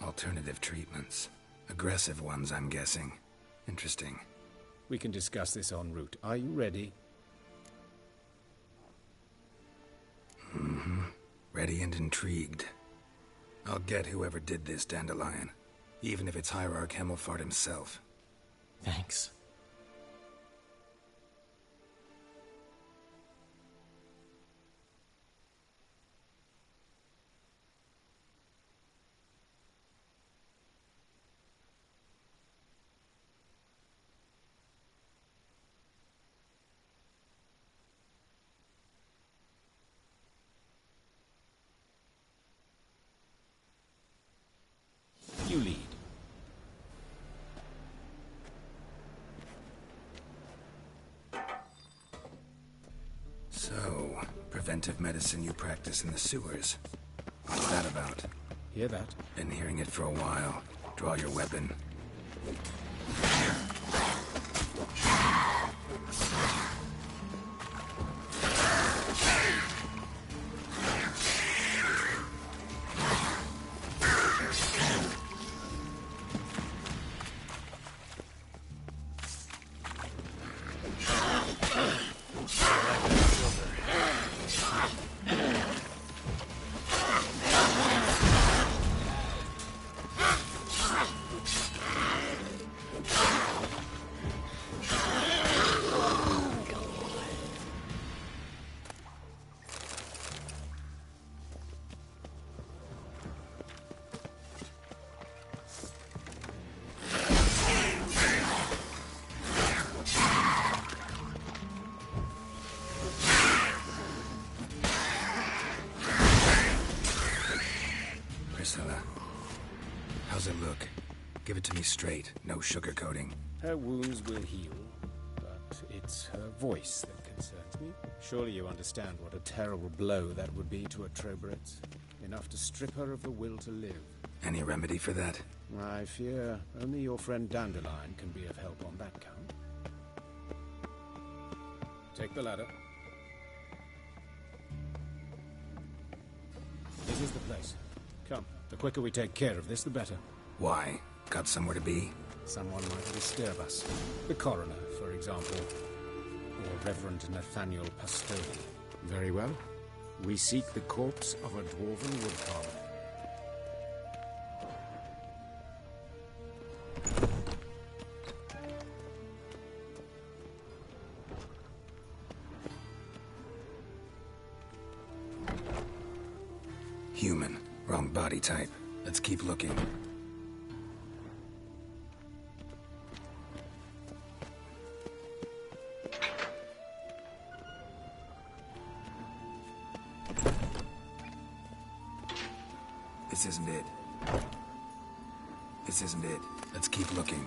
Alternative treatments. Aggressive ones, I'm guessing. Interesting. We can discuss this en route. Are you ready? Mm-hmm. Ready and intrigued. I'll get whoever did this, Dandelion. Even if it's Hierarch Hemmelfart himself. Thanks. You lead. So, preventive medicine you practice in the sewers. What's that about? Hear that? Been hearing it for a while. Draw your weapon. How's it look? Give it to me straight, no sugarcoating. Her wounds will heal, but it's her voice that concerns me. Surely you understand what a terrible blow that would be to a Trobritz. Enough to strip her of the will to live. Any remedy for that? I fear only your friend Dandelion can be of help on that count. Take the ladder. This is the place. Come, the quicker we take care of this, the better. Why? Got somewhere to be? Someone might disturb us. The coroner, for example. Or Reverend Nathaniel Pastoni. Very well. We seek the corpse of a dwarven woodcarver. Human. Wrong body type. Let's keep looking. This isn't it. This isn't it. Let's keep looking.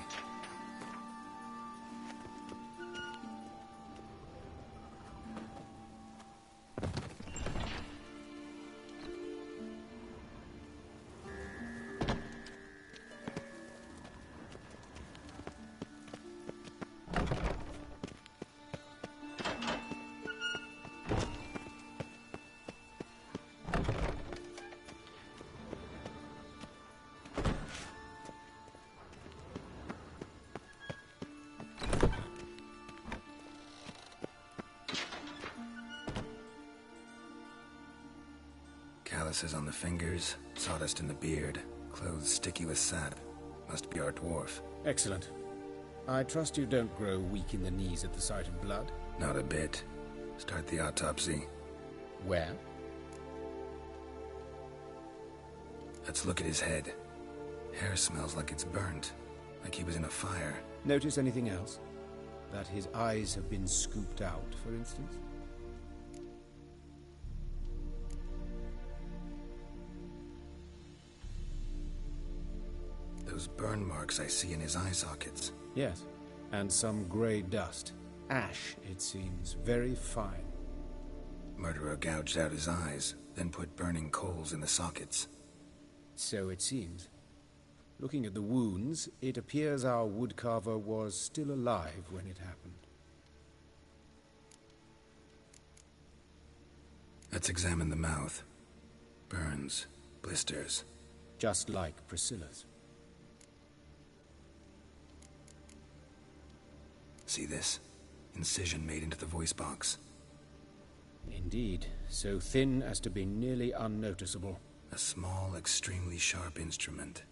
calluses on the fingers, sawdust in the beard, clothes sticky with sap. Must be our dwarf. Excellent. I trust you don't grow weak in the knees at the sight of blood? Not a bit. Start the autopsy. Where? Let's look at his head. Hair smells like it's burnt, like he was in a fire. Notice anything else? That his eyes have been scooped out, for instance? Those burn marks I see in his eye sockets. Yes, and some grey dust. Ash, it seems, very fine. Murderer gouged out his eyes, then put burning coals in the sockets. So it seems. Looking at the wounds, it appears our woodcarver was still alive when it happened. Let's examine the mouth. Burns, blisters. Just like Priscilla's. See this? Incision made into the voice box. Indeed, so thin as to be nearly unnoticeable. A small, extremely sharp instrument.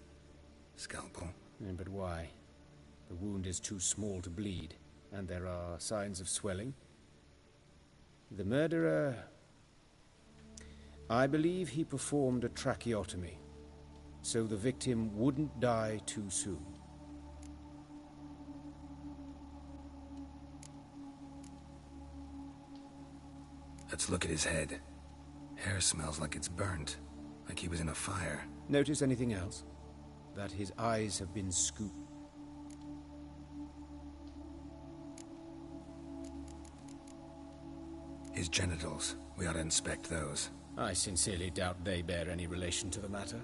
Scalpel. But why? The wound is too small to bleed, and there are signs of swelling. The murderer... I believe he performed a tracheotomy, so the victim wouldn't die too soon. Let's look at his head. Hair smells like it's burnt, like he was in a fire. Notice anything else? That his eyes have been scooped. His genitals. We ought to inspect those. I sincerely doubt they bear any relation to the matter.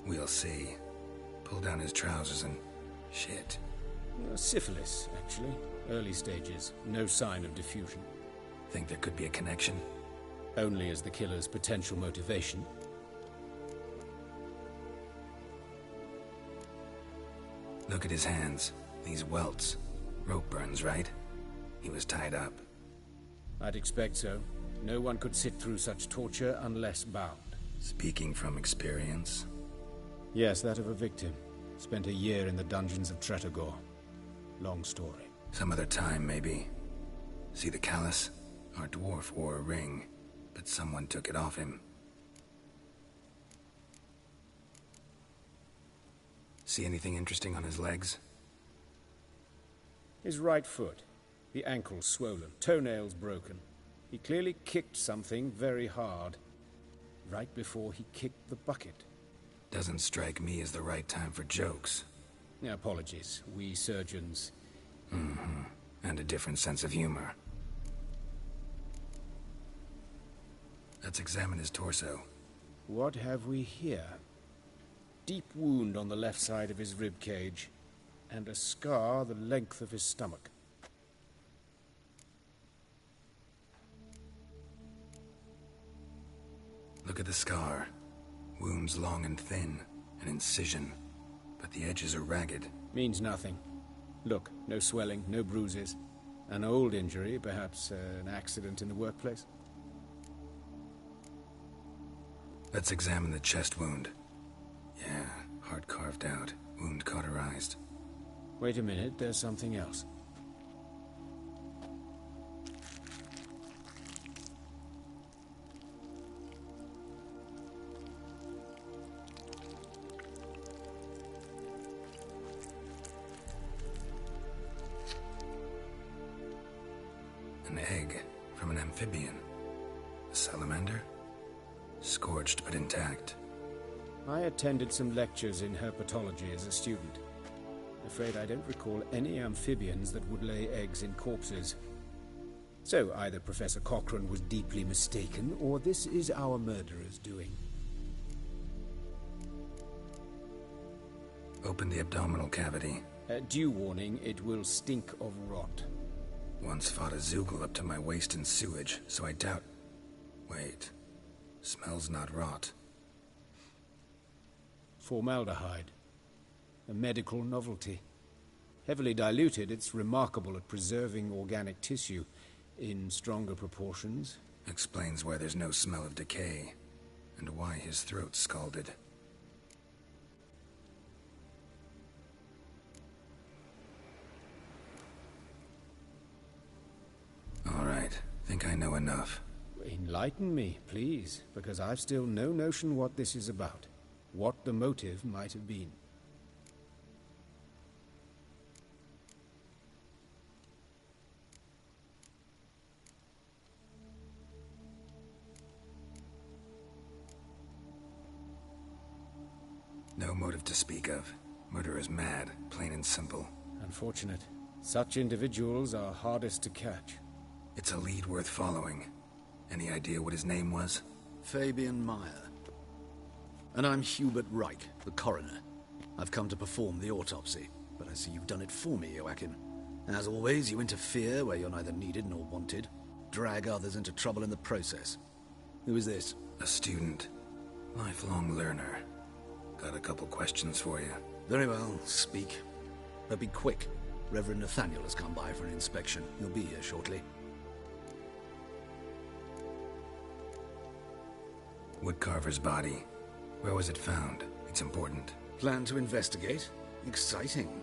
We'll see. Pull down his trousers and... shit. Syphilis, actually. Early stages. No sign of diffusion. Think there could be a connection? Only as the killer's potential motivation. Look at his hands. These welts. Rope burns, right? He was tied up. I'd expect so. No one could sit through such torture unless bound. Speaking from experience? Yes, that of a victim. Spent a year in the dungeons of Tretogor. Long story. Some other time, maybe. See the callus? Our dwarf wore a ring, but someone took it off him. See anything interesting on his legs? His right foot. The ankle swollen, toenails broken. He clearly kicked something very hard, right before he kicked the bucket. Doesn't strike me as the right time for jokes. Apologies. We surgeons... Mm-hmm. And a different sense of humor. Let's examine his torso. What have we here? Deep wound on the left side of his rib cage, and a scar the length of his stomach. Look at the scar. Wounds long and thin, an incision, but the edges are ragged. Means nothing. Look, no swelling, no bruises. An old injury, perhaps an accident in the workplace. Let's examine the chest wound. Yeah, heart carved out, wound cauterized. Wait a minute, there's something else. An egg from an amphibian. A salamander? Scorched but intact. I attended some lectures in herpetology as a student. Afraid I don't recall any amphibians that would lay eggs in corpses. So either Professor Cochrane was deeply mistaken, or this is our murderer's doing. Open the abdominal cavity. Due warning, it will stink of rot. Once fought a Zoogle up to my waist in sewage, so I doubt... Wait. Smells not rot. Formaldehyde. A medical novelty. Heavily diluted, it's remarkable at preserving organic tissue in stronger proportions. Explains why there's no smell of decay, and why his throat's scalded. All right, think I know enough. Enlighten me, please, because I've still no notion what this is about. What the motive might have been. No motive to speak of. Murder is mad, plain and simple. Unfortunate. Such individuals are hardest to catch. It's a lead worth following. Any idea what his name was? Fabian Meyer. And I'm Hubert Reich, the coroner. I've come to perform the autopsy, but I see you've done it for me, Joachim. As always, you interfere where you're neither needed nor wanted. Drag others into trouble in the process. Who is this? A student. Lifelong learner. Got a couple questions for you. Very well, speak. But be quick. Reverend Nathaniel has come by for an inspection. He'll be here shortly. Woodcarver's body. Where was it found? It's important. Plan to investigate? Exciting.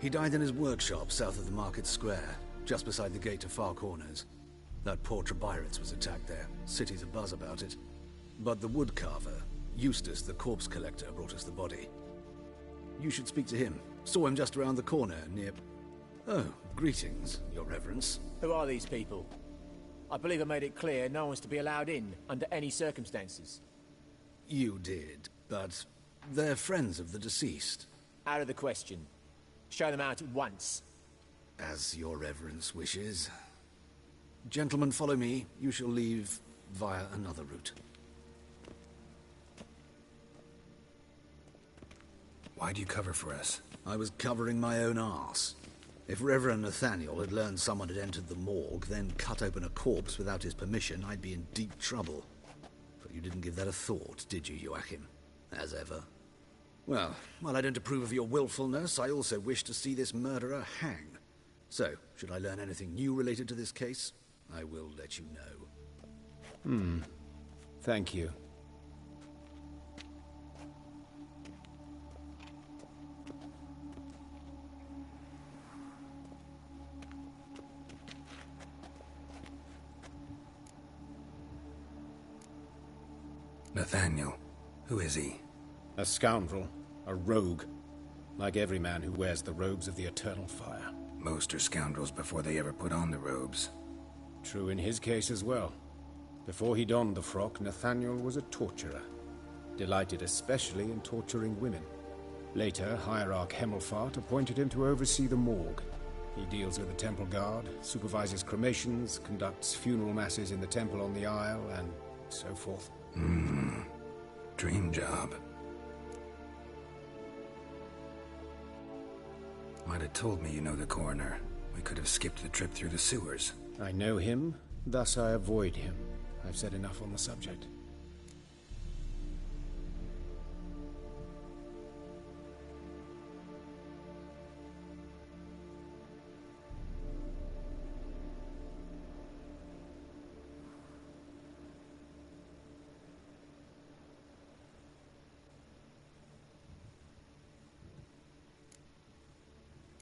He died in his workshop south of the Market Square, just beside the gate to Far Corners. That poor Trebyritz was attacked there. City's abuzz about it. But the woodcarver, Eustace the corpse collector, brought us the body. You should speak to him. Saw him just around the corner near... Oh, greetings, your reverence. Who are these people? I believe I made it clear no one's to be allowed in under any circumstances. You did, but they're friends of the deceased. Out of the question. Show them out at once. As your reverence wishes. Gentlemen, follow me. You shall leave via another route. Why do you cover for us? I was covering my own arse. If Reverend Nathaniel had learned someone had entered the morgue, then cut open a corpse without his permission, I'd be in deep trouble. But you didn't give that a thought, did you, Joachim? As ever. Well, while I don't approve of your willfulness, I also wish to see this murderer hang. So, should I learn anything new related to this case, I will let you know. Thank you. Nathaniel. Who is he? A scoundrel. A rogue. Like every man who wears the robes of the Eternal Fire. Most are scoundrels before they ever put on the robes. True in his case as well. Before he donned the frock, Nathaniel was a torturer. Delighted especially in torturing women. Later, Hierarch Hemmelfart appointed him to oversee the morgue. He deals with the temple guard, supervises cremations, conducts funeral masses in the temple on the Isle, and so forth. Dream job. Might have told me you know the coroner. We could have skipped the trip through the sewers. I know him, thus I avoid him. I've said enough on the subject.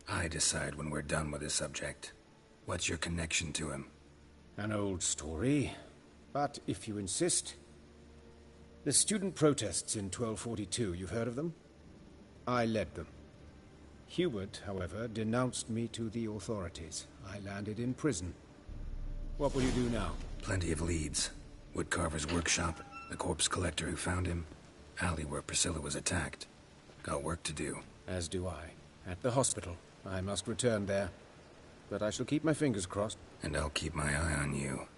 I decide when we're done with this subject. What's your connection to him? An old story, but if you insist. The student protests in 1242, you've heard of them? I led them. Hubert, however, denounced me to the authorities. I landed in prison. What will you do now? Plenty of leads. Woodcarver's workshop, the corpse collector who found him, alley where Priscilla was attacked. Got work to do. As do I. At the hospital. I must return there. But I shall keep my fingers crossed. And I'll keep my eye on you.